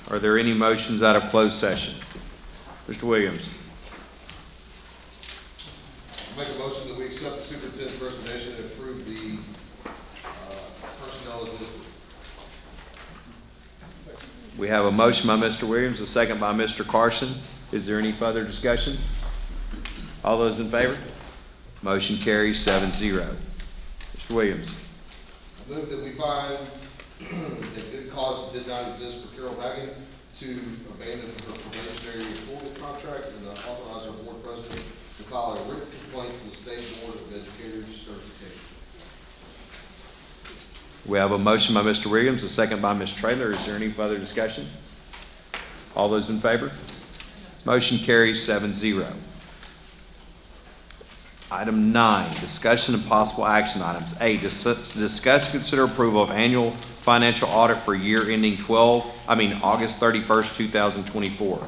Are there any motions out of closed session? Mr. Williams. Make a motion that we accept the superintendent's recommendation and approve the personnel as listed. We have a motion by Mr. Williams, a second by Mr. Carson. Is there any further discussion? All those in favor? Motion carries 7-0. Mr. Williams. I move that we find that good cause did not exist for Carol Baggett to abandon her probationary employment contract and authorize our board president to file a written complaint to the State Board of Educators certification. We have a motion by Mr. Williams, a second by Ms. Traylor. Is there any further discussion? All those in favor? Motion carries 7-0. Item 9, discussion and possible action items. A, discuss and consider approval of annual financial audit for year ending August 31st, 2024.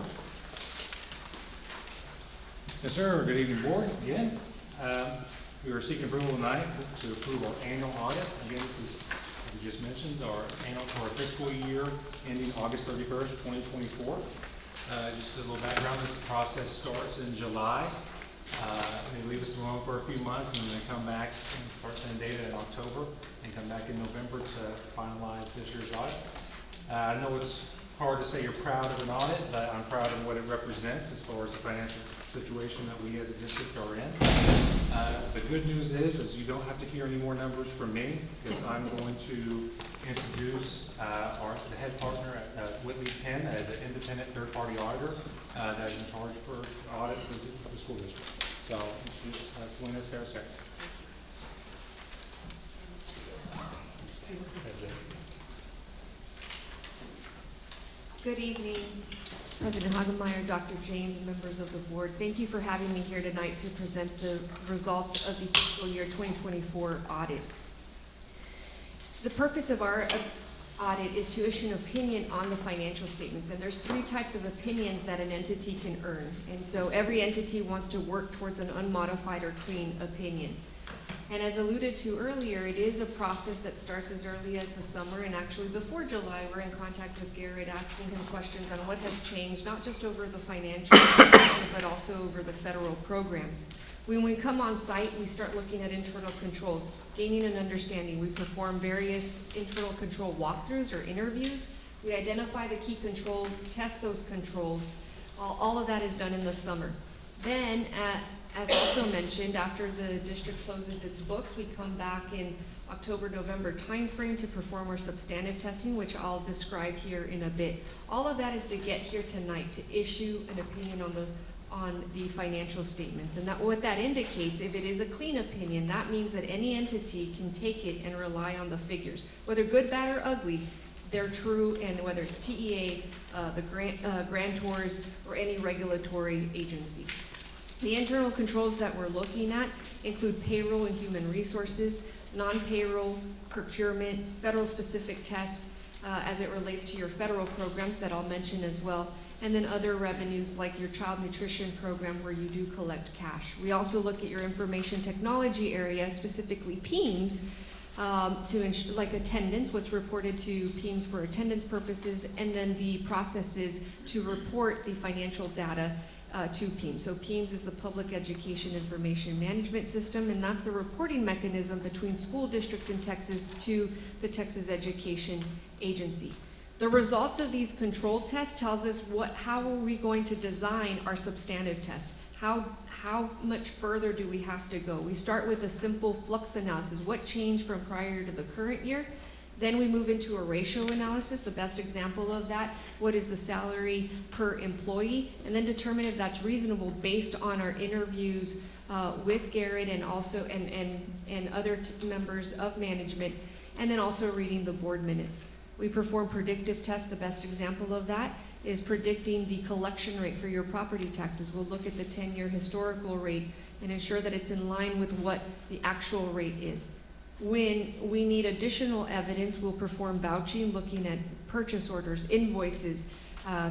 Yes, sir. Good evening, board. Again, we are seeking approval tonight to approve our annual audit. Again, this is, as you just mentioned, our annual for our fiscal year ending August 31st, 2024. Just a little background, this process starts in July. They leave us alone for a few months and then come back and start sending data in October and come back in November to finalize this year's audit. I know it's hard to say you're proud of an audit, but I'm proud of what it represents as far as the financial situation that we as a district are in. The good news is you don't have to hear any more numbers from me because I'm going to introduce the head partner at Whitley Penn as an independent third-party auditor that is in charge for the audit for the school district. So she's Selena Sarasarez. Good evening, President Hagemeyer, Dr. James, and members of the board. Thank you for having me here tonight to present the results of the fiscal year 2024 audit. The purpose of our audit is to issue an opinion on the financial statements, and there's 3 types of opinions that an entity can earn. And so every entity wants to work towards an unmodified or clean opinion. And as alluded to earlier, it is a process that starts as early as the summer, and actually before July, we're in contact with Garrett, asking him questions on what has changed, not just over the financial, but also over the federal programs. When we come on site, we start looking at internal controls, gaining an understanding. We perform various internal control walkthroughs or interviews. We identify the key controls, test those controls. All of that is done in the summer. Then, as also mentioned, after the district closes its books, we come back in October-November timeframe to perform our substantive testing, which I'll describe here in a bit. All of that is to get here tonight to issue an opinion on the on the financial statements. And that what that indicates, if it is a clean opinion, that means that any entity can take it and rely on the figures. Whether good, bad, or ugly, they're true, and whether it's TEA, the grantors, or any regulatory agency. The internal controls that we're looking at include payroll and human resources, non-payroll, procurement, federal specific test, as it relates to your federal programs that I'll mention as well, and then other revenues like your child nutrition program where you do collect cash. We also look at your information technology area, specifically PEIMS, like attendance, what's reported to PEIMS for attendance purposes, and then the processes to report the financial data to PEIMS. So PEIMS is the Public Education Information Management System, and that's the reporting mechanism between school districts in Texas to the Texas Education Agency. The results of these control tests tells us how are we going to design our substantive test. How much further do we have to go? We start with a simple flux analysis. What changed from prior to the current year? Then we move into a ratio analysis, the best example of that. What is the salary per employee? And then determine if that's reasonable based on our interviews with Garrett and also and other members of management, and then also reading the board minutes. We perform predictive tests. The best example of that is predicting the collection rate for your property taxes. We'll look at the 10-year historical rate and ensure that it's in line with what the actual rate is. When we need additional evidence, we'll perform vouching, looking at purchase orders, invoices,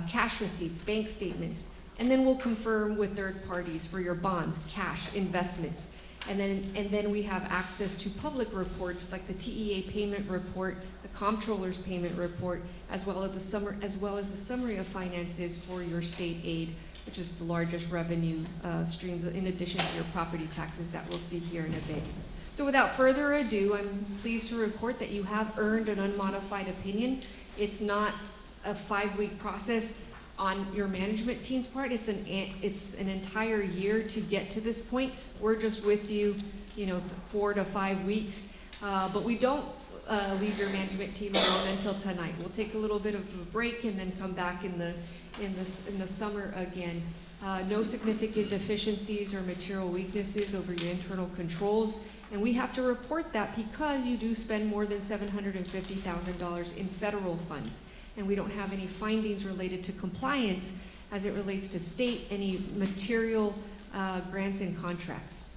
cash receipts, bank statements, and then we'll confirm with third parties for your bonds, cash, investments. And then we have access to public reports like the TEA payment report, the comptroller's payment report, as well as the summary of finances for your state aid, which is the largest revenue streams in addition to your property taxes that we'll see here in a bit. So without further ado, I'm pleased to report that you have earned an unmodified opinion. It's not a 5-week process on your management team's part. It's an entire year to get to this point. We're just with you, 4 to 5 weeks, but we don't leave your management team alone until tonight. We'll take a little bit of a break and then come back in the summer again. No significant deficiencies or material weaknesses over your internal controls, and we have to report that because you do spend more than $750,000 in federal funds, and we don't have any findings related to compliance as it relates to state, any material grants and contracts.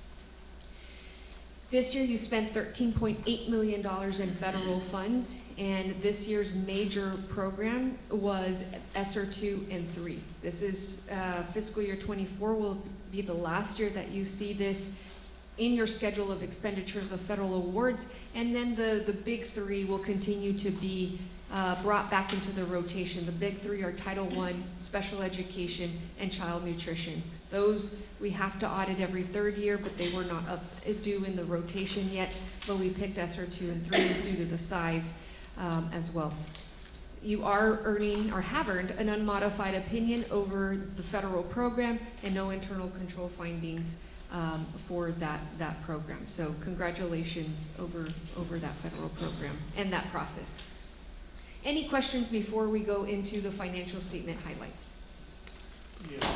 This year you spent $13.8 million in federal funds, and this year's major program was ESSER 2 and 3. This is fiscal year 24 will be the last year that you see this in your schedule of expenditures of federal awards, and then the big 3 will continue to be brought back into the rotation. The big 3 are Title I, special education, and child nutrition. Those we have to audit every 3rd year, but they were not due in the rotation yet, but we picked ESSER 2 and 3 due to the size as well. You are earning or have earned an unmodified opinion over the federal program and no internal control findings for that program. So congratulations over that federal program and that process. Any questions before we go into the financial statement highlights?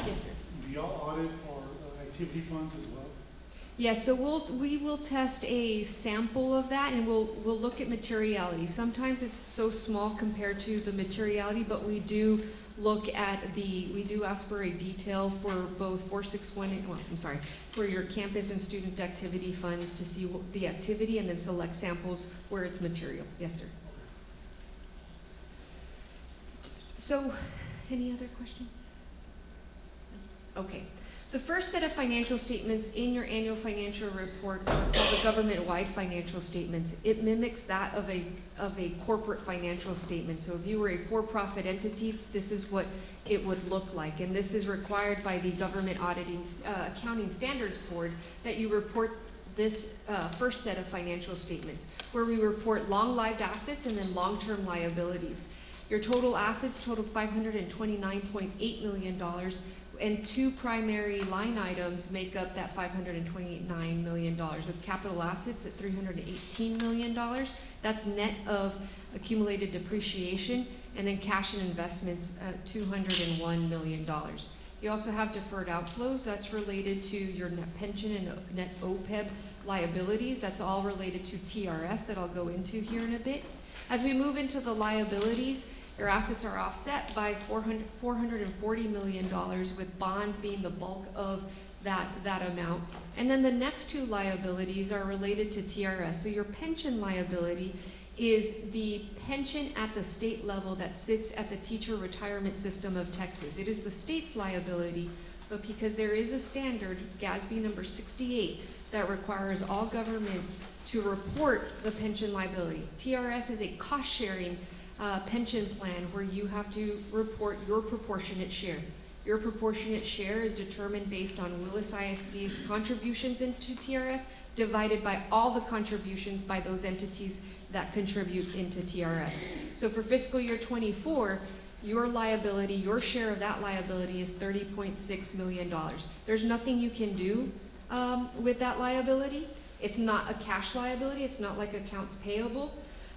Yes, sir. Do y'all audit our activity funds as well? Yes, so we will test a sample of that, and we'll look at materiality. Sometimes it's so small compared to the materiality, but we do look at we do ask for a detail for both 461 and, for your campus and student activity funds to see the activity and then select samples where it's material. Yes, sir. So, any other questions? Okay. The first set of financial statements in your annual financial report are called the government-wide financial statements. It mimics that of a corporate financial statement. So if you were a for-profit entity, this is what it would look like. And this is required by the Government Accounting Standards Board that you report this first set of financial statements, where we report long-lived assets and then long-term liabilities. Your total assets totaled $529.8 million, and 2 primary line items make up that $529 million, with capital assets at $318 million. That's net of accumulated depreciation, and then cash and investments at $201 million. You also have deferred outflows. That's related to your net pension and net OPEB liabilities. That's all related to TRS that I'll go into here in a bit. As we move into the liabilities, your assets are offset by $440 million, with bonds being the bulk of that amount. And then the next two liabilities are related to TRS. So your pension liability is the pension at the state level that sits at the Teacher Retirement System of Texas. It is the state's liability, but because there is a standard, GASB number 68, that requires all governments to report the pension liability. TRS is a cost-sharing pension plan where you have to report your proportionate share. Your proportionate share is determined based on Willis ISD's contributions into TRS divided by all the contributions by those entities that contribute into TRS. So for fiscal year 24, your liability, your share of that liability is $30.6 million. There's nothing you can do with that liability. It's not a cash liability. It's not like accounts payable.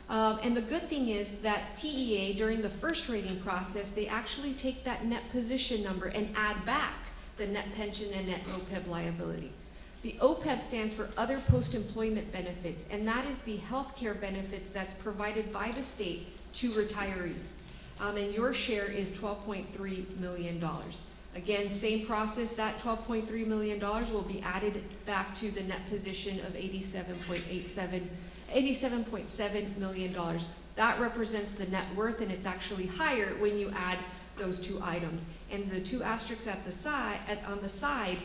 And the good thing is that TEA, during the first rating process, they actually take that net position number and add back the net pension and net OPEB liability. The OPEB stands for Other Post-Employment Benefits, and that is the health care benefits that's provided by the state to retirees. And your share is $12.3 million. Again, same process, that $12.3 million will be added back to the net position of $87.7 million. That represents the net worth, and it's actually higher when you add those two items. And the two asterisks at the side, on the side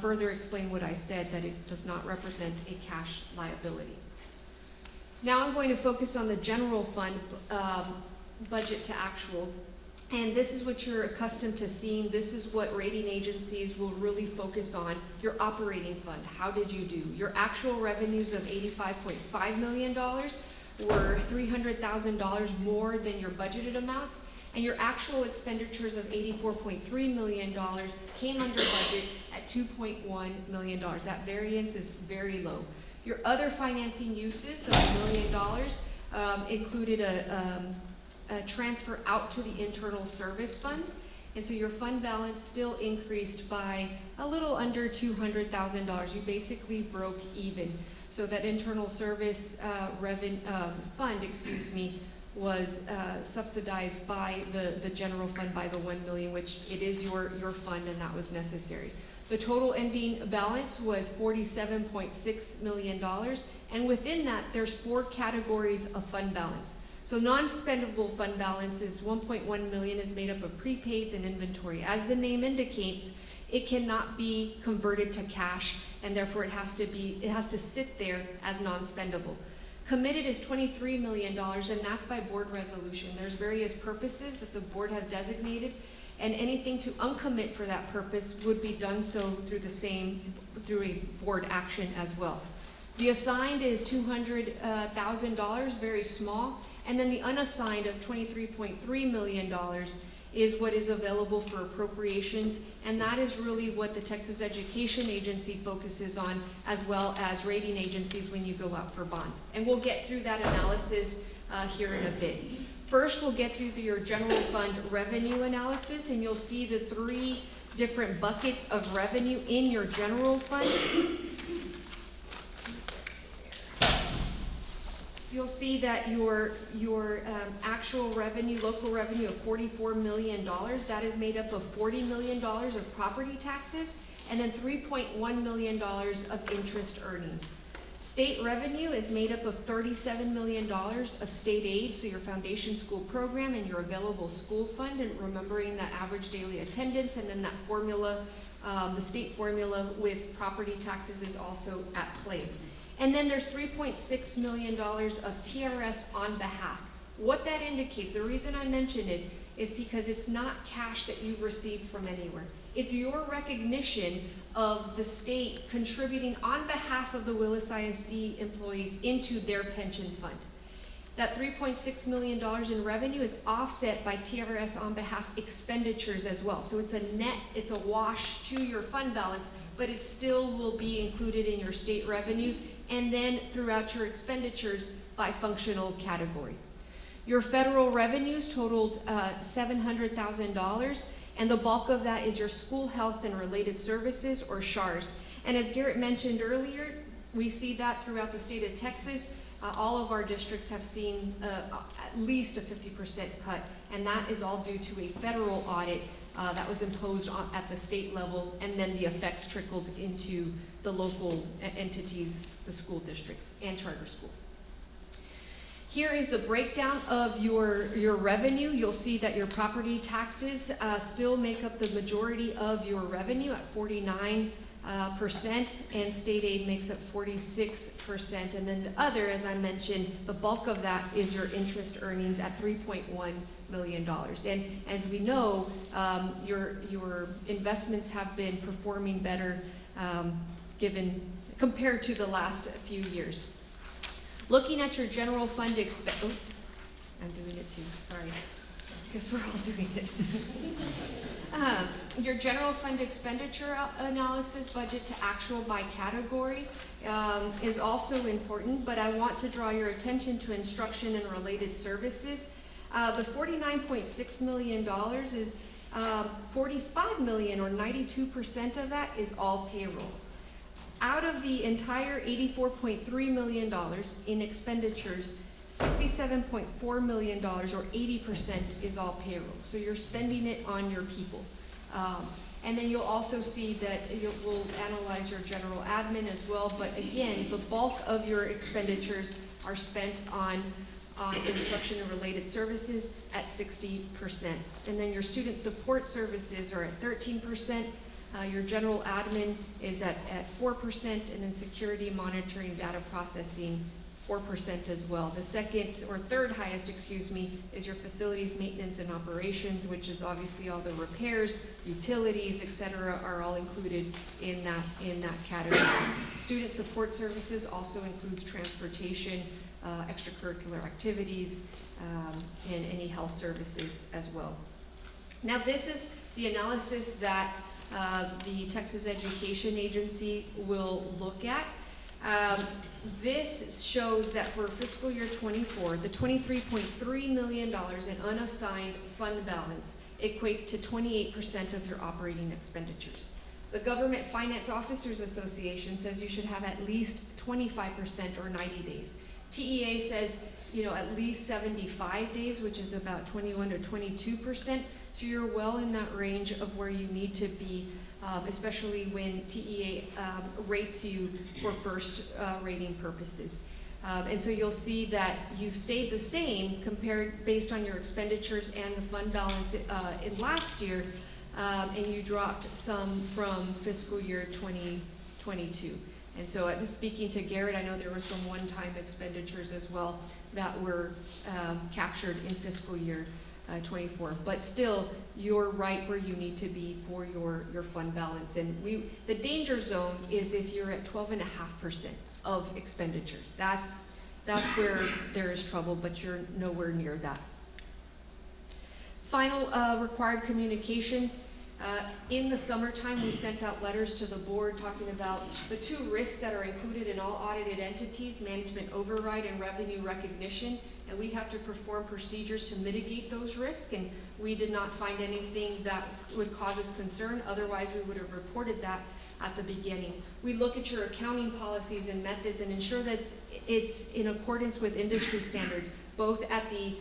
further explain what I said, that it does not represent a cash liability. Now I'm going to focus on the general fund budget to actual. And this is what you're accustomed to seeing. This is what rating agencies will really focus on. Your operating fund, how did you do? Your actual revenues of $85.5 million were $300,000 more than your budgeted amounts. And your actual expenditures of $84.3 million came under budget at $2.1 million. That variance is very low. Your other financing uses of $1 million included a transfer out to the internal service fund. And so your fund balance still increased by a little under $200,000. You basically broke even. So that internal service fund, was subsidized by the general fund by the $1 million, which it is your fund, and that was necessary. The total ending balance was $47.6 million, and within that, there's 4 categories of fund balance. So non-spendable fund balance is $1.1 million, is made up of prepaids and inventory. As the name indicates, it cannot be converted to cash, and therefore it has to sit there as non-spendable. Committed is $23 million, and that's by board resolution. There's various purposes that the board has designated, and anything to uncommit for that purpose would be done so through a board action as well. The assigned is $200,000, very small, and then the unassigned of $23.3 million is what is available for appropriations, and that is really what the Texas Education Agency focuses on, as well as rating agencies when you go out for bonds. And we'll get through that analysis here in a bit. First, we'll get through your general fund revenue analysis, and you'll see the 3 different buckets of revenue in your general fund. You'll see that your actual revenue, local revenue of $44 million, that is made up of $40 million of property taxes and then $3.1 million of interest earnings. State revenue is made up of $37 million of state aid, so your foundation school program and your available school fund, and remembering that average daily attendance, and then that formula, the state formula with property taxes is also at play. And then there's $3.6 million of TRS on behalf. What that indicates, the reason I mention it, is because it's not cash that you've received from anywhere. It's your recognition of the state contributing on behalf of the Willis ISD employees into their pension fund. That $3.6 million in revenue is offset by TRS on behalf expenditures as well. So it's a net, it's a wash to your fund balance, but it still will be included in your state revenues and then throughout your expenditures by functional category. Your federal revenues totaled $700,000, And the bulk of that is your school health and related services, or SHARS. And as Garrett mentioned earlier, we see that throughout the state of Texas. All of our districts have seen at least a 50% cut, and that is all due to a federal audit that was imposed at the state level, and then the effects trickled into the local entities, the school districts, and charter schools. Here is the breakdown of your revenue. You'll see that your property taxes still make up the majority of your revenue at 49%, and state aid makes up 46%. And then the other, as I mentioned, the bulk of that is your interest earnings at $3.1 million. And as we know, your investments have been performing better compared to the last few years. Looking at your general fund oh, I'm doing it too, sorry. I guess we're all doing it. Your general fund expenditure analysis, budget to actual by category, is also important, but I want to draw your attention to instruction and related services. The $49.6 million is $45 million, or 92% of that, is all payroll. Out of the entire $84.3 million in expenditures, $67.4 million, or 80%, is all payroll. So you're spending it on your people. And then you'll also see that we'll analyze your general admin as well, but again, the bulk of your expenditures are spent on instruction and related services at 60%. And then your student support services are at 13%. Your general admin is at 4%, and then security, monitoring, data processing, 4% as well. The second or third highest, is your facilities maintenance and operations, which is obviously all the repairs, utilities, etc., are all included in that category. Student support services also includes transportation, extracurricular activities, and any health services as well. Now, this is the analysis that the Texas Education Agency will look at. This shows that for fiscal year 24, the $23.3 million in unassigned fund balance equates to 28% of your operating expenditures. The Government Finance Officers Association says you should have at least 25%, or 90 days. TEA says, at least 75 days, which is about 21 to 22%. So you're well in that range of where you need to be, especially when TEA rates you for first rating purposes. And so you'll see that you've stayed the same compared based on your expenditures and the fund balance in last year, and you dropped some from fiscal year 2022. And so speaking to Garrett, I know there were some one-time expenditures as well that were captured in fiscal year 24, but still, you're right where you need to be for your fund balance. And the danger zone is if you're at 12.5% of expenditures. That's where there is trouble, but you're nowhere near that. Final required communications. In the summertime, we sent out letters to the board talking about the two risks that are included in all audited entities: management override and revenue recognition. And we have to perform procedures to mitigate those risks, and we did not find anything that would cause us concern. Otherwise, we would have reported that at the beginning. We look at your accounting policies and methods and ensure that it's in accordance with industry standards, both at the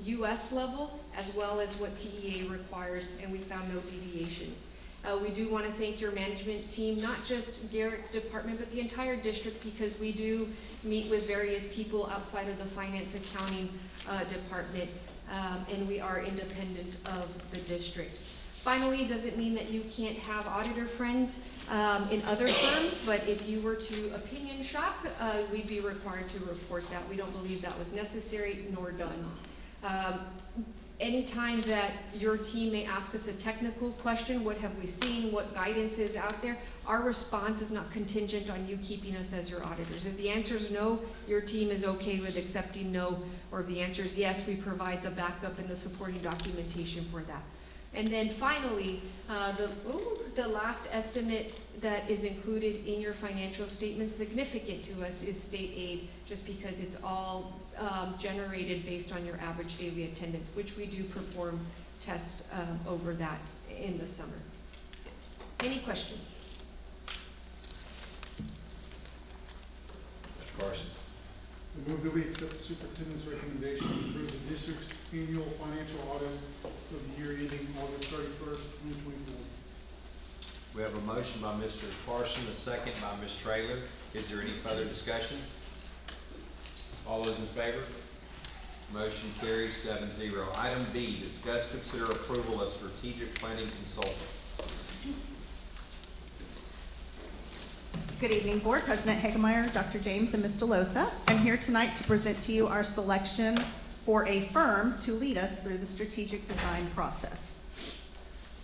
U.S. level as well as what TEA requires, and we found no deviations. We do want to thank your management team, not just Garrett's department, but the entire district, because we do meet with various people outside of the finance accounting department, and we are independent of the district. Finally, doesn't mean that you can't have auditor friends in other firms, but if you were to opinion shop, we'd be required to report that. We don't believe that was necessary nor done. Anytime that your team may ask us a technical question, what have we seen, what guidance is out there, our response is not contingent on you keeping us as your auditors. If the answer is no, your team is okay with accepting no, or if the answer is yes, we provide the backup and the supporting documentation for that. And then finally, the last estimate that is included in your financial statement, significant to us, is state aid, just because it's all generated based on your average daily attendance, which we do perform test over that in the summer. Any questions? Mr. Carson. I move that we accept the superintendent's recommendation to approve the district's annual financial audit of the year ending August 31st, 2024. We have a motion by Mr. Carson, a second by Ms. Traylor. Is there any further discussion? All those in favor? Motion carries 7-0. Item B, discuss, consider approval of strategic planning consultant. Good evening, Board. President Hagemeyer, Dr. James, and Ms. DeLosa. I'm here tonight to present to you our selection for a firm to lead us through the strategic design process.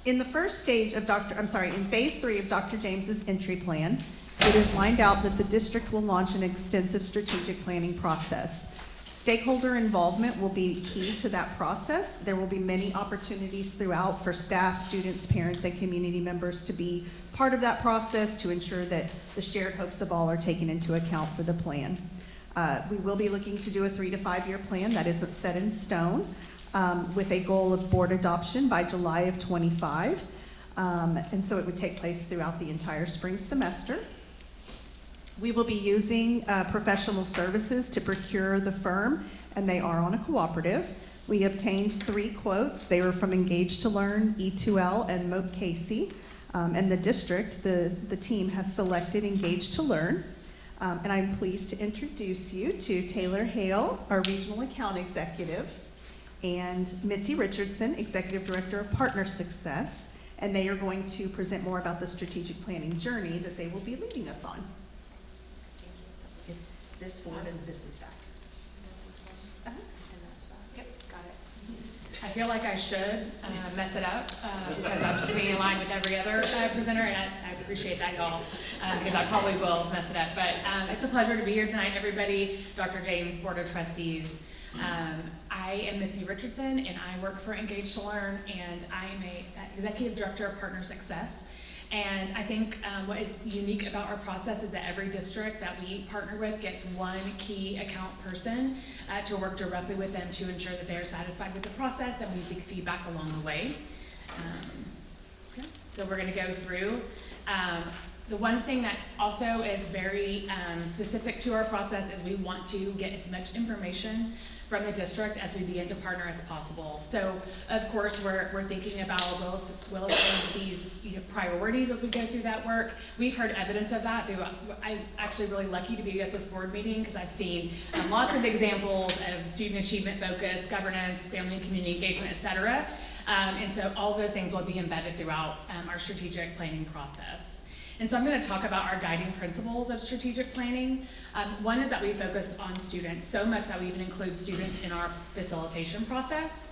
In the first stage of in phase 3 of Dr. James's entry plan, it is lined out that the district will launch an extensive strategic planning process. Stakeholder involvement will be key to that process. There will be many opportunities throughout for staff, students, parents, and community members to be part of that process to ensure that the shared hopes of all are taken into account for the plan. We will be looking to do a 3 to 5 year plan that isn't set in stone, with a goal of board adoption by July of 25. And so it would take place throughout the entire spring semester. We will be using professional services to procure the firm, and they are on a cooperative. We obtained 3 quotes. They were from Engage to Learn, E2L, and Moat Casey. And the district, the team has selected Engage to Learn. And I'm pleased to introduce you to Taylor Hale, our Regional Account Executive, and Mitzi Richardson, Executive Director of Partner Success. And they are going to present more about the strategic planning journey that they will be leading us on. It's this forward and this is back. Yep, got it. I feel like I should mess it up because I'm just being in line with every other presenter, and I appreciate that, y'all, because I probably will mess it up. But it's a pleasure to be here tonight, everybody. Dr. James, Board of Trustees. I am Mitzi Richardson, and I work for Engage to Learn, and I am a Executive Director of Partner Success. And I think what is unique about our process is that every district that we partner with gets one key account person to work directly with them to ensure that they are satisfied with the process, and we seek feedback along the way. So we're going to go through. The one thing that also is very specific to our process is we want to get as much information from the district as we begin to partner as possible. So, of course, we're thinking about Willis ISD's priorities as we go through that work. We've heard evidence of that. I was actually really lucky to be at this board meeting because I've seen lots of examples of student achievement focus, governance, family and community engagement, et cetera. And so all of those things will be embedded throughout our strategic planning process. And so I'm going to talk about our guiding principles of strategic planning. One is that we focus on students so much that we even include students in our facilitation process.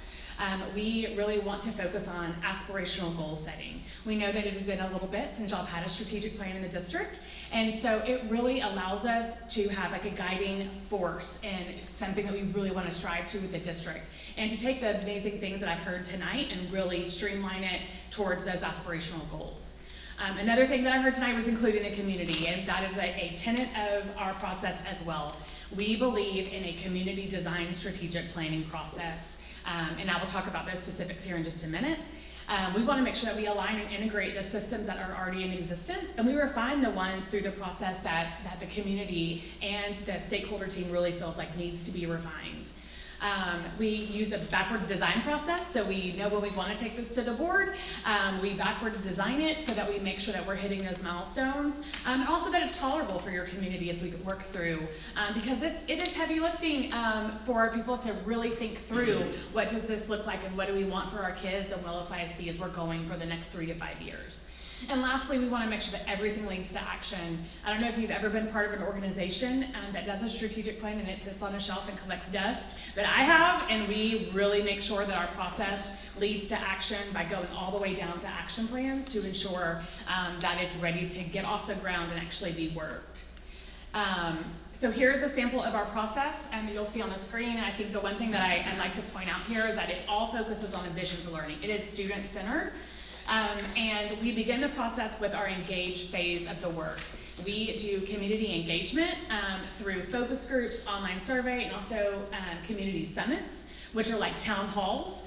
We really want to focus on aspirational goal setting. We know that it has been a little bit since y'all have had a strategic plan in the district, and so it really allows us to have like a guiding force and something that we really want to strive to with the district, and to take the amazing things that I've heard tonight and really streamline it towards those aspirational goals. Another thing that I heard tonight was including a community, and that is a tenet of our process as well. We believe in a community design strategic planning process, and I will talk about those specifics here in just a minute. We want to make sure that we align and integrate the systems that are already in existence, and we refine the ones through the process that the community and the stakeholder team really feels like needs to be refined. We use a backwards design process, so we know when we want to take this to the board. We backwards design it so that we make sure that we're hitting those milestones, and also that it's tolerable for your community as we work through, because it is heavy lifting for people to really think through what does this look like and what do we want for our kids and Willis ISD as we're going for the next 3 to 5 years. And lastly, we want to make sure that everything leads to action. I don't know if you've ever been part of an organization that does a strategic plan and it sits on a shelf and collects dust, but I have, and we really make sure that our process leads to action by going all the way down to action plans to ensure that it's ready to get off the ground and actually be worked. So here's a sample of our process, and you'll see on the screen. And I think the one thing that I'd like to point out here is that it all focuses on a vision for learning. It is student-centered. And we begin the process with our engage phase of the work. We do community engagement through focus groups, online survey, and also community summits, which are like town halls.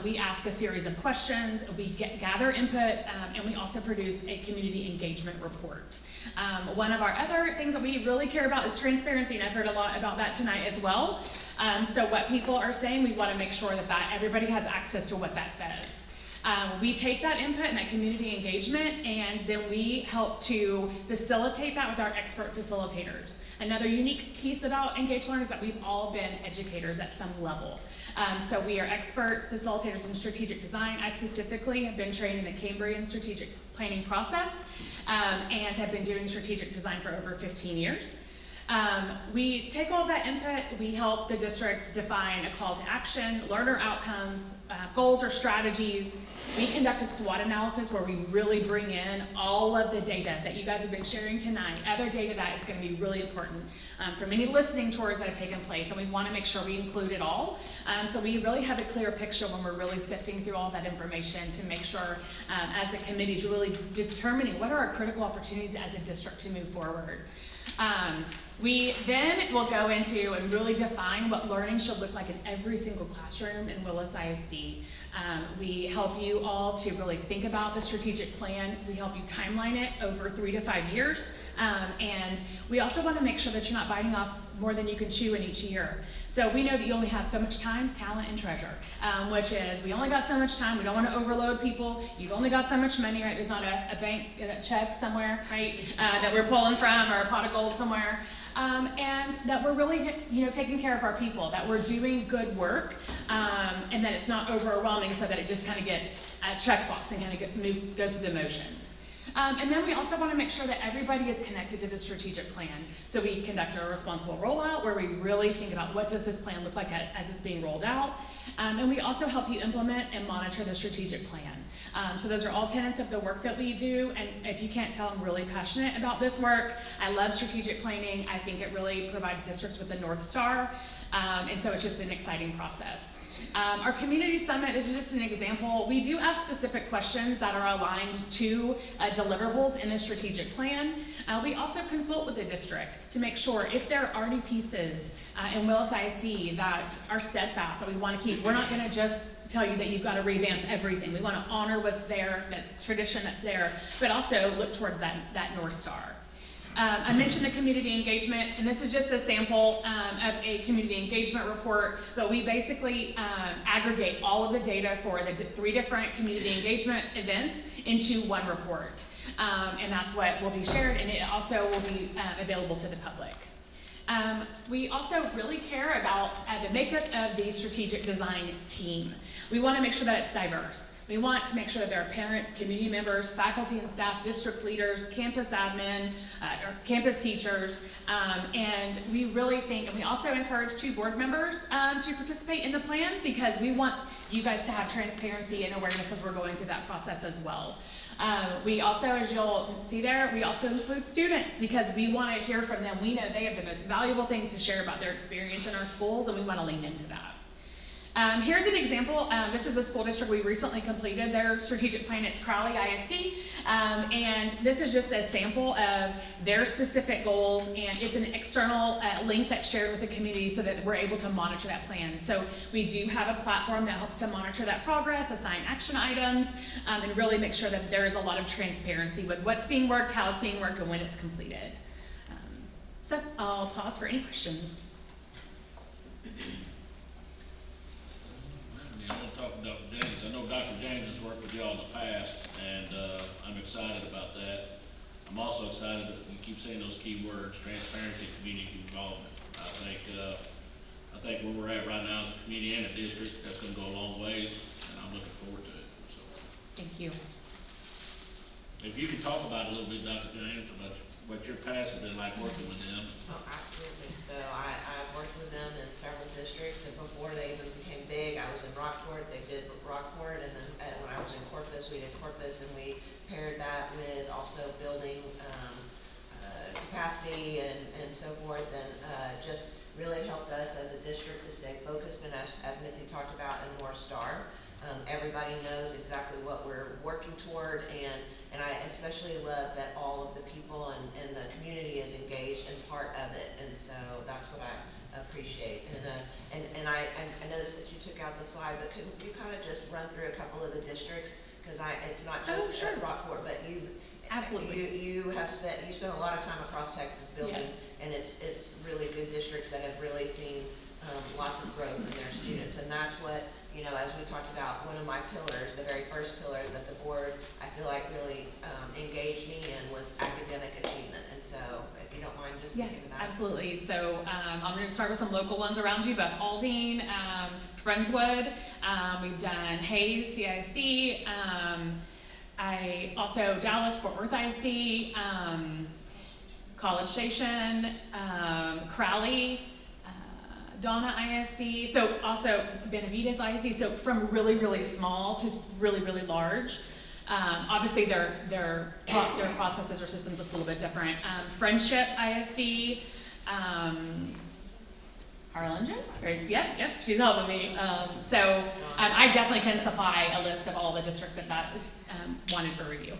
We ask a series of questions, we gather input, and we also produce a community engagement report. One of our other things that we really care about is transparency, and I've heard a lot about that tonight as well. So what people are saying, we want to make sure that everybody has access to what that says. We take that input and that community engagement, and then we help to facilitate that with our expert facilitators. Another unique piece about Engage Learn is that we've all been educators at some level. So we are expert facilitators in strategic design. I specifically have been trained in the Cambrian strategic planning process and have been doing strategic design for over 15 years. We take all that input, we help the district define a call to action, learner outcomes, goals or strategies. We conduct a SWOT analysis where we really bring in all of the data that you guys have been sharing tonight, other data that is going to be really important from any listening tours that have taken place, and we want to make sure we include it all. So we really have a clear picture when we're really sifting through all that information to make sure as the committee is really determining what are our critical opportunities as a district to move forward. We then will go into and really define what learning should look like in every single classroom in Willis ISD. We help you all to really think about the strategic plan. We help you timeline it over 3 to 5 years. And we also want to make sure that you're not biting off more than you can chew in each year. So we know that you only have so much time, talent, and treasure, which is we only got so much time. We don't want to overload people. You've only got so much money, right? There's not a bank check somewhere, right, that we're pulling from, or a pot of gold somewhere. And that we're really, taking care of our people, that we're doing good work, and that it's not overwhelming so that it just kind of gets a checkbox and kind of goes through the motions. And then we also want to make sure that everybody is connected to the strategic plan. So we conduct a responsible rollout where we really think about what does this plan look like as it's being rolled out. And we also help you implement and monitor the strategic plan. So those are all tenets of the work that we do. And if you can't tell, I'm really passionate about this work. I love strategic planning. I think it really provides districts with a North Star. And so it's just an exciting process. Our community summit is just an example. We do ask specific questions that are aligned to deliverables in the strategic plan. We also consult with the district to make sure if there are already pieces in Willis ISD that are steadfast that we want to keep. We're not going to just tell you that you've got to revamp everything. We want to honor what's there, that tradition that's there, but also look towards that North Star. I mentioned the community engagement, and this is just a sample of a community engagement report, but we basically aggregate all of the data for the 3 different community engagement events into one report. And that's what will be shared, and it also will be available to the public. We also really care about the makeup of the strategic design team. We want to make sure that it's diverse. We want to make sure that there are parents, community members, faculty and staff, district leaders, campus admin, or campus teachers, and we really think, and we also encourage 2 board members to participate in the plan because we want you guys to have transparency and awareness as we're going through that process as well. We also, as you'll see there, we also include students because we want to hear from them. We know they have the most valuable things to share about their experience in our schools, and we want to lean into that. Here's an example. This is a school district we recently completed their strategic plan. It's Crowley ISD, and this is just a sample of their specific goals, and it's an external link that's shared with the community so that we're able to monitor that plan. So we do have a platform that helps to monitor that progress, assign action items, and really make sure that there is a lot of transparency with what's being worked, how it's being worked, and when it's completed. So I'll pause for any questions. I want to talk to Dr. James. I know Dr. James has worked with y'all in the past, and I'm excited about that. I'm also excited that you keep saying those key words, transparency, community involvement. I think where we're at right now as a community and a district, that's going to go a long ways, and I'm looking forward to it. So, thank you. If you could talk about it a little bit, Dr. James, about what your past has been like working with them. Oh, absolutely. So I've worked with them in several districts, and before they even became big, I was in Rockport. They did Rockport, and then when I was in Corpus, we did Corpus, and we paired that with also building capacity and so forth, and just really helped us as a district to stay focused, and as Mitzi talked about, a North Star. Everybody knows exactly what we're working toward, and and I especially love that all of the people and the community is engaged and part of it, and so that's what I appreciate. And I noticed that you took out the slide, but could you kind of just run through a couple of the districts? Because it's not just at Rockport, but you. Absolutely. You spent a lot of time across Texas building, and it's really good districts that have really seen lots of growth in their students, and that's what, you know, as we talked about, one of my pillars, the very first pillar that the board, I feel like really engaged me in was academic achievement, and so if you don't mind just speaking to that. Absolutely. So I'm going to start with some local ones around you, but Aldine, Friendswood, we've done Hayes, CISD, I also Dallas, Fort Worth ISD, College Station, Crowley, Donna ISD, so also Benavides ISD, so from really, really small to really, really large. Obviously their processes or systems look a little bit different. Friendship ISD, Harlingen? Yep, she's helping me. I definitely can supply a list of all the districts if that is wanted for review.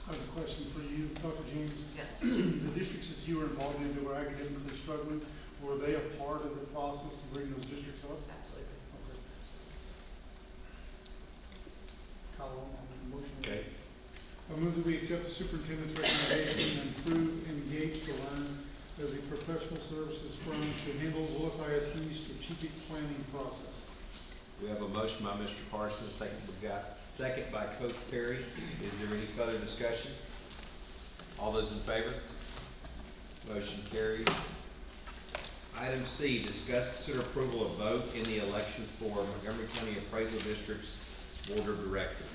I have a question for you, Dr. James. Yes. The districts that you were involved in that were academically struggling, were they a part of the process to bring those districts up? Absolutely. Okay. Kyle, on the motion. Okay. I move that we accept the superintendent's recommendation and approve Engage to Learn as a professional services firm to handle Willis ISD's strategic planning process. We have a motion by Mr. Carson, second by Coach Perry. Is there any further discussion? All those in favor? Motion carries. Item C, discuss, consider approval of vote in the election for Montgomery County Appraisal District's Board of Directors.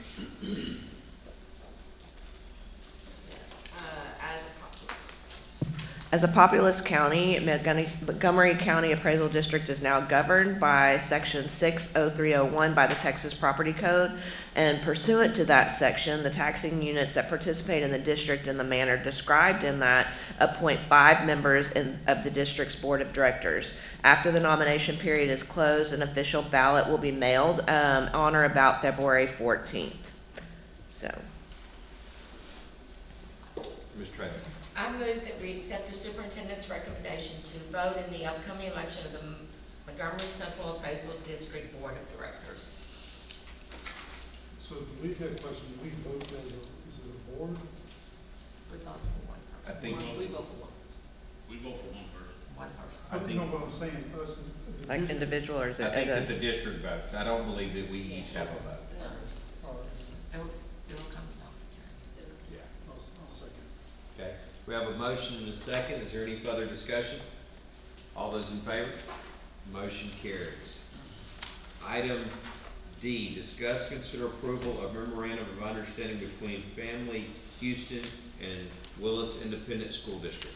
As a populous county, Montgomery County Appraisal District is now governed by Section 60301 by the Texas Property Code, and pursuant to that section, the taxing units that participate in the district in the manner described in that appoint 5 members of the district's board of directors. After the nomination period is closed, an official ballot will be mailed on or about February 14th. So. Ms. Trader. I move that we accept the superintendent's recommendation to vote in the upcoming election of the Montgomery Central Appraisal District Board of Directors. So we've got a question, do we vote as a board? We vote for one person. I think We vote for one. We vote for one person. One person. I don't know what I'm saying, us as the Like district. individual or is it I think as that a? the district votes. I don't believe that we each have a vote. No. All right. It will come down to terms. Yeah. I'll second. Okay. We have a motion and a second. Is there any further discussion? All those in favor? Motion carries. Item D, discuss, consider approval of memorandum of understanding between Family Houston and Willis Independent School District.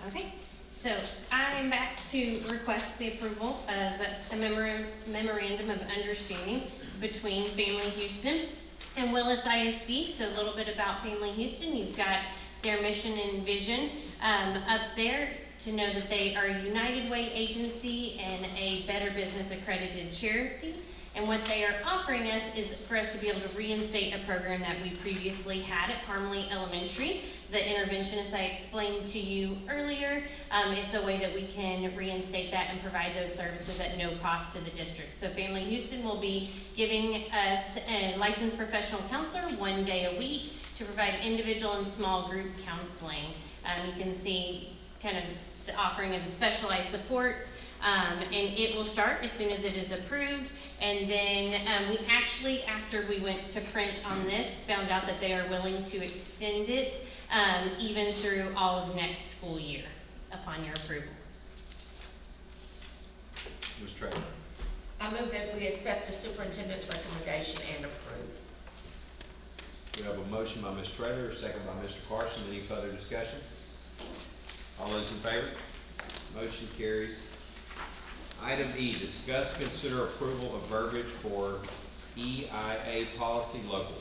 Okay, so I'm back to request the approval of a memorandum of understanding between Family Houston and Willis ISD. So a little bit about Family Houston. You've got their mission and vision up there, to know that they are a United Way agency and a Better Business accredited charity. And what they are offering us is for us to be able to reinstate a program that we previously had at Parmalee Elementary. The intervention, as I explained to you earlier, it's a way that we can reinstate that and provide those services at no cost to the district. So Family Houston will be giving us a licensed professional counselor 1 day a week to provide individual and small group counseling. You can see kind of the offering of the specialized support, and it will start as soon as it is approved. And then we actually, after we went to print on this, found out that they are willing to extend it even through all of next school year upon your approval. Ms. Trader. I move that we accept the superintendent's recommendation and approve. We have a motion by Ms. Traylor, a second by Mr. Carson. Any further discussion? All those in favor? Motion carries. Item E, discuss, consider approval of verbiage for EIA policy local.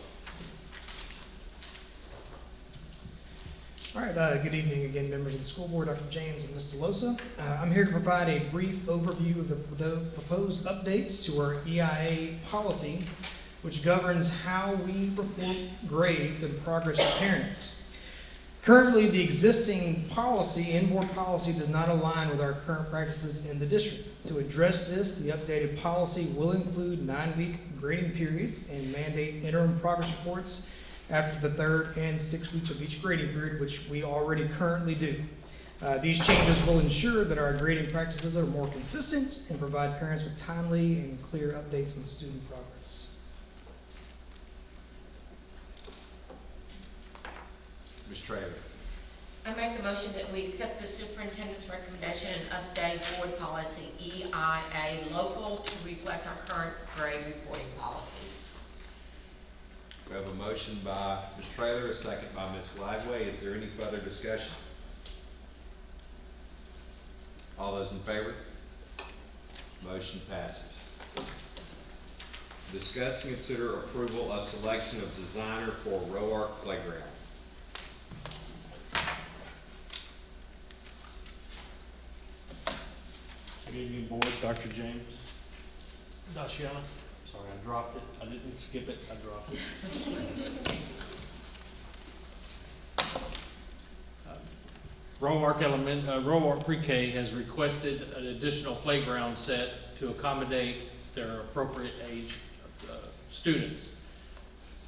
All right, good evening again, members of the school board, Dr. James and Mr. Losa. I'm here to provide a brief overview of the proposed updates to our EIA policy which governs how we report grades and progress to parents. Currently, the existing policy, in-board policy, does not align with our current practices in the district. To address this, the updated policy will include 9-week grading periods and mandate interim progress reports after the 3rd and 6th weeks of each grading period, which we already currently do. These changes will ensure that our grading practices are more consistent and provide parents with timely and clear updates on student progress. Ms. Traylor. I make the motion that we accept the superintendent's recommendation and update board policy EIA local to reflect our current grade reporting policies. We have a motion by Ms. Traylor, a second by Ms. Liveway. Is there any further discussion? All those in favor? Motion passes. Discuss and consider approval of selection of designer for Roark Playground. Good evening, board. Dr. James. Daciana. Sorry, I dropped it. I didn't skip it. I dropped it. Roark Pre-K has requested an additional playground set to accommodate their appropriate age students.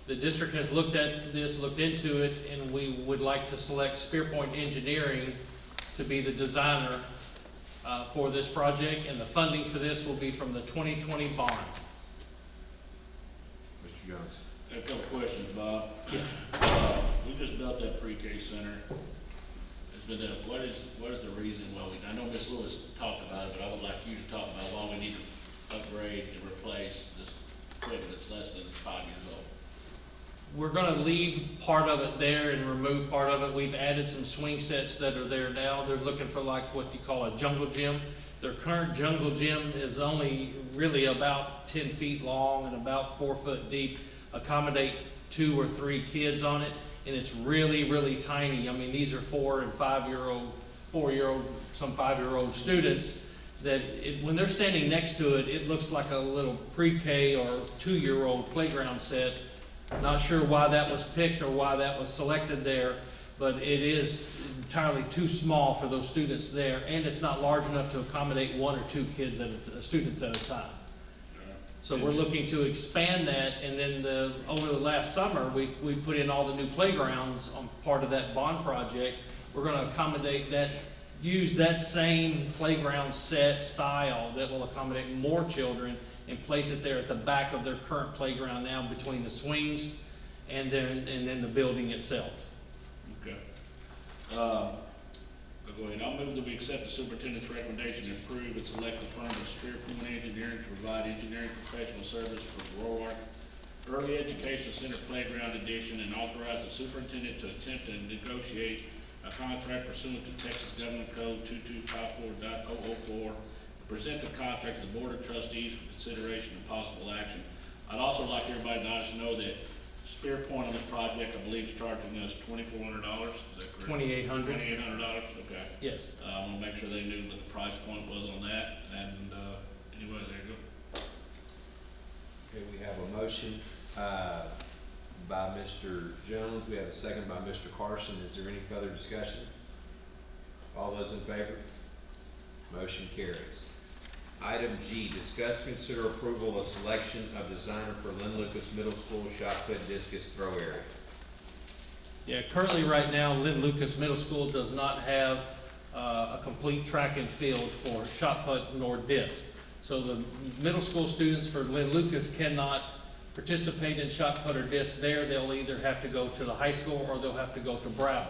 The district has looked at this, looked into it, and we would like to select Spearpoint Engineering to be the designer for this project, and the funding for this will be from the 2020 bond. Mr. Jones. I have a couple questions, Bob. Yes. We just built that pre-K center. What is the reason why I know Ms. Lewis talked about it, but I would like you to talk about why we need to upgrade and replace this equipment that's less than 5 years old. We're gonna leave part of it there and remove part of it. We've added some swing sets that are there now. They're looking for like what you call a jungle gym. Their current jungle gym is only really about 10 feet long and about 4 foot deep, accommodate 2 or 3 kids on it. And it's really, really tiny. I mean, these are 4 and 5-year-old, 4-year-old, some 5-year-old students that when they're standing next to it, it looks like a little pre-K or 2-year-old playground set. Not sure why that was picked or why that was selected there, but it is entirely too small for those students there, and it's not large enough to accommodate 1 or 2 kids students at a time. So we're looking to expand that, and then over the last summer, we put in all the new playgrounds on part of that bond project. We're gonna accommodate that, use that same playground set style that will accommodate more children and place it there at the back of their current playground now between the swings and then the building itself. Okay. I'll go ahead. I'll move that we accept the superintendent's recommendation to approve and select the firm of Spearpoint Engineering to provide engineering professional service for Roark Early Education Center Playground Addition, and authorize the superintendent to attempt to negotiate a contract pursuant to Texas Government Code 2254.004. Present the contract to the Board of Trustees for consideration and possible action. I'd also like everybody to know that Spearpoint on this project, I believe, is charging us $2,400. Is that correct? $2,800. $2,800. Okay. Yes. I want to make sure they knew what the price point was on that. And anyway, there you go. Okay, we have a motion by Mr. Jones. We have a second by Mr. Carson. Is there any further discussion? All those in favor? Motion carries. Item G, discuss, consider approval of selection of designer for Lynn Lucas Middle School shot put discus throw area. Yeah, currently right now, Lynn Lucas Middle School does not have a complete track and field for shot put nor disc. So the middle school students for Lynn Lucas cannot participate in shot put or disc there. They'll either have to go to the high school or they'll have to go to Broward.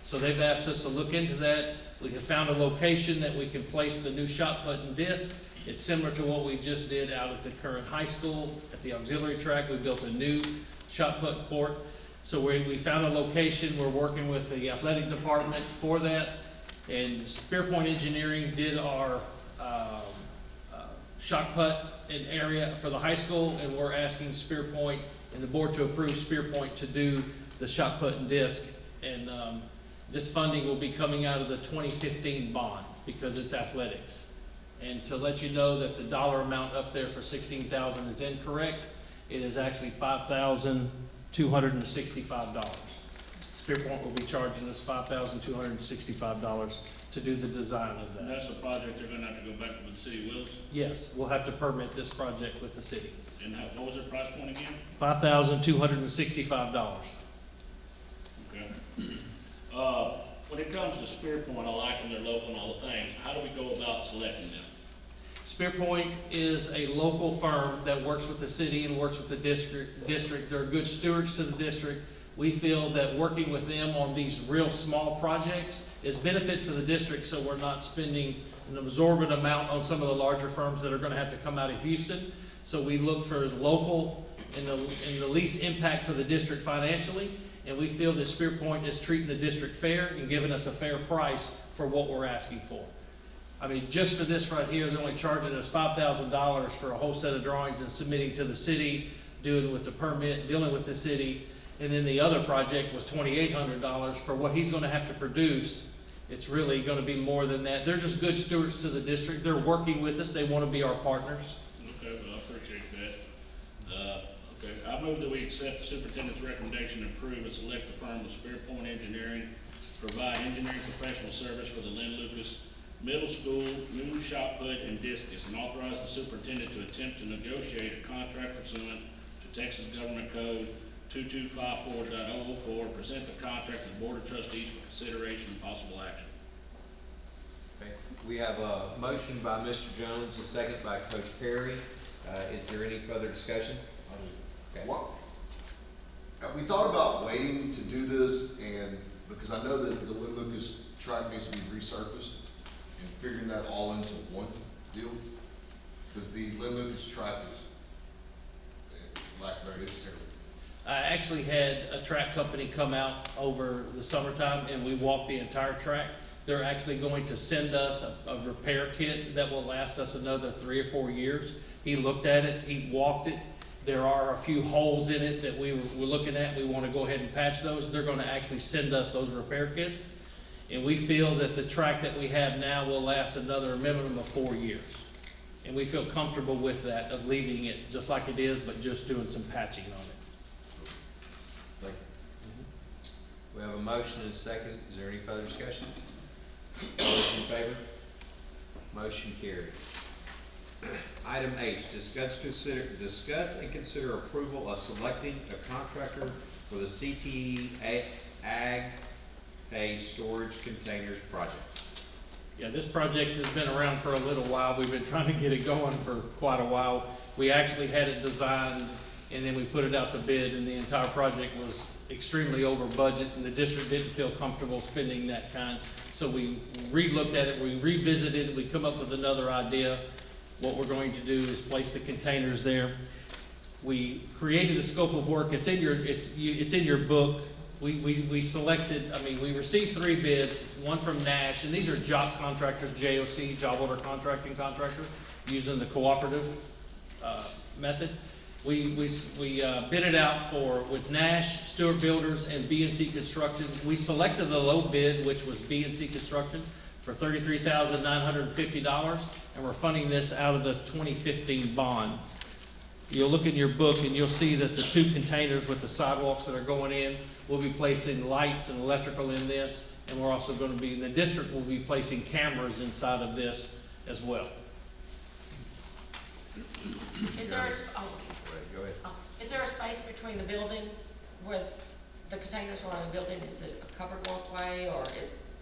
So they've asked us to look into that. We have found a location that we can place the new shot put and disc. It's similar to what we just did out at the current high school. At the auxiliary track, we built a new shot put court. So we found a location. We're working with the athletic department for that. And Spearpoint Engineering did our shot put in area for the high school, and we're asking Spearpoint and the board to approve Spearpoint to do the shot put and disc. And this funding will be coming out of the 2015 bond because it's athletics. And to let you know that the dollar amount up there for $16,000 is incorrect. It is actually $5,265. Spearpoint will be charging us $5,265 to do the design of And that. that's a project they're gonna have to go back to the city of Willis? Yes, we'll have to permit this project with the city. And what was their price point again? $5,265. Okay. When it comes to Spearpoint, I like them, they're local and all the things. How do we go about selecting them? Spearpoint is a local firm that works with the city and works with the district. They're good stewards to the district. We feel that working with them on these real small projects is benefit for the district, so we're not spending an absorbent amount on some of the larger firms that are gonna have to come out of Houston. So we look for as local and the least impact for the district financially. And we feel that Spearpoint is treating the district fair and giving us a fair price for what we're asking for. I mean, just for this right here, they're only charging us $5,000 for a whole set of drawings and submitting to the city, doing with the permit, dealing with the city. And then the other project was $2,800 for what he's gonna have to produce. It's really gonna be more than that. They're just good stewards to the district. They're working with us. They wanna be our partners. Okay, well, I appreciate that. Okay, I move that we accept the superintendent's recommendation to approve and select the firm of Spearpoint Engineering to provide engineering professional service for the Lynn Lucas Middle School, new shot put and discus, and authorize the superintendent to attempt to negotiate a contract pursuant to Texas Government Code 2254.004, present the contract to the Board of Trustees for consideration and possible action. Okay. We have a motion by Mr. Jones, a second by Coach Perry. Is there any further discussion? Okay. We thought about waiting to do this, and because I know that the Lynn Lucas track needs to be resurfaced, and figuring that all into one deal, because the Lynn Lucas track is, it's terrible. I actually had a track company come out over the summertime and we walked the entire track. They're actually going to send us a repair kit that will last us another 3 or 4 years. He looked at it, he walked it. There are a few holes in it that we're looking at. We want to go ahead and patch those. They're going to actually send us those repair kits. And we feel that the track that we have now will last another minimum of 4 years. And we feel comfortable with that, of leaving it just like it is, but just doing some patching on it. We have a motion and a second. Is there any further discussion? All those in favor? Motion carries. Item H, discuss and consider approval of selecting a contractor for the CTE Ag storage containers project. Yeah, this project has been around for a little while. We've been trying to get it going for quite a while. We actually had it designed and then we put it out to bid, and the entire project was extremely over budget, and the district didn't feel comfortable spending that kind. So we re-looked at it, we revisited it, we come up with another idea. What we're going to do is place the containers there. We created a scope of work. It's in your book. We selected, we received 3 bids, one from Nash, and these are job contractors, JOC, job order contracting contractors, using the cooperative method. We bid it out with Nash, Stewart Builders, and B&C Construction. We selected the low bid, which was B&C Construction, for $33,950, and we're funding this out of the 2015 bond. You'll look in your book and you'll see that the 2 containers with the sidewalks that are going in, we'll be placing lights and electrical in this, and we're also going to be, in the district, we'll be placing cameras inside of this as well. Is there, Go ahead. is there a space between the building where the containers are in the building? Is it a covered walkway, or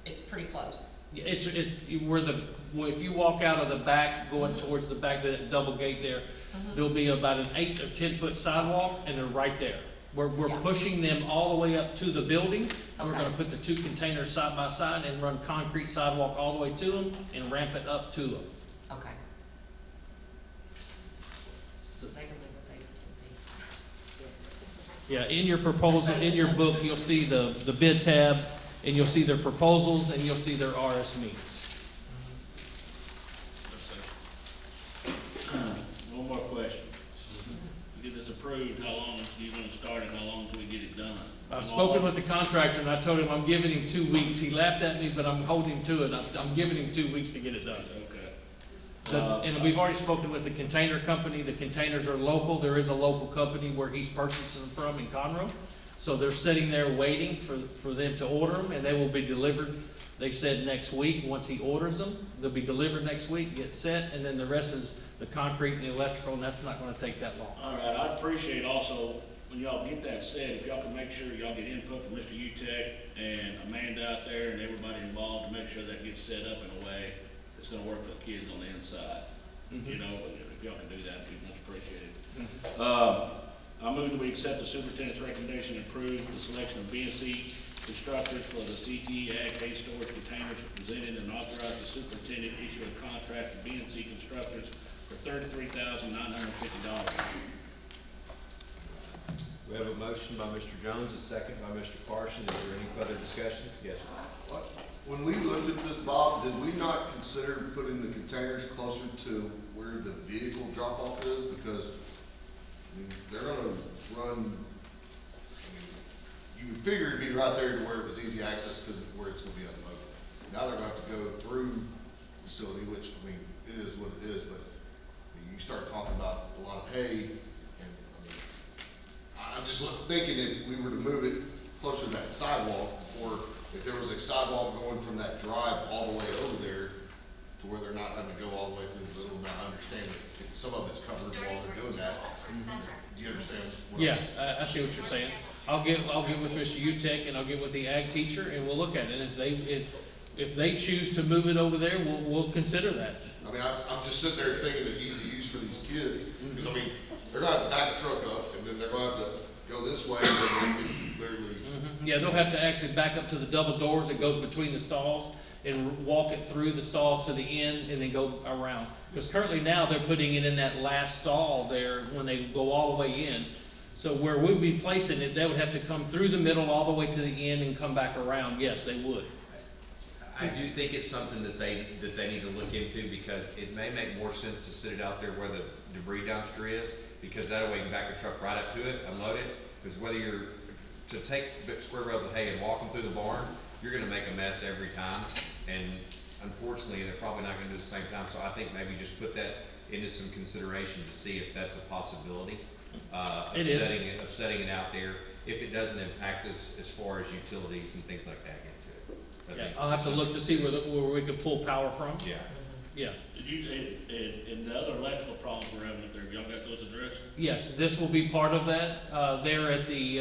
it's pretty close? If you walk out of the back, going towards the back, that double gate there, there'll be about an 8 or 10 foot sidewalk, and they're right there. We're pushing them all the way up to the building, and we're gonna put the 2 containers side by side and run concrete sidewalk all the way to them and ramp it up to them. Okay. So, They can live with 8 or 10 feet. yeah, in your proposal, in your book, you'll see the bid tab, and you'll see their proposals, and you'll see their RS meets. One more question. To get this approved, how long are you gonna start and how long till we get it done? I've spoken with the contractor and I told him I'm giving him 2 weeks. He laughed at me, but I'm holding him to it. I'm giving him 2 weeks to get it done. Okay. And we've already spoken with the container company. The containers are local. There is a local company where he's purchasing them from in Conroe. So they're sitting there waiting for them to order them, and they will be delivered, they said, next week. Once he orders them, they'll be delivered next week, get set, and then the rest is the concrete and the electrical, and that's not gonna take that long. All right, I'd appreciate also, when y'all get that set, if y'all can make sure y'all get input from Mr. Utek and Amanda out there and everybody involved to make sure that gets set up in a way that's gonna work for the kids on the inside. You know, if y'all can do that, it'd be much appreciated. I move that we accept the superintendent's recommendation and approve the selection of B and C constructors for the CTE Ag Hay storage containers presented, and authorize the superintendent issue a contract to B and C constructors for $33,950. We have a motion by Mr. Jones, a second by Mr. Carson. Is there any further discussion? Yes. When we looked at this, Bob, did we not consider putting the containers closer to where the vehicle drop-off is? Because, I mean, they're gonna run, I mean, you would figure it'd be right there to where it was easy access to where it's gonna be unloaded. Now they're gonna have to go through the facility, which, I mean, it is what it is, but I mean, you start talking about a lot of hay, and, I mean, I'm just thinking if we were to move it closer to that sidewalk, or if there was a sidewalk going from that drive all the way over there to where they're not having to go all the way through the middle, now I understand that some of it's covered while they're doing that. Do you understand? Yeah, I see what you're saying. I'll get with Mr. Utek and I'll get with the ag teacher and we'll look at it. If they choose to move it over there, we'll consider that. I mean, I'm just sitting there thinking of easy use for these kids, because I mean, they're gonna have to back the truck up, and then they're gonna have to go this way, and then they can literally. Yeah, they'll have to actually back up to the double doors that goes between the stalls and walk it through the stalls to the end and then go around. Because currently now they're putting it in that last stall there when they go all the way in. So where we'd be placing it, they would have to come through the middle all the way to the end and come back around. Yes, they would. I do think it's something that they need to look into, because it may make more sense to sit it out there where the debris dumpster is, because that way you can back the truck right up to it, unload it. Because whether you're to take square rails of hay and walk them through the barn, you're gonna make a mess every time. And unfortunately, they're probably not gonna do it at the same time. So I think maybe just put that into some consideration to see if that's a possibility of setting it out there, if it doesn't impact us as far as utilities and things like that get to it. Yeah, I'll have to look to see where we could pull power from. Yeah. Yeah. Did you, and the other electrical problems we're having up there, have y'all got those addressed? Yes, this will be part of that. There at the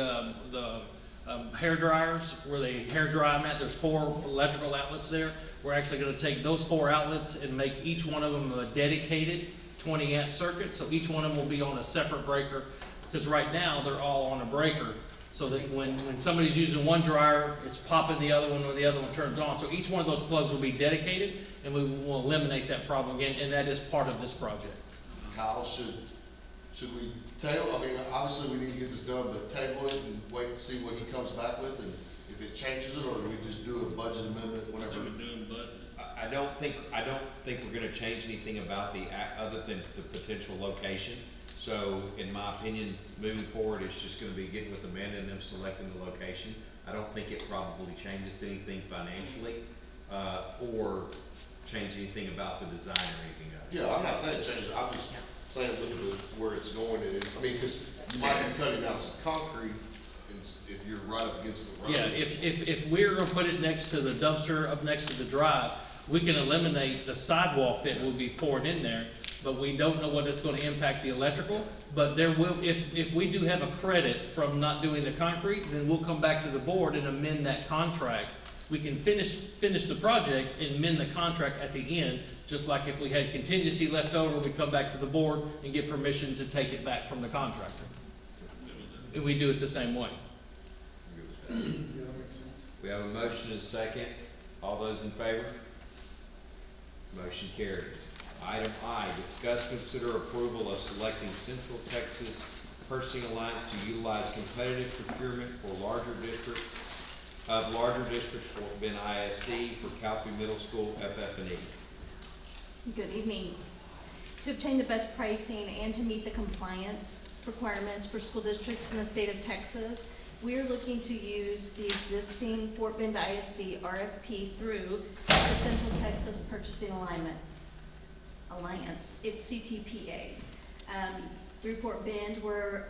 hair dryers, where they hair dry them at, there's 4 electrical outlets there. We're actually gonna take those 4 outlets and make each one of them a dedicated 20 amp circuit. So each one of them will be on a separate breaker, because right now they're all on a breaker. So that when somebody's using one dryer, it's popping the other one when the other one turns on. So each one of those plugs will be dedicated, and we will eliminate that problem again, and that is part of this project. Kyle, should we table, I mean, obviously we need to get this done, but table it and wait and see what he comes back with, and if it changes it, or do we just do a budget amendment whenever? I don't think we're gonna change anything about other than the potential location. So in my opinion, moving forward, it's just gonna be getting with Amanda and them selecting the location. I don't think it probably changes anything financially, or change anything about the design or anything of it. Yeah, I'm not saying change it, I'm just saying look at where it's going, and I mean, because you might be cutting down some concrete if you're right up against the road. Yeah, if we're gonna put it next to the dumpster, up next to the drive, we can eliminate the sidewalk that will be poured in there, but we don't know what it's gonna impact the electrical. But there will, if we do have a credit from not doing the concrete, then we'll come back to the board and amend that contract. We can finish the project and amend the contract at the end, just like if we had contingency left over, we'd come back to the board and get permission to take it back from the contractor. And we do it the same way. Yeah, that makes sense. We have a motion and a second. All those in favor? Motion carries. Item I, discuss, consider approval of selecting Central Texas Purchasing Alliance to utilize competitive procurement for larger districts for Ben ISD for Calhoun Middle School FF&E. Good evening. To obtain the best pricing and to meet the compliance requirements for school districts in the state of Texas, we are looking to use the existing Fort Bend ISD RFP through the Central Texas Purchasing Alignment. alliance. It's CTPA. Through Fort Bend, where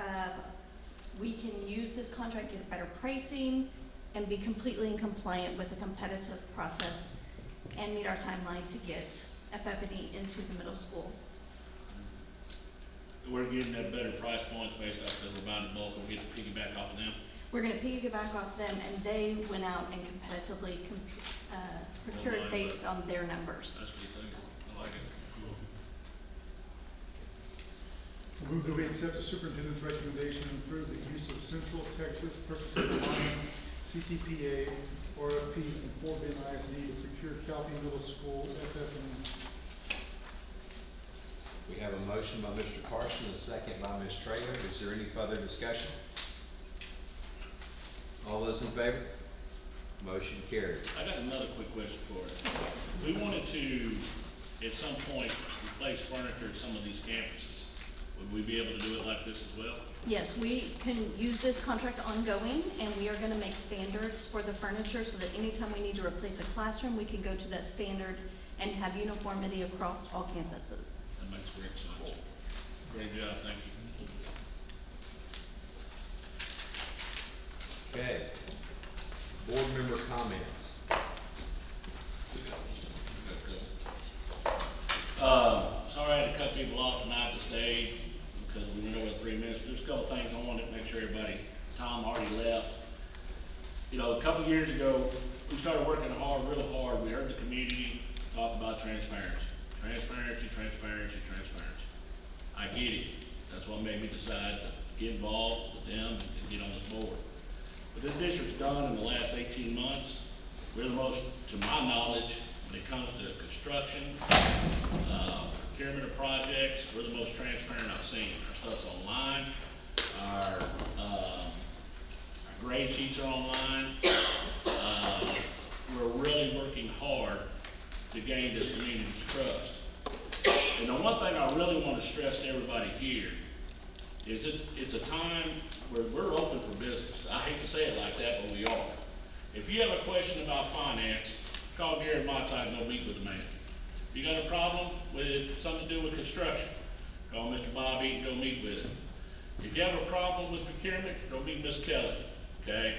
we can use this contract, get better pricing, and be completely in compliant with the competitive process and meet our timeline to get FF&E into the middle school. We're getting at better price points based off the we're buying in bulk, and we get to piggyback off of them. We're going to piggyback off them, and they went out and competitively procured based on their numbers. That's a good thing. I like it. I move that we accept the superintendent's recommendation and approve the use of Central Texas Purchasing Alliance, CTPA, RFP from Fort Bend ISD to procure Calhoun Middle School FF&E. We have a motion by Mr. Carson, a second by Ms. Traylor. Is there any further discussion? All those in favor? Motion carried. I got another quick question for us. Yes. We wanted to, at some point, replace furniture at some of these campuses. Would we be able to do it like this as well? Yes, we can use this contract ongoing, and we are going to make standards for the furniture so that anytime we need to replace a classroom, we can go to that standard and have uniformity across all campuses. That makes great sense. Great job, thank you. Okay. Board member comments. Sorry I had to cut people off tonight to stay because we went over 3 minutes. There's a couple things I wanted to make sure everybody, Tom already left. You know, a couple years ago, we started working hard, real hard. We heard the community talk about transparency. Transparency, transparency, transparency. I get it. That's what made me decide to get involved with them and get on this board. What this district's done in the last 18 months, we're the most, to my knowledge, when it comes to construction, procurement of projects, we're the most transparent I've seen. Our stuff's online, our grade sheets are online. We're really working hard to gain this community's trust. And the one thing I really want to stress to everybody here is it's a time where we're open for business. I hate to say it like that, but we are. If you have a question about finance, call Gary Montag and go meet with the man. If you got a problem with something to do with construction, call Mr. Bobby and go meet with him. If you have a problem with procurement, go meet Ms. Kelly, okay?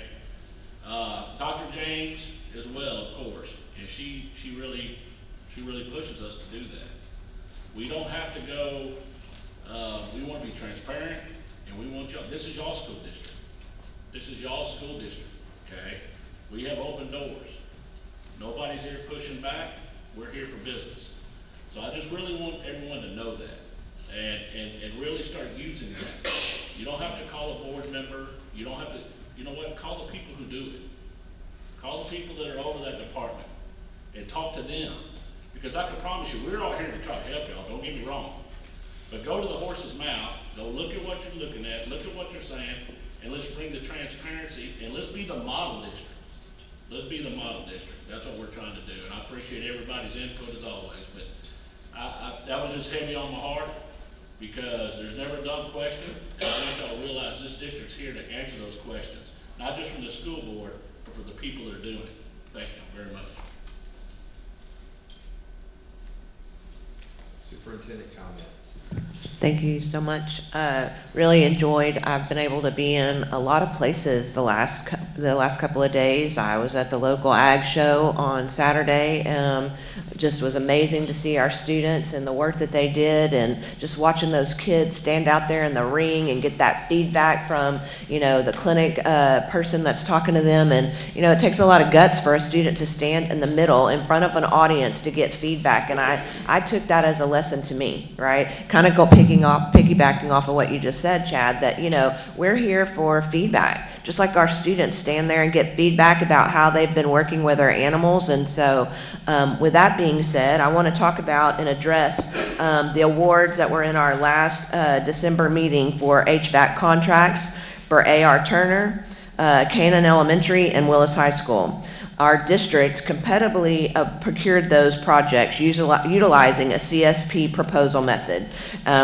Dr. James as well, of course, and she really pushes us to do that. We don't have to go, we want to be transparent, and we want y'all, this is y'all school district. This is y'all school district, okay? We have open doors. Nobody's here pushing back. We're here for business. So I just really want everyone to know that and really start using that. You don't have to call a board member. You don't have to, you know what, call the people who do it. Call the people that are over that department and talk to them. Because I can promise you, we're all here to try to help y'all, don't get me wrong. But go to the horse's mouth, go look at what you're looking at, look at what you're saying, and let's bring the transparency, and let's be the model district. Let's be the model district. That's what we're trying to do, and I appreciate everybody's input as always, but that was just heavy on my heart, because there's never a dumb question, and I want y'all to realize this district's here to answer those questions, not just from the school board, but for the people that are doing it. Thank you very much. Superintendent comments. Thank you so much. Really enjoyed. I've been able to be in a lot of places the last couple of days. I was at the local ag show on Saturday. Just was amazing to see our students and the work that they did, and just watching those kids stand out there in the ring and get that feedback from, you know, the clinic person that's talking to them. And, you know, it takes a lot of guts for a student to stand in the middle in front of an audience to get feedback. And I took that as a lesson to me, right? Kind of piggybacking off of what you just said, Chad, that, you know, we're here for feedback, just like our students stand there and get feedback about how they've been working with our animals. And so with that being said, I want to talk about and address the awards that were in our last December meeting for HVAC contracts for A.R. Turner, Canaan Elementary, and Willis High School. our district competitively procured those projects utilizing a CSP proposal method.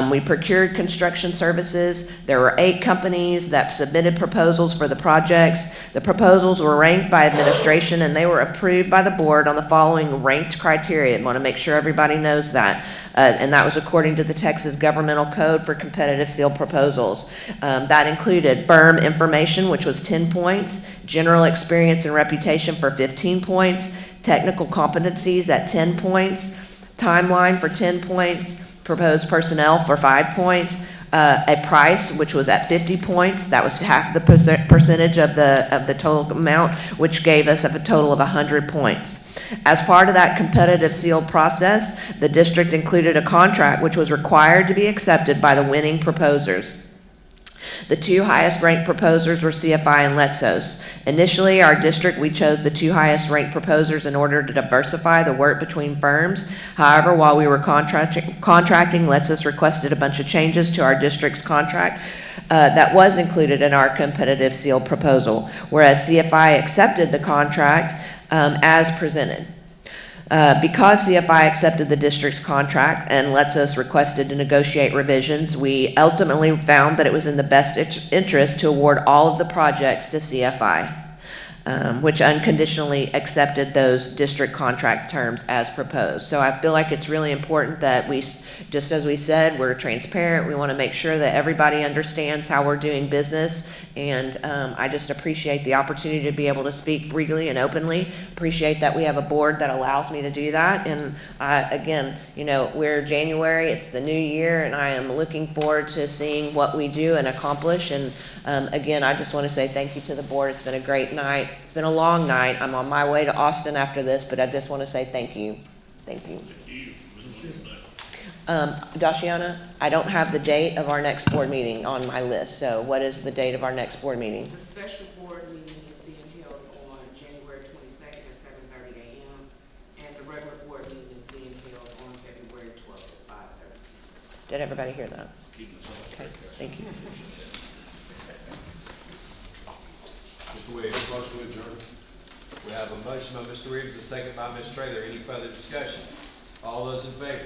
We procured construction services. There were 8 companies that submitted proposals for the projects. The proposals were ranked by administration, and they were approved by the board on the following ranked criteria. I want to make sure everybody knows that. And that was according to the Texas Governmental Code for Competitive Seal Proposals. That included firm information, which was 10 points, general experience and reputation for 15 points, technical competencies at 10 points, timeline for 10 points, proposed personnel for 5 points, a price which was at 50 points. That was half the percentage of the total amount, which gave us a total of 100 points. As part of that competitive seal process, the district included a contract which was required to be accepted by the winning proposers. The 2 highest ranked proposers were CFI and Letsos. Initially, our district, we chose the 2 highest ranked proposers in order to diversify the work between firms. However, while we were contracting, Letsos requested a bunch of changes to our district's contract that was included in our competitive seal proposal, whereas CFI accepted the contract as presented. Because CFI accepted the district's contract and Letsos requested to negotiate revisions, we ultimately found that it was in the best interest to award all of the projects to CFI, which unconditionally accepted those district contract terms as proposed. So I feel like it's really important that we, just as we said, we're transparent. We want to make sure that everybody understands how we're doing business. And I just appreciate the opportunity to be able to speak freely and openly. Appreciate that we have a board that allows me to do that. And again, you know, we're January, it's the new year, and I am looking forward to seeing what we do and accomplish. And again, I just want to say thank you to the board. It's been a great night. It's been a long night. I'm on my way to Austin after this, but I just want to say thank you. Thank you. Dashiana, I don't have the date of our next board meeting on my list. So what is the date of our next board meeting? The special board meeting is being held on January 22nd at 7:30 a.m. and the regular board meeting is being held on February 12th at 5:30. Did everybody hear that? Okay, thank you. Mr. Williams, motion to adjourn. We have a motion by Mr. Williams, a second by Ms. Traylor. Any further discussion? All those in favor?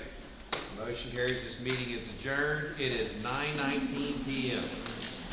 Motion carries. This meeting is adjourned. It is 9:19 p.m.